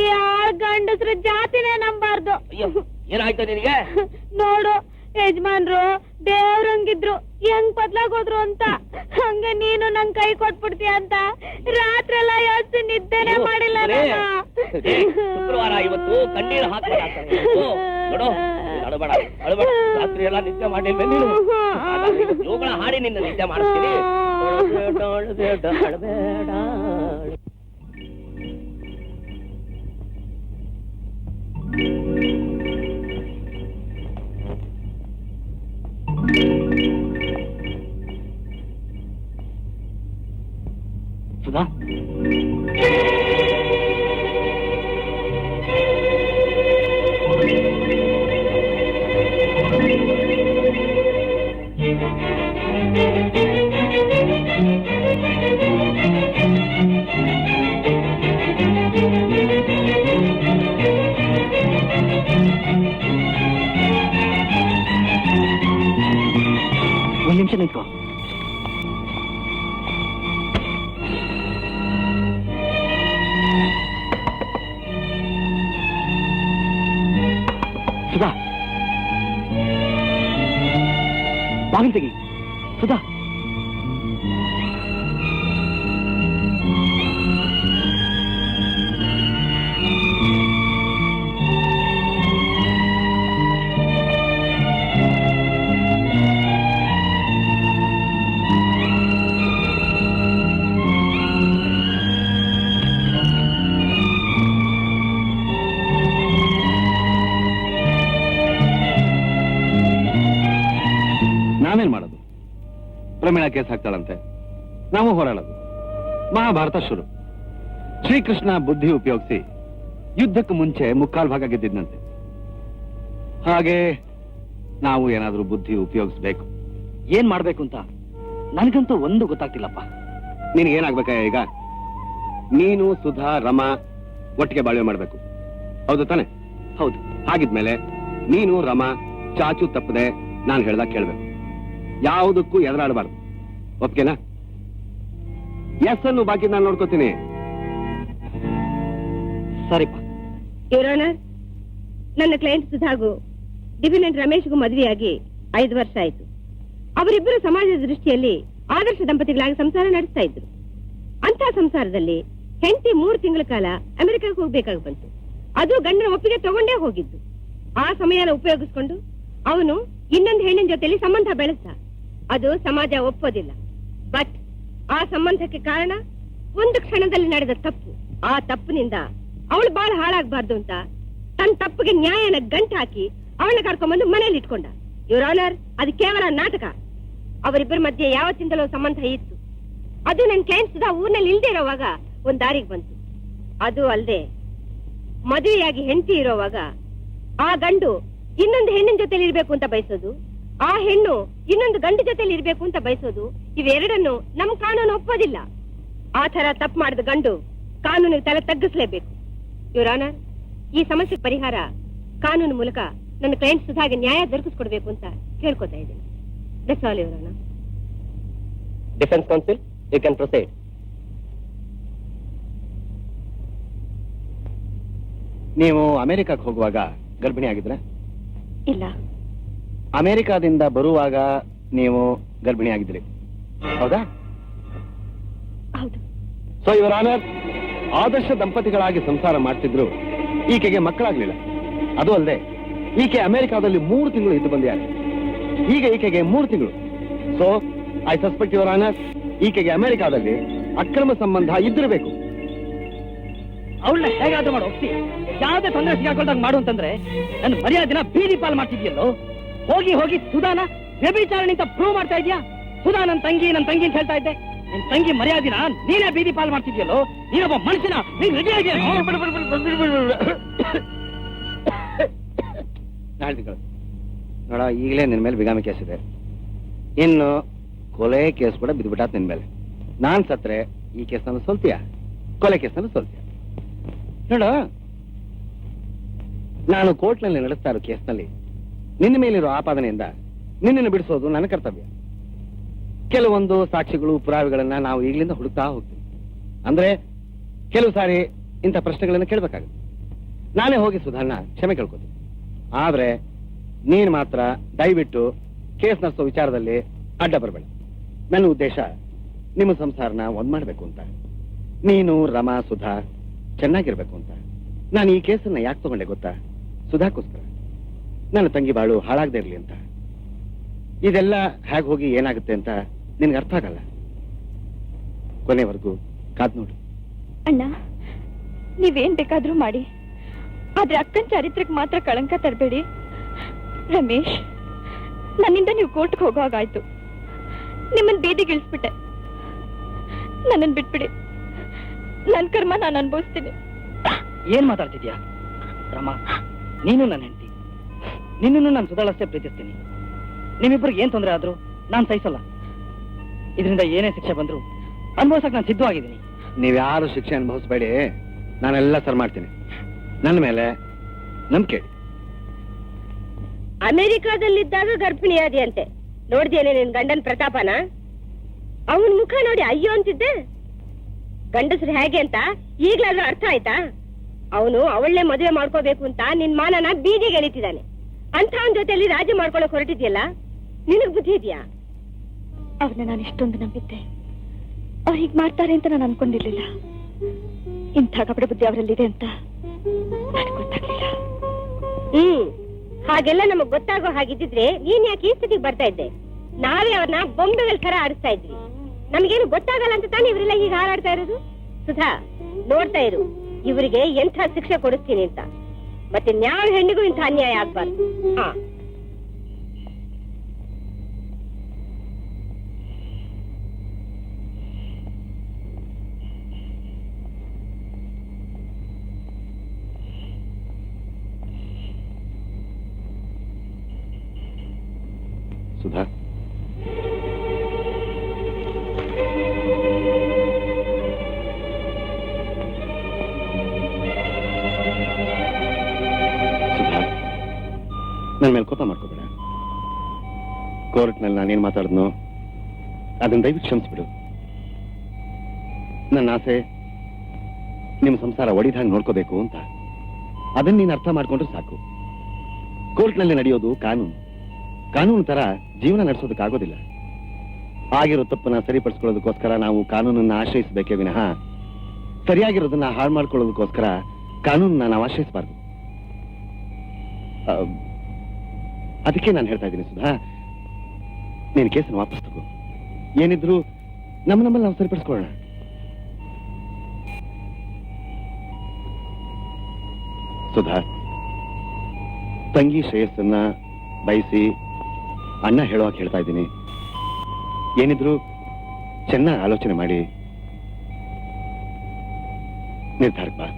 ಯಾರ ಗಂಡಸ್ರ ಜಾತಿನೇ ನಂಬಾರ್ದು. ಅಯ್ಯೋ, ಏನಾಯ್ತು ನಿನಗೆ? ನೋಡು, ಯಜಮಾನ್ರು ದೇವ್ರಂಗಿದ್ರು ಹೆಂಗ್ ಬದ್ಲಾಗೋದ್ರು ಅಂತ. ಹಂಗೆ ನೀನು ನನ್ ಕೈ ಕೊಟ್ಬಿಡ್ತೀಯ ಅಂತ ರಾತ್ರಿ ಎಲ್ಲ ಎಷ್ಟು ನಿದ್ದೆನೆ ಮಾಡಿಲ್ಲ ನಾನು. ಶುಕ್ರವಾರ ಇವತ್ತು ಕಣ್ಣೀರು ಹಾಕ್ಬೇಡ ನೋಡು, ಅಳಬೇಡ ಅಳಬೇಡ. ರಾತ್ರಿ ಎಲ್ಲ ನಿದ್ದೆ ಮಾಡಿಲ್ವೇ ನೀನು? ಜೋಗಳ ಹಾಡಿ ನಿನ್ನ ನಿದ್ದೆ ಮಾಡಿಸ್ತೀನಿ. ಅಳಬೇಡ. ಸುಧಾ, ಒಂದ್ ನಿಮಿಷ ನಿಂತ್ಕೋ. ಸುಧಾ, ಬಾಗಿಲು ತೆಗಿ. ಸುಧಾ, ನಾವೇನ್ ಮಾಡೋದು? ಪ್ರಮೀಳಾ ಕೇಸ್ ಹಾಕ್ತಾಳಂತೆ, ನಾವು ಹೋರಾಡೋದು. ಮಹಾಭಾರತ ಶುರು. ಶ್ರೀಕೃಷ್ಣ ಬುದ್ಧಿ ಉಪಯೋಗಿಸಿ ಯುದ್ಧಕ್ಕೆ ಮುಂಚೆ ಮುಕ್ಕಾಲ್ ಭಾಗ ಗೆದ್ದಿದ್ನಂತೆ. ಹಾಗೆ ನಾವು ಏನಾದ್ರೂ ಬುದ್ಧಿ ಉಪಯೋಗಿಸ್ಬೇಕು. ಏನ್ ಮಾಡ್ಬೇಕು ಅಂತ ನನಗಂತೂ ಒಂದು ಗೊತ್ತಾಗ್ತಿಲ್ಲಪ್ಪ. ನಿನಗೇನಾಗ್ಬೇಕ ಈಗ? ನೀನು ಸುಧಾ ರಮಾ ಒಟ್ಟಿಗೆ ಬಾಳ್ವೆ ಮಾಡ್ಬೇಕು, ಹೌದು ತಾನೆ? ಹೌದು. ಹಾಗಿದ್ಮೇಲೆ ನೀನು ರಮಾ ಚಾಚು ತಪ್ಪದೆ ನಾನು ಹೇಳ್ದಾಗ ಕೇಳ್ಬೇಕು, ಯಾವುದಕ್ಕೂ ಎದುರಾಡಬಾರ್ದು. ಒಪ್ಗೆನಾ? ಎಸ್ ಅನ್ನು ಬಾಕಿ ನಾನು ನೋಡ್ಕೋತೀನಿ. ಸರಿಪ್ಪ. ಯುವರಾನರ್, ನನ್ನ ಕ್ಲೈಂಟ್ ಸುಧಾಗೂ ಡಿವಿನೆಂಟ್ ರಮೇಶ್ಗೂ ಮದುವೆಯಾಗಿ 5 ವರ್ಷ ಆಯ್ತು. ಅವರಿಬ್ಬರು ಸಮಾಜದ ದೃಷ್ಟಿಯಲ್ಲಿ ಆದರ್ಶ ದಂಪತಿಗಳಾಗಿ ಸಂಸಾರ ನಡೆಸ್ತಾ ಇದ್ರು. ಅಂತ ಸಂಸಾರದಲ್ಲಿ ಹೆಂಡತಿ 3 ತಿಂಗಳ ಕಾಲ ಅಮೆರಿಕಕ್ಕೆ ಹೋಗ್ಬೇಕಾಗಿ ಬಂತು. ಅದು ಗಂಡನ ಒಪ್ಪಿಗೆ ತಗೊಂಡೇ ಹೋಗಿದ್ದು. ಆ ಸಮಯನ ಉಪಯೋಗಿಸ್ಕೊಂಡು ಅವನು ಇನ್ನೊಂದು ಹೆಣ್ಣಿನ ಜೊತೆಲಿ ಸಂಬಂಧ ಬೆಳೆಸ್ದ. ಅದು ಸಮಾಜ ಒಪ್ಪೋದಿಲ್ಲ. ಬಟ್ ಆ ಸಂಬಂಧಕ್ಕೆ ಕಾರಣ ಒಂದು ಕ್ಷಣದಲ್ಲಿ ನಡೆದ ತಪ್ಪು. ಆ ತಪ್ಪಿನಿಂದ ಅವಳು ಬಾಳ ಹಾಳಾಗಬಾರ್ದು ಅಂತ ತನ್ನ ತಪ್ಪಿಗೆ ನ್ಯಾಯನ ಗಂಟು ಹಾಕಿ ಅವಳನ್ನ ಕರ್ಕೊಂಡ್ಬಂದು ಮನೇಲಿ ಇಟ್ಕೊಂಡ. ಯುವರ್ ಆನರ್, ಅದು ಕೇವಲ ನಾಟಕ. ಅವರಿಬ್ಬರ ಮಧ್ಯೆ ಯಾವತ್ತಿಂದಲೂ ಸಂಬಂಧ ಇತ್ತು. ಅದು ನನ್ನ ಕ್ಲೈಂಟ್ ಸುಧಾ ಊರ್ನಲ್ಲಿ ಇಲ್ದೇ ಇರೋವಾಗ ಒಂದ್ ದಾರಿಗೆ ಬಂತು. ಅದು ಅಲ್ಲದೆ ಮದುವೆಯಾಗಿ ಹೆಂಡತಿ ಇರೋವಾಗ ಆ ಗಂಡು ಇನ್ನೊಂದು ಹೆಣ್ಣಿನ ಜೊತೆಲಿ ಇರ್ಬೇಕು ಅಂತ ಬಯಸೋದು, ಆ ಹೆಣ್ಣು ಇನ್ನೊಂದು ಗಂಡು ಜೊತೆಲಿ ಇರ್ಬೇಕು ಅಂತ ಬಯಸೋದು, ಇವೆರಡನ್ನು ನಮ್ ಕಾನೂನು ಒಪ್ಪೋದಿಲ್ಲ. ಆ ತರ ತಪ್ಪು ಮಾಡಿದ ಗಂಡು ಕಾನೂನಿಗೆ ತಲೆ ತಗ್ಗಿಸ್ಲೇಬೇಕು. ಯುವರ್ ಆನರ್, ಈ ಸಮಸ್ಯೆ ಪರಿಹಾರ ಕಾನೂನು ಮೂಲಕ ನನ್ನ ಕ್ಲೈಂಟ್ ಸುಧಾಗೆ ನ್ಯಾಯ ದೊರಕಿಸ್ಕೊಡ್ಬೇಕು ಅಂತ ಕೇಳ್ಕೊತಾ ಇದ್ದೀನಿ. That's all your honour. Defence counsel, you can proceed. ನೀವು ಅಮೆರಿಕಕ್ಕೆ ಹೋಗುವಾಗ ಗರ್ಭಿಣಿ ಆಗಿದ್ರೆ? ಇಲ್ಲ. ಅಮೆರಿಕಾದಿಂದ ಬರುವಾಗ ನೀವು ಗರ್ಭಿಣಿ ಆಗಿದ್ರಿ, ಹೌದಾ? ಹೌದು. ಸೊ ಯುವರ್ ಆನರ್, ಆದರ್ಶ ದಂಪತಿಗಳಾಗಿ ಸಂಸಾರ ಮಾಡ್ತಿದ್ರು. ಈಕೆಗೆ ಮಕ್ಕಳಾಗ್ಲಿಲ್ಲ. ಅದು ಅಲ್ಲದೆ ಈಕೆ ಅಮೆರಿಕಾದಲ್ಲಿ 3 ತಿಂಗಳು ಇದ್ದು ಬಂದಿದ್ದಾರೆ. ಈಗ ಈಕೆಗೆ 3 ತಿಂಗಳು. So I suspect your honour, ಈಕೆಗೆ ಅಮೆರಿಕಾದಲ್ಲಿ ಅಕ್ರಮ ಸಂಬಂಧ ಇದ್ದಿರಬೇಕು. ಅವಳನ್ನ ಹೇಗಾದ್ರೂ ಮಾಡು ಒಪ್ಸಿ. ಯಾವ್ದೇ ತೊಂದರೆ ಸಿಗಾಕೊಳ್ದಂಗ್ ಮಾಡು ಅಂತಂದ್ರೆ ನನ್ನ ಮರ್ಯಾದಿನ ಬೀದಿ ಪಾಲ್ ಮಾಡ್ತಿದ್ಯಲ್ಲೋ. ಹೋಗಿ ಹೋಗಿ ಸುಧಾನ ವ್ಯಭಿಚಾರಣೆ ಅಂತ ಪ್ರೂವ್ ಮಾಡ್ತಾ ಇದ್ಯಾ? ಸುಧಾ ನನ್ನ ತಂಗಿ ಅಂತ ಹೇಳ್ತಾ ಇದ್ದೆ. ನಿನ್ ತಂಗಿ ಮರ್ಯಾದಿನ ನೀನೇ ಬೀದಿ ಪಾಲ್ ಮಾಡ್ತಿದ್ಯಲ್ಲೋ. ನೀನೊಬ್ಬ ಮನುಷ್ಯನ, ನೀನ್ ರೆಡಿ ಆಗಿ ನೋಡ, ಈಗಲೇ ನಿನ್ ಮೇಲೆ ಬಿಗಾಮಿ ಕೇಸ್ ಇದೆ. ಇನ್ನು ಕೊಲೆ ಕೇಸ್ ಕೂಡ ಬಿದ್ಬಿಟ್ಟಾತ್ ನಿನ್ ಮೇಲೆ. ನಾನ್ ಸತ್ರೆ ಈ ಕೇಸನ್ನು ಸೋಲ್ತೀಯ, ಕೊಲೆ ಕೇಸನ್ನು ಸೋಲ್ತೀಯ. ನೋಡ, ನಾನು ಕೋರ್ಟ್ನಲ್ಲಿ ನಡೆಸ್ತಾ ಇರೋ ಕೇಸ್ನಲ್ಲಿ ನಿನ್ನ ಮೇಲಿರೋ ಆಪಾದನೆಯಿಂದ ನಿನ್ನನ್ನು ಬಿಡಿಸೋದು ನನ್ನ ಕರ್ತವ್ಯ. ಕೆಲವೊಂದು ಸಾಕ್ಷಿಗಳು, ಪುರಾವೆಗಳನ್ನ ನಾವು ಈಗಲಿಂದ ಹುಡುಕ್ತಾ ಹೋಗ್ತೀವಿ. ಅಂದ್ರೆ ಕೆಲವು ಸಾರಿ ಇಂಥ ಪ್ರಶ್ನೆಗಳನ್ನ ಕೇಳಬೇಕಾಗುತ್ತೆ. ನಾನೇ ಹೋಗಿ ಸುಧಾರಣ ಕ್ಷಮೆ ಕೇಳ್ಕೊತೀನಿ. ಆದ್ರೆ ನೀನ್ ಮಾತ್ರ ದಯವಿಟ್ಟು ಕೇಸ್ ನಡೆಸೋ ವಿಚಾರದಲ್ಲಿ ಅಡ್ಡ ಬರಬೇಡ. ನನ್ನ ಉದ್ದೇಶ ನಿಮ್ಮ ಸಂಸಾರನ ಒಂದ್ ಮಾಡ್ಬೇಕು ಅಂತ, ನೀನು ರಮಾ ಸುಧಾ ಚೆನ್ನಾಗಿರ್ಬೇಕು ಅಂತ. ನಾನು ಈ ಕೇಸನ್ನ ಯಾಕೆ ತಗೊಂಡೆ ಗೊತ್ತಾ? ಸುಧಾಕೋಸ್ಕರ. ನನ್ನ ತಂಗಿ ಬಾಳು ಹಾಳಾಗದೆ ಇರ್ಲಿ ಅಂತ. ಇದೆಲ್ಲ ಹೇಗೆ ಹೋಗಿ ಏನಾಗುತ್ತೆ ಅಂತ ನಿನ್ಗೆ ಅರ್ಥ ಆಗಲ್ಲ. ಕೊನೆವರೆಗೂ ಕಾದ್ ನೋಡು. ಅಣ್ಣ, ನೀವೇನ್ ಬೇಕಾದ್ರೂ ಮಾಡಿ, ಆದ್ರೆ ಅಕ್ಕನ ಚಾರಿತ್ರಕ್ಕೆ ಮಾತ್ರ ಕಳಂಕ ತರಬೇಡಿ. ರಮೇಶ್, ನನ್ನಿಂದ ನೀವು ಕೋರ್ಟ್ಗೆ ಹೋಗೋಗಾಯ್ತು. ನಿಮ್ಮನ್ ಬೀದಿಗಿಳಿಸ್ಬಿಟ್ಟೆ. ನನ್ನನ್ ಬಿಟ್ಬಿಡಿ. ನನ್ ಕರ್ಮ ನಾನು ಅನುಭವಿಸ್ತೀನಿ. ಏನ್ ಮಾತಾಡ್ತಿದ್ಯಾ ರಮಾ? ನೀನು ನನ್ನ ಹೆಂಡತಿ, ನಿನ್ನನ್ನು ನಾನು ಸುಧಾಳಷ್ಟೇ ಪ್ರೀತಿಸ್ತೀನಿ. ನಿಮ್ಮಿಬ್ಬರಿಗೆ ಏನ್ ತೊಂದರೆ ಆದ್ರೂ ನಾನು ಸಹಿಸಲ್ಲ. ಇದರಿಂದ ಏನೇ ಶಿಕ್ಷೆ ಬಂದ್ರು ಅನುಭವಿಸಕ್ ನಾನು ಸಿದ್ಧವಾಗಿದ್ದೀನಿ. ನೀವ್ಯಾರು ಶಿಕ್ಷೆ ಅನುಭವಿಸ್ಬೇಡಿ, ನಾನೆಲ್ಲ ಸರ್ ಮಾಡ್ತೀನಿ. ನನ್ನ ಮೇಲೆ ನಂಬಿಕೆ. ಅಮೆರಿಕಾದಲ್ಲಿದ್ದಾಗ ಗರ್ಭಿಣಿಯಾದಿಯಂತೆ, ನೋಡ್ದೇನೆ ನಿನ್ ಗಂಡನ್ ಪ್ರತಾಪನ? ಅವನ್ ಮುಖ ನೋಡಿ ಅಯ್ಯೋ ಅಂತಿದ್ದೆ. ಗಂಡಸ್ರು ಹೇಗೆ ಅಂತ ಈಗ್ಲಾದ್ರೂ ಅರ್ಥ ಆಯ್ತಾ? ಅವನು ಅವಳನ್ನೇ ಮದುವೆ ಮಾಡ್ಕೋಬೇಕು ಅಂತ ನಿನ್ ಮಾನನ ಬೀದಿಗೆ ಎಳಿತಿದ್ದಾನೆ. ಅಂತ ಅವನ ಜೊತೆಲಿ ರಾಜಿ ಮಾಡ್ಕೊಳಕ್ ಹೊರಟಿದ್ಯಲ್ಲ, ನಿನಗ್ ಬುದ್ಧಿ ಇದೆಯಾ? ಅವ್ರನ್ನ ನಾನು ಇಷ್ಟೊಂದು ನಂಬಿದ್ದೆ. ಅವ್ರು ಹೀಗ್ ಮಾಡ್ತಾರೆ ಅಂತ ನಾನು ಅನ್ಕೊಂಡಿರ್ಲಿಲ್ಲ. ಇಂಥ ಕಪಡ ಬುದ್ಧಿ ಅವರಲ್ಲಿದೆ ಅಂತ ನನಗೆ ಗೊತ್ತಾಗ್ಲಿಲ್ಲ. ಹಾಗೆಲ್ಲ ನಮಗ್ ಗೊತ್ತಾಗೋ ಹಾಗಿದ್ದಿದ್ರೆ ನೀನ್ ಯಾಕೆ ಈ ಸ್ಥಿತಿಗೆ ಬರ್ತಾ ಇದ್ದೆ? ನಾವೇ ಅವ್ರನ್ನ ಬೊಂಬೆಗಳ ತರ ಆಡಿಸ್ತಾ ಇದ್ವಿ. ನಮ್ಗೇನು ಗೊತ್ತಾಗಲ್ಲ ಅಂತ ತಾನೇ ಇವರೆಲ್ಲ ಹೀಗೆ ಹಾರಾಡ್ತಾ ಇರೋದು. ಸುಧಾ, ನೋಡ್ತಾ ಇರು, ಇವರಿಗೆ ಎಂಥ ಶಿಕ್ಷೆ ಕೊಡಿಸ್ತೀನಿ ಅಂತ. ಮತ್ತೆ ಯಾವ ಹೆಣ್ಣಿಗೂ ಇಂಥ ಅನ್ಯಾಯ ಆಗ್ಬಾರ್ದು. ಹಾ, ಸುಧಾ, ನನ್ನ ಮೇಲೆ ಕೋಪ ಮಾಡ್ಕೋಬೇಡ. ಕೋರ್ಟ್ನಲ್ಲಿ ನಾನೇನ್ ಮಾತಾಡಿದ್ನೋ ಅದನ್ನ ದಯವಿಟ್ಟು ಕ್ಷಮಿಸ್ಬಿಡು. ನನ್ನ ಆಸೆ ನಿಮ್ಮ ಸಂಸಾರ ಒಡಿದಂಗೆ ನೋಡ್ಕೋಬೇಕು ಅಂತ. ಅದನ್ನ ನೀನು ಅರ್ಥ ಮಾಡ್ಕೊಂಡ್ರೆ ಸಾಕು. ಕೋರ್ಟ್ನಲ್ಲಿ ನಡೆಯೋದು ಕಾನೂನು. ಕಾನೂನು ತರ ಜೀವನ ನಡೆಸೋದಕ್ಕಾಗೋದಿಲ್ಲ. ಆಗಿರೋ ತಪ್ಪನ್ನ ಸರಿಪಡಿಸ್ಕೊಳ್ಳೋದಕ್ಕೋಸ್ಕರ ನಾವು ಕಾನೂನನ್ನ ಆಶ್ರಯಿಸಬೇಕೇ ವಿನಃ ಸರಿಯಾಗಿರೋದನ್ನ ಹಾಳು ಮಾಡ್ಕೊಳ್ಳೋದಕ್ಕೋಸ್ಕರ ಕಾನೂನನ್ನ ನಾವು ಆಶ್ರಯಿಸಬಾರ್ದು. ಅದಕ್ಕೆ ನಾನು ಹೇಳ್ತಾ ಇದ್ದೀನಿ ಸುಧಾ, ನೀನು ಕೇಸನ್ನು ವಾಪಸ್ ತಗೋ. ಏನಿದ್ರು ನಮ್ಮಲ್ಲಿ ನಾವು ಸರಿಪಡಿಸ್ಕೊಳ್ಳೋಣ. ಸುಧಾ, ತಂಗಿ ಶ್ರೇಯಸ್ಸನ್ನ ಬಯಸಿ ಅಣ್ಣ ಹೇಳುವಾಗ ಹೇಳ್ತಾ ಇದ್ದೀನಿ. ಏನಿದ್ರು ಚೆನ್ನಾಗಿ ಆಲೋಚನೆ ಮಾಡಿ ನಿರ್ಧಾರಕ್ಕೆ ಬಾ.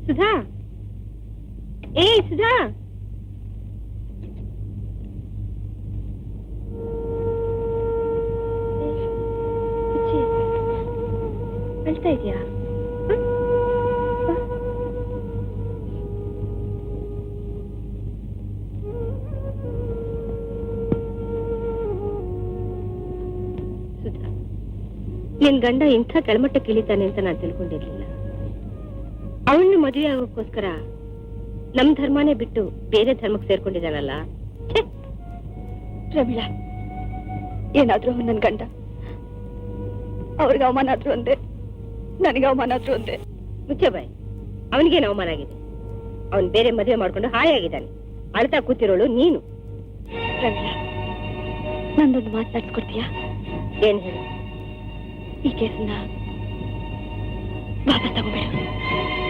ಸುಧಾ, ಏಯ್ ಸುಧಾ, ಅಳ್ತಾ ಇದೆಯಾ? ಸುಧಾ, ನಿನ್ ಗಂಡ ಇಂಥ ಕೆಳಮಟ್ಟಕ್ಕೆ ಇಳಿತಾನೆ ಅಂತ ನಾನು ತಿಳ್ಕೊಂಡಿರ್ಲಿಲ್ಲ. ಅವನ್ನ ಮದುವೆ ಆಗೋಕ್ಕೋಸ್ಕರ ನಮ್ ಧರ್ಮನೇ ಬಿಟ್ಟು ಬೇರೆ ಧರ್ಮಕ್ಕೆ ಸೇರ್ಕೊಂಡಿದ್ದಾನಲ್ಲ. ರಮೀಳಾ, ಏನಾದ್ರೂ ಅವನ್ ನನ್ ಗಂಡ. ಅವ್ರಿಗೆ ಅವಮಾನ ಆದ್ರೂ ಒಂದೇ, ನನಗೆ ಅವಮಾನ ಆದ್ರೂ ಒಂದೇ. ಮುಚ್ಚೆ ಬಾಯ್, ಅವನಿಗೇನು ಅವಮಾನ ಆಗಿದೆ? ಅವನ್ ಬೇರೆ ಮದುವೆ ಮಾಡ್ಕೊಂಡು ಹಾಯಾಗಿದ್ದಾನೆ. ಅಳ್ತಾ ಕೂತಿರೋಳು ನೀನು. ರಮೀಳಾ, ನಂದೊಂದು ಮಾತಾಡ್ಸ್ಕೊಡ್ತೀಯಾ? ಏನ್ ಹೇಳು? ಈ ಕೇಸನ್ನ ವಾಪಸ್ ತಗೋಬೇಡ.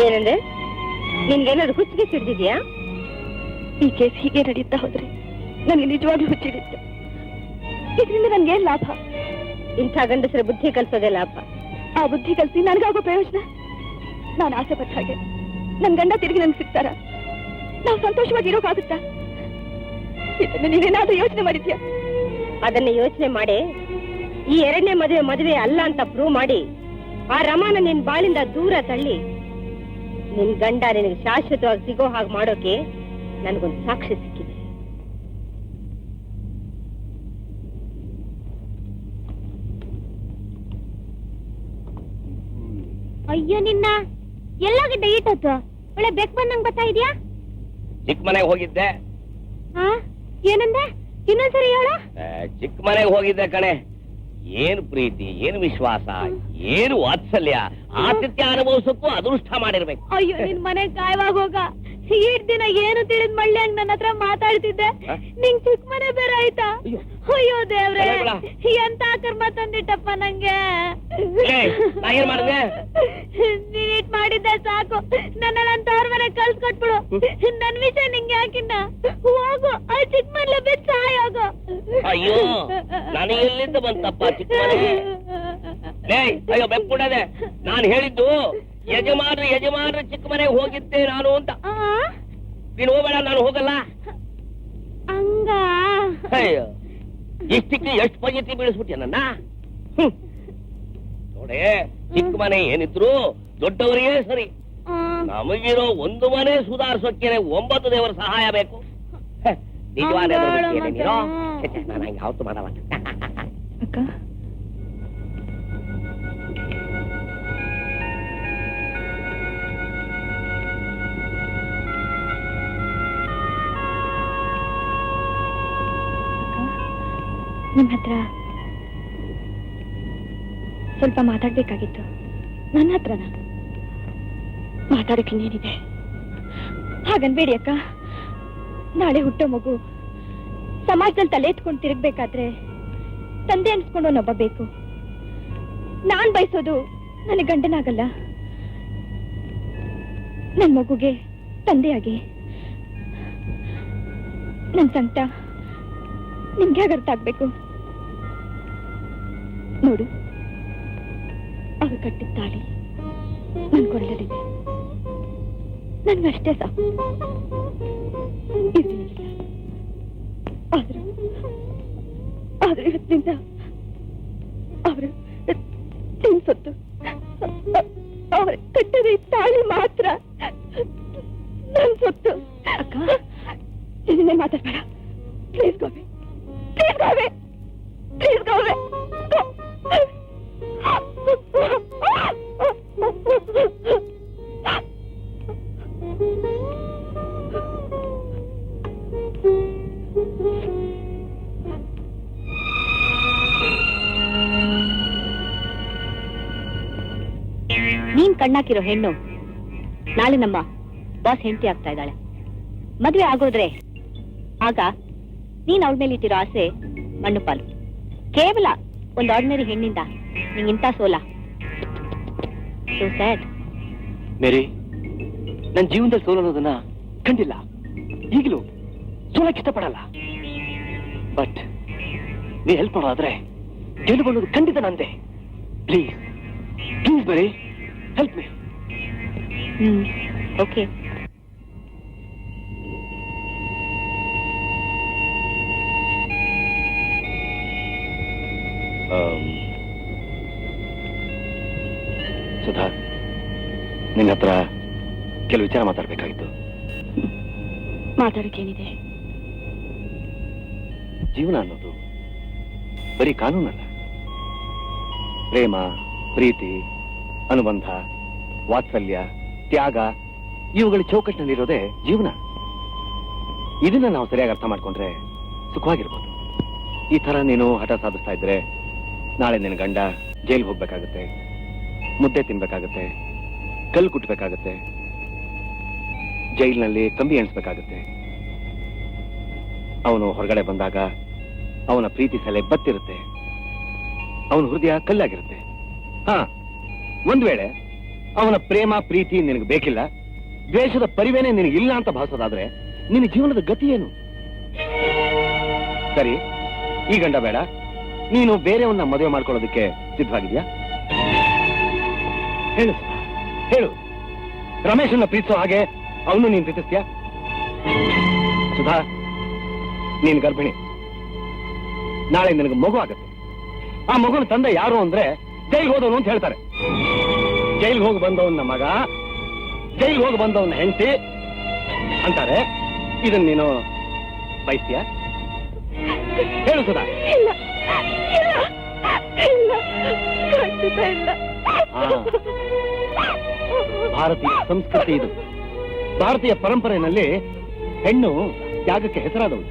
ಏನಂದ್ರೆ? ನಿನ್ಗೇನಾದ್ರು ಹುಚ್ಚಿಗೆ ಸಿಡ್ದಿದ್ಯಾ? ಈ ಕೇಸ್ ಹೀಗೆ ನಡೆಯುತ್ತಾ ಹೋದ್ರೆ ನನಗೆ ನಿಜವಾಗ್ಲೂ ಹುಚ್ಚಿಡುತ್ತೆ. ಇದರಿಂದ ನನ್ಗೇನ್ ಲಾಭ? ಇಂಥ ಗಂಡಸರ ಬುದ್ಧಿ ಕಲ್ಸೋದೇ ಲಾಭ. ಆ ಬುದ್ಧಿ ಕಲ್ಸಿ ನನ್ಗಾಗೋ ಪ್ರಯೋಜನ? ನಾನು ಆಸೆ ಪಟ್ಟ ಹಾಗೆ ನನ್ ಗಂಡ ತಿರುಗಿ ನನ್ಗೆ ಸಿಗ್ತಾರ? ನಾವು ಸಂತೋಷವಾಗಿರೋಕಾಗುತ್ತಾ? ಇದನ್ನ ನೀನೇನಾದ್ರೂ ಯೋಚನೆ ಮಾಡಿದ್ಯಾ? ಅದನ್ನ ಯೋಚನೆ ಮಾಡಿ ಈ ಎರಡನೇ ಮದುವೆ ಅಲ್ಲ ಅಂತ ಪ್ರೂವ್ ಮಾಡಿ ಆ ರಮಾನ ನಿನ್ ಬಾಳಿಂದ ದೂರ ತಳ್ಳಿ ನಿನ್ ಗಂಡ ನಿನಗೆ ಶಾಶ್ವತವಾಗಿ ಸಿಗೋ ಹಾಗೆ ಮಾಡೋಕೆ ನನ್ಗೊಂದು ಸಾಕ್ಷಿ ಸಿಕ್ಕಿದೆ. ಅಯ್ಯೋ, ನಿನ್ನ ಎಲ್ಲೋಗಿದ್ದೆ ಈಟೊತ್ತು? ಒಳ್ಳೆ ಬೆಕ್ ಬಂದಂಗ್ ಬರ್ತಾ ಇದೆಯಾ? ಚಿಕ್ಕ ಮನೆಗೆ ಹೋಗಿದ್ದೆ. ಏನಂದೆ? ಇನ್ನೊಂದ್ಸರಿ ಹೇಳ. ಚಿಕ್ಕ ಮನೆಗೆ ಹೋಗಿದ್ದೆ ಕಣೆ. ಏನು ಪ್ರೀತಿ, ಏನು ವಿಶ್ವಾಸ, ಏನು ವಾತ್ಸಲ್ಯ, ಆತಿಥ್ಯ ಅನುಭವಿಸಕ್ಕೂ ಅದೃಷ್ಟ ಮಾಡಿರ್ಬೇಕು. ಅಯ್ಯೋ, ನಿನ್ ಮನೆ ಕಾಯವಾಗ ಹೋಗ. ಈಟ್ ದಿನ ಏನು ತಿಳಿದ್ ಮಳ್ಳಿ ಹಂಗ್ ನನ್ನ ಹತ್ರ ಮಾತಾಡ್ತಿದ್ದೆ. ನಿಂಗ್ ಚಿಕ್ಕ ಮನೆ ಬೇರೆ ಆಯ್ತಾ? ಅಯ್ಯೋ ದೇವ್ರೆ, ಎಂತ ಕರ್ಮ ತಂದಿಟ್ಟಪ್ಪ ನಂಗೆ. ಏನ್ ಮಾಡಿದೆ? ನೀನ್ ಇಟ್ ಮಾಡಿದ್ದೆ ಸಾಕು. ನನ್ನ ತವ್ರ ಮನೆ ಕಳ್ಸ್ಕೊಟ್ಬಿಡು. ನನ್ ವಿಷಯ ನಿಂಗೆ ಯಾಕಿನ್ನ? ಹೋಗು, ಆ ಚಿಕ್ಕ ಮನೆ ಬಿಟ್ಟು ಸಾಯೋಗು. ಅಯ್ಯೋ, ನನಗೆ ಎಲ್ಲಿಂದ ಬಂತಪ್ಪ ಚಿಕ್ಕ ಮನೆಗೆ? ಅಯ್ಯೋ ಬೆಪ್ಪುಡದೆ, ನಾನು ಹೇಳಿದ್ದು ಯಜಮಾನ್ರು ಚಿಕ್ಕ ಮನೆಗೆ ಹೋಗಿದ್ದೆ ನಾನು ಅಂತ. ನೀನು ಹೋಗಬೇಡ, ನಾನು ಹೋಗಲ್ಲ. ಹಂಗ ಅಯ್ಯೋ, ಇಷ್ಟಕ್ಕೆ ಎಷ್ಟು ಪಂಚಾಯತಿ ಬೀಳಿಸ್ಬಿಟ್ಟೆ ನನ್ನ. ನೋಡೆ, ಚಿಕ್ಕ ಮನೆ ಏನಿದ್ರು ದೊಡ್ಡವರಿಗೆ ಸರಿ. ನಮಗಿರೋ ಒಂದು ಮನೆ ಸುಧಾರಿಸೋಕೆ 9 ದೇವರ ಸಹಾಯ ಬೇಕು. ನಿಜವಾದ ನೀನು ನಾನು ಹಂಗೆ ಯಾವತ್ತು ಮಾಡವ. ಅಕ್ಕ, ನಿಮ್ ಹತ್ರ ಸ್ವಲ್ಪ ಮಾತಾಡ್ಬೇಕಾಗಿತ್ತು. ನನ್ನ ಹತ್ರನ? ಮಾತಾಡಕ್ಕೆ ನೀನಿದೆ. ಹಾಗನ್ಬೇಡಿ ಅಕ್ಕ. ನಾಳೆ ಹುಟ್ಟೋ ಮಗು ಸಮಾಜದಲ್ಲಿ ತಲೆ ಎತ್ಕೊಂಡು ತಿರುಗ್ಬೇಕಾದ್ರೆ ತಂದೆ ಅನ್ಸ್ಕೊಂಡು ಒಬ್ಬ ಬೇಕು. ನಾನ್ ಬಯಸೋದು ನನಗೆ ಗಂಡನಾಗಲ್ಲ, ನನ್ ಮಗುಗೆ ತಂದೆಯಾಗಿ. ನನ್ ಸಂಕಟ ನಿಮ್ಗೆ ಹೇಗೆ ಅರ್ಥ ಆಗ್ಬೇಕು? ನೋಡು, ಅವ್ರು ಕಟ್ಟಿದ ತಾಳಿ ನನ್ ಕೊರಳಲ್ಲಿದೆ. ನನ್ಗಷ್ಟೇ ಸಾಕು. ಆದ್ರೆ ಇವತ್ತಿನಿಂದ ಅವರು ತಿನ್ಸೊತ್ತು ಅವ್ರ ಕಟ್ಟದ ಈ ತಾಳಿ ಮಾತ್ರ ನನ್ ಸೊತ್ತು. ಅಕ್ಕ, ಇದನ್ನೇ ಮಾತಾಡ್ಬೇಡ ಪ್ಲೀಸ್. ಗೋವೆ, ಪ್ಲೀಸ್ ಗೋವೆ, ಪ್ಲೀಸ್ ಗೋವೆ. ನೀನ್ ಕಣ್ಣಾಕಿರೋ ಹೆಣ್ಣು ನಾಳೆ ನಮ್ಮ ಬಾಸ್ ಹೆಂಡತಿ ಆಗ್ತಾ ಇದ್ದಾಳೆ. ಮದುವೆ ಆಗೋದ್ರೆ ಆಗ ನೀನ್ ಅವಳ ಮೇಲೆ ಇಟ್ಟಿರೋ ಆಸೆ ಮಣ್ಣು ಪಾಲು. ಕೇವಲ ಒಂದು ಆರ್ಡಿನರಿ ಹೆಣ್ಣಿಂದ ನಿಂಗಿಂತ ಸೋಲ. So sad. ಮೇರಿ, ನನ್ನ ಜೀವನದಲ್ಲಿ ಸೋಲೋದನ್ನ ಕಂಡಿಲ್ಲ. ಈಗಲೂ ಸೋಲಕ್ಕೆ ಇಷ್ಟಪಡಲ್ಲ. ಬಟ್ ನೀ ಹೆಲ್ಪ್ ಮಾಡೋದಾದ್ರೆ ಗೆಲುವು ಖಂಡಿತ ನಂದೆ. Please please Mary, help me. Okay. Sudha, ನಿನ್ನ ಹತ್ರ ಕೆಲವು ವಿಚಾರ ಮಾತಾಡ್ಬೇಕಾಗಿತ್ತು. ಮಾತಾಡೋಕ್ಕೇನಿದೆ? ಜೀವನ ಅನ್ನೋದು ಬರೀ ಕಾನೂನಲ್ಲ. ಪ್ರೇಮ, ಪ್ರೀತಿ, ಅನುಬಂಧ, ವಾತ್ಸಲ್ಯ, ತ್ಯಾಗ ಇವುಗಳ ಚೌಕಟ್ಟಿನಲ್ಲಿರೋದೇ ಜೀವನ. ಇದನ್ನ ನಾವು ಸರಿಯಾಗಿ ಅರ್ಥ ಮಾಡ್ಕೊಂಡ್ರೆ ಸುಖವಾಗಿರ್ಬೋದು. ಈ ತರ ನೀನು ಹಠ ಸಾಧಿಸ್ತಾ ಇದ್ರೆ ನಾಳೆ ನಿನ್ನ ಗಂಡ ಜೈಲ್ಗೆ ಹೋಗ್ಬೇಕಾಗತ್ತೆ, ಮುದ್ದೆ ತಿನ್ಬೇಕಾಗತ್ತೆ, ಕಲ್ಲು ಕುಟ್ಬೇಕಾಗತ್ತೆ, ಜೈಲಿನಲ್ಲಿ ಕಂಬಿ ಎಣಿಸ್ಬೇಕಾಗತ್ತೆ. ಅವನು ಹೊರಗಡೆ ಬಂದಾಗ ಅವನ ಪ್ರೀತಿ ಸೆಲೆ ಬತ್ತಿರುತ್ತೆ, ಅವನ ಹೃದಯ ಕಲ್ಲಾಗಿರುತ್ತೆ. ಹಾ, ಒಂದ್ ವೇಳೆ ಅವನ ಪ್ರೇಮ ಪ್ರೀತಿ ನಿನಗೆ ಬೇಕಿಲ್ಲ, ದ್ವೇಷದ ಪರಿವೇನೆ ನಿನಗಿಲ್ಲ ಅಂತ ಭಾವಿಸೋದಾದ್ರೆ ನಿನ್ನ ಜೀವನದ ಗತಿ ಏನು? ಸರಿ, ಈ ಗಂಡ ಬೇಡ, ನೀನು ಬೇರೆಯವನ್ನ ಮದುವೆ ಮಾಡ್ಕೊಳ್ಳೋದಕ್ಕೆ ಸಿದ್ಧವಾಗಿದ್ಯಾ? ಹೇಳು ಹೇಳು. ರಮೇಶನ್ನ ಪ್ರೀತಿಸೋ ಹಾಗೆ ಅವನು ನೀನು ಪ್ರೀತಿಸ್ತೀಯಾ? ಸುಧಾ, ನೀನು ಗರ್ಭಿಣಿ, ನಾಳೆ ನಿನಗೆ ಮಗು ಆಗತ್ತೆ. ಆ ಮಗುನ ತಂದೆ ಯಾರು ಅಂದ್ರೆ ಜೈಲ್ಗೆ ಹೋದವನು ಅಂತ ಹೇಳ್ತಾರೆ. ಜೈಲ್ಗೆ ಹೋಗಿ ಬಂದವನ ಮಗ, ಜೈಲ್ಗೆ ಹೋಗಿ ಬಂದವನ ಹೆಂಡತಿ ಅಂತಾರೆ. ಇದನ್ನ ನೀನು ಬಯಸ್ತೀಯ? ಹೇಳು ಸುಧಾ. ಭಾರತೀಯ ಸಂಸ್ಕೃತಿ ಇದು. ಭಾರತೀಯ ಪರಂಪರೆಯಲ್ಲಿ ಹೆಣ್ಣು ತ್ಯಾಗಕ್ಕೆ ಹೆಸರಾದವಳು.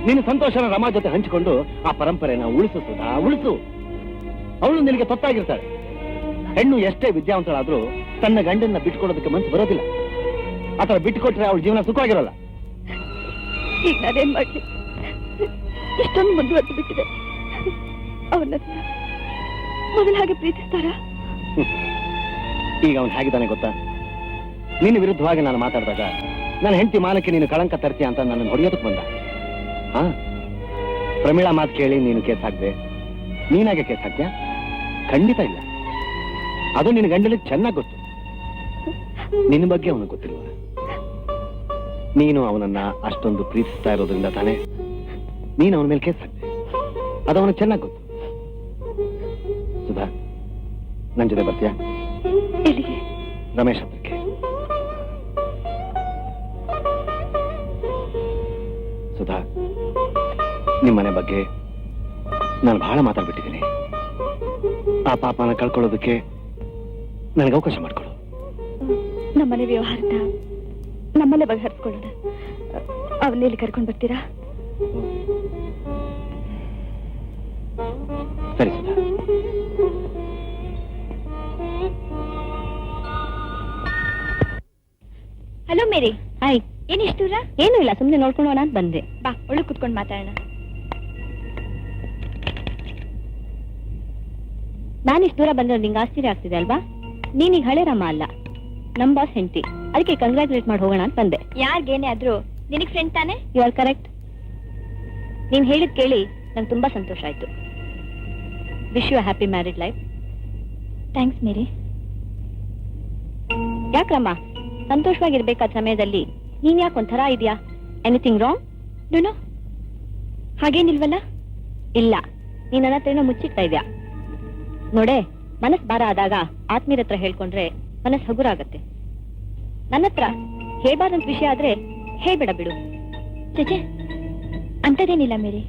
ನಿನ್ನ ಸಂತೋಷನ ರಮಾ ಜೊತೆ ಹಂಚಿಕೊಂಡು ಆ ಪರಂಪರೆನ ಉಳಿಸು ಸುಧಾ, ಉಳಿಸು. ಅವಳು ನಿನಗೆ ತೊತ್ತಾಗಿರ್ತಾಳೆ. ಹೆಣ್ಣು ಎಷ್ಟೇ ವಿದ್ಯಾವಂತಳಾದ್ರೂ ತನ್ನ ಗಂಡನ್ನ ಬಿಟ್ಕೊಡೋದಕ್ಕೆ ಮನಸ್ಸು ಬರೋದಿಲ್ಲ. ಆತರ ಬಿಟ್ಟುಕೊಟ್ರೆ ಅವಳ ಜೀವನ ಸುಖವಾಗಿರಲ್ಲ. ಈಗ ನಾನೇನ್ ಮಾಡ್ಲಿ? ಇಷ್ಟೊಂದು ಮುಂದುವರೆದು ಬಿಟ್ಟಿದೆ. ಅವನ್ನ ಮೊದಲ ಹಾಗೆ ಪ್ರೀತಿಸ್ತಾರ? ಈಗ ಅವನು ಹೇಗಿದ್ದಾನೆ ಗೊತ್ತಾ? ನಿನ್ನ ವಿರುದ್ಧವಾಗಿ ನಾನು ಮಾತಾಡಿದಾಗ ನನ್ನ ಹೆಂಡತಿ ಮಾನಕ್ಕೆ ನೀನು ಕಳಂಕ ತರ್ತೀಯ ಅಂತ ನನ್ನನ್ನು ಹೊಡೆಯೋದಕ್ಕೆ ಬಂದ. ಹಾ, ಪ್ರಮೀಳಾ ಮಾತು ಕೇಳಿ ನೀನು ಕೇಸ್ ಹಾಕ್ದೆ. ನೀನಾಗೆ ಕೇಸ್ ಹಾಕ್ದ್ಯಾ? ಖಂಡಿತ ಇಲ್ಲ. ಅದು ನಿನ್ನ ಗಂಡನಿಗೆ ಚೆನ್ನಾಗಿ ಗೊತ್ತು. ನಿನ್ನ ಬಗ್ಗೆ ಅವನಿಗೆ ಗೊತ್ತಿಲ್ವ? ನೀನು ಅವನನ್ನ ಅಷ್ಟೊಂದು ಪ್ರೀತಿಸ್ತಾ ಇರೋದ್ರಿಂದ ತಾನೇ ನೀನು ಅವನ ಮೇಲೆ ಕೇಸ್ ಹಾಕ್ದೆ. ಅದು ಅವನಿಗೆ ಚೆನ್ನಾಗಿ ಗೊತ್ತು. ಸುಧಾ, ನನ್ನ ಜೊತೆ ಬರ್ತೀಯಾ? ಎಲ್ಲಿಗೆ? ರಮೇಶ್ ಹತ್ರಕ್ಕೆ. ಸುಧಾ, ನಿಮ್ಮನೆ ಬಗ್ಗೆ ನಾನು ಬಹಳ ಮಾತಾಡ್ಬಿಟ್ಟಿದ್ದೀನಿ. ಆ ಪಾಪನ ಕಳ್ಕೊಳ್ಳೋದಕ್ಕೆ ನನಗೆ ಅವಕಾಶ ಮಾಡ್ಕೊಡು. ನಮ್ಮನೆ ವ್ಯವಹಾರದ ನಮ್ಮನೆ ಬಗೆಹರಿಸ್ಕೊಳ್ಳೋಣ. ಅವನ್ನೆಲ್ಲಿ ಕರ್ಕೊಂಡು ಬರ್ತೀರಾ? ಸರಿ ಸುಧಾ. ಹಲೋ ಮೇರಿ. ಹಾಯ್. ಏನಿಷ್ಟು ದೂರ? ಏನೂ ಇಲ್ಲ, ಸುಮ್ಮನೆ ನೋಡ್ಕೊಳ್ಳೋಣ ಅಂತ ಬಂದೆ. ಬಾ, ಒಳಗೆ ಕುತ್ಕೊಂಡು ಮಾತಾಡೋಣ. ನಾನಿಷ್ಟು ದೂರ ಬಂದ್ರೆ ನಿಂಗೆ ಆಶ್ಚರ್ಯ ಆಗ್ತಿದೆ ಅಲ್ವಾ? ನೀನೀಗ ಹಳೆ ರಾಮ ಅಲ್ಲ, ನಮ್ ಬಾಸ್ ಹೆಂಡತಿ. ಅದಕ್ಕೆ ಕಂಗ್ರಾಚುಲೇಟ್ ಮಾಡಿ ಹೋಗೋಣ ಅಂತ ಬಂದೆ. ಯಾರಿಗೇನೆ ಆದ್ರೂ ನಿನಗೆ ಫ್ರೆಂಡ್ ತಾನೆ? You are correct. ನೀನ್ ಹೇಳಿದ್ ಕೇಳಿ ನಂಗೆ ತುಂಬಾ ಸಂತೋಷ ಆಯ್ತು. Wish you happy married life. Thanks Mary. ಯಾಕ್ರಮ್ಮ, ಸಂತೋಷವಾಗಿರ್ಬೇಕಾದ ಸಮಯದಲ್ಲಿ ನೀನ್ ಯಾಕೆ ಒಂಥರ ಇದೆಯಾ? Anything wrong? ನೋ, ಹಾಗೇನಿಲ್ವಲ್ಲ. ಇಲ್ಲ, ನೀನ್ ನನ್ನ ಹತ್ರ ಏನೋ ಮುಚ್ಚಿಡ್ತಾ ಇದ್ಯಾ. ನೋಡೆ, ಮನಸ್ ಭಾರ ಆದಾಗ ಆತ್ಮೀಯರ ಹತ್ರ ಹೇಳ್ಕೊಂಡ್ರೆ ಮನಸ್ ಹಗುರ ಆಗತ್ತೆ. ನನ್ನ ಹತ್ರ ಹೇಳ್ಬಾರ್ದಂತ ವಿಷಯ ಆದ್ರೆ ಹೇಳ್ಬೇಡ ಬಿಡು. ಚಚೆ, ಅಂಥದ್ದೇನಿಲ್ಲ ಮೇರಿ.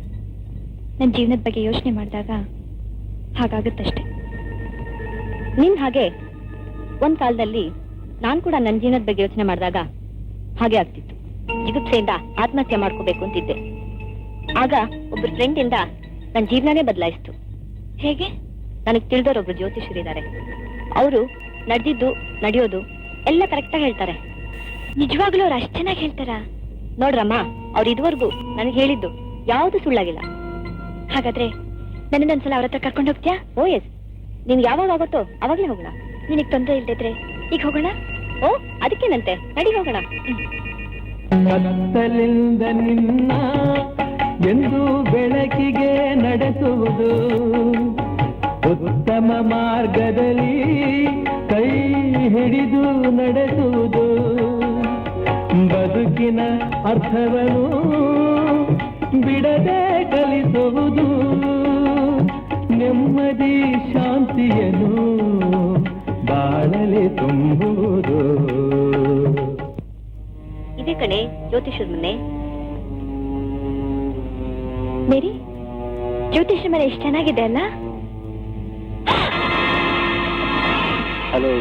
ನನ್ನ ಜೀವನದ ಬಗ್ಗೆ ಯೋಚನೆ ಮಾಡಿದಾಗ ಹಾಗಾಗುತ್ತಷ್ಟೆ. ನಿನ್ ಹಾಗೆ ಒಂದ್ ಕಾಲದಲ್ಲಿ ನಾನ್ ಕೂಡ ನನ್ನ ಜೀವನದ ಬಗ್ಗೆ ಯೋಚನೆ ಮಾಡಿದಾಗ ಹಾಗೆ ಆಗ್ತಿತ್ತು. ಜಿಗುಪ್ಸೆಯಿಂದ ಆತ್ಮಹತ್ಯೆ ಮಾಡ್ಕೋಬೇಕು ಅಂತಿದ್ದೆ. ಆಗ ಒಬ್ಬರ ಫ್ರೆಂಡ್ ಇಂದ ನನ್ನ ಜೀವನನೇ ಬದಲಾಯಿಸ್ತು. ಹೇಗೆ? ನನಗೆ ತಿಳಿದವರೊಬ್ರು ಜ್ಯೋತಿಷರಿದ್ದಾರೆ. ಅವರು ನಡೆದಿದ್ದು ನಡೆಯೋದು ಎಲ್ಲ ಕರೆಕ್ಟಾಗಿ ಹೇಳ್ತಾರೆ. ನಿಜವಾಗ್ಲೂ ಅವ್ರು ಅಷ್ಟು ಚೆನ್ನಾಗಿ ಹೇಳ್ತಾರಾ? ನೋಡ್ರಮ್ಮ, ಅವ್ರು ಇದುವರೆಗೂ ನನಗೆ ಹೇಳಿದ್ದು ಯಾವುದು ಸುಳ್ಳಾಗಿಲ್ಲ. ಹಾಗಾದ್ರೆ ನನ್ನೊಂದ್ಸಲ ಅವ್ರ ಹತ್ರ ಕರ್ಕೊಂಡು ಹೋಗ್ತೀಯಾ? ಓ ಎಸ್, ನಿನ್ಗೆ ಯಾವಾಗ ಆಗುತ್ತೋ ಅವಾಗ್ಲೇ ಹೋಗೋಣ. ನಿನಗೆ ತೊಂದರೆ ಇಲ್ದಿದ್ರೆ ಈಗ ಹೋಗೋಣ? ಓ, ಅದಕ್ಕೇನಂತೆ, ನಡಿ ಹೋಗೋಣ. ಕತ್ತಲಿಂದ ನಿನ್ನ ಎಂದು ಬೆಳಕಿಗೆ ನಡೆಸುವುದು, ಉತ್ತಮ ಮಾರ್ಗದಲ್ಲಿ ಕೈ ಹಿಡಿದು ನಡೆಸುವುದು ಬದುಕಿನ ಅರ್ಥವನ್ನು ಬಿಡದೆ ಕಲಿಸುವುದು ನೆಮ್ಮದಿ ಶಾಂತಿಯನ್ನು ಬಾಳಲಿ ತುಂಬುವುದು. ಇದೇ ಕಣೆ ಜ್ಯೋತಿಷದ ಮನೆ. ಮೇರಿ, ಜ್ಯೋತಿಷ ಮನೆ ಎಷ್ಟು ಚೆನ್ನಾಗಿದೆ ಅಲ್ಲ? ಹಲೋ.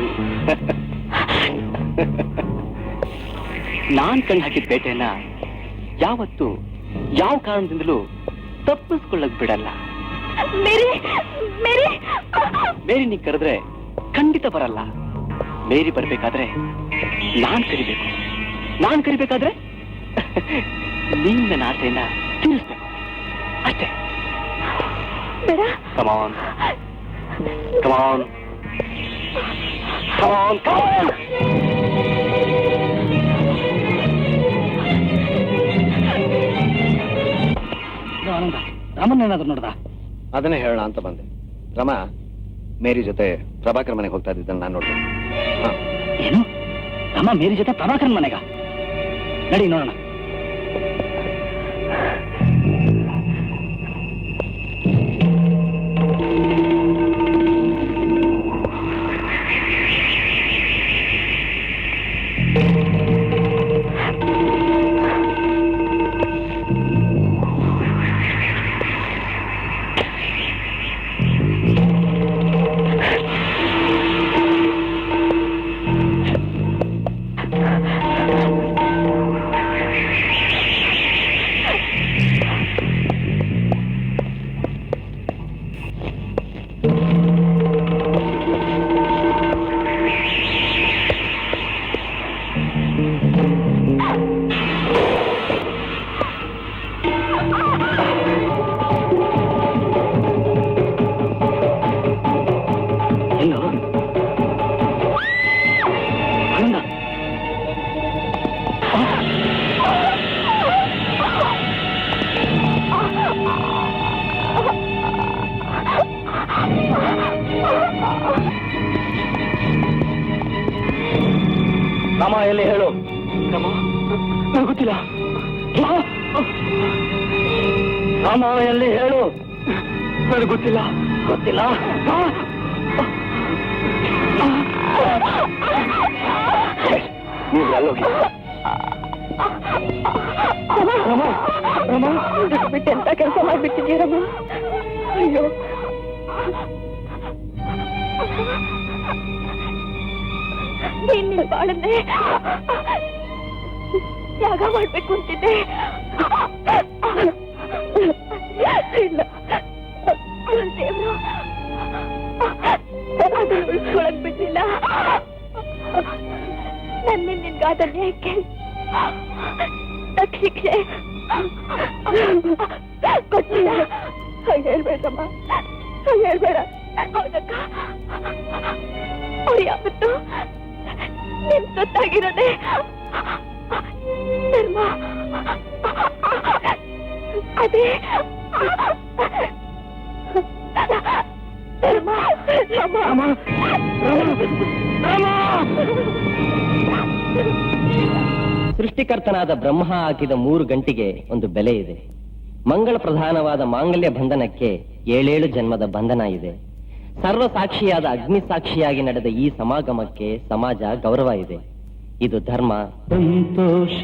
ನಾನ್ ಕಣ್ ಹಾಕಿದ ಬೇಟೆಯನ್ನ ಯಾವತ್ತು ಯಾವ ಕಾರಣದಿಂದಲೂ ತಪ್ಪಿಸ್ಕೊಳ್ಳಕ್ ಬಿಡಲ್ಲ. ಮೇರಿ, ಮೇರಿ, ಮೇರಿ ನೀ ಕರೆದ್ರೆ ಖಂಡಿತ ಬರಲ್ಲ. ಮೇರಿ ಬರ್ಬೇಕಾದ್ರೆ ನಾನ್ ಕರಿಬೇಕು. ನಾನ್ ಕರಿಬೇಕಾದ್ರೆ ನೀನ್ ನನ್ನ ಆಸೆಯನ್ನ ತೀರಿಸ್ಬೇಕು ಅಷ್ಟೇ. ಬೇಡ. ಕಮಾನ್ ಕಮಾನ್ ಕಮಾನ್ ಕಮಾನ್. ಆನಂದ, ರಾಮನ್ನೇನಾದ್ರೂ ನೋಡ್ದ? ಅದನ್ನೇ ಹೇಳೋಣ ಅಂತ ಬಂದೆ. ರಮ ಮೇರಿ ಜೊತೆ ಪ್ರಭಾಕರ್ ಮನೆಗೆ ಹೋಗ್ತಾ ಇದ್ದಿದ್ದನ್ನು ನಾನು ನೋಡ್ದೆ. ಏನು? ರಾಮ ಮೇರಿ ಜೊತೆ ಪ್ರಭಾಕರನ್ ಮನೆಗ? ನಡಿ ನೋಡೋಣ. ರಾಮ ಎಲ್ಲಿ ಹೇಳು. ರಾಮ ನನಗೆ ಗೊತ್ತಿಲ್ಲ. ರಾಮ ಎಲ್ಲಿ ಹೇಳು. ನನಗೆ ಗೊತ್ತಿಲ್ಲ. ಗೊತ್ತಿಲ್ಲ. ನೀವು ಎಲ್ಲೋಗಿ. ಬಿಟ್ಟು ಎಂತ ಕೆಲಸ ಮಾಡ್ಬಿಟ್ಟಿದ್ದೀಯ ರಮ. ಅಯ್ಯೋ, ನೀನ್ ಬಾಳನ್ನೇ ತ್ಯಾಗ ಮಾಡ್ಬೇಕು ಅಂತಿದ್ದೆ. ಇಲ್ಲ, ದೇವ್ರು ಅದನ್ನ ಉಳಿಸ್ಕೊಳಕ್ ಬಿಟ್ಟಿಲ್ಲ. ನನ್ನ ನಿನ್ಗಾದನ್ಯಾಕೆ ತಕ್ಕ ಶಿಕ್ಷೆ ಕೊಟ್ಟಿಲ್ಲ. ಹೇಳ್ಬೇಡಮ್ಮ, ಹೇಳ್ಬೇಡ. ಹೌದಕ್ಕ, ಅವ್ರು ಯಾವತ್ತು ನಿಮ್ ಸೊತ್ತಾಗಿರೋದೆ ಧರ್ಮ. ಅದೇ ಧರ್ಮ. ಸೃಷ್ಟಿಕರ್ತನಾದ ಬ್ರಹ್ಮ ಹಾಕಿದ 3 ಗಂಟೆಗೆ ಒಂದು ಬೆಲೆ ಇದೆ. ಮಂಗಳ ಪ್ರಧಾನವಾದ ಮಾಂಗಲ್ಯ ಬಂಧನಕ್ಕೆ 7 ಜನ್ಮದ ಬಂಧನ ಇದೆ. ಸರ್ವ ಸಾಕ್ಷಿಯಾದ ಅಗ್ನಿ ಸಾಕ್ಷಿಯಾಗಿ ನಡೆದ ಈ ಸಮಾಗಮಕ್ಕೆ ಸಮಾಜ ಗೌರವ ಇದೆ. ಇದು ಧರ್ಮ. ಸಂತೋಷ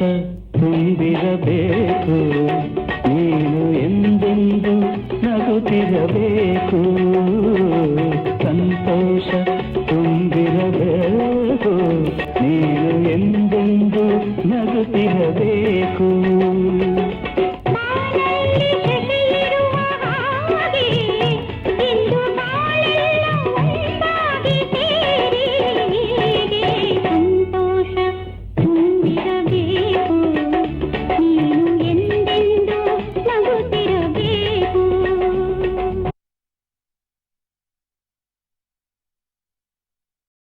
ತುಂಬಿರಬೇಕು, ನೀನು ಎಂದೆಂದು ನಗುತ್ತಿರಬೇಕು. ಸಂತೋಷ ತುಂಬಿರಬೇಕು.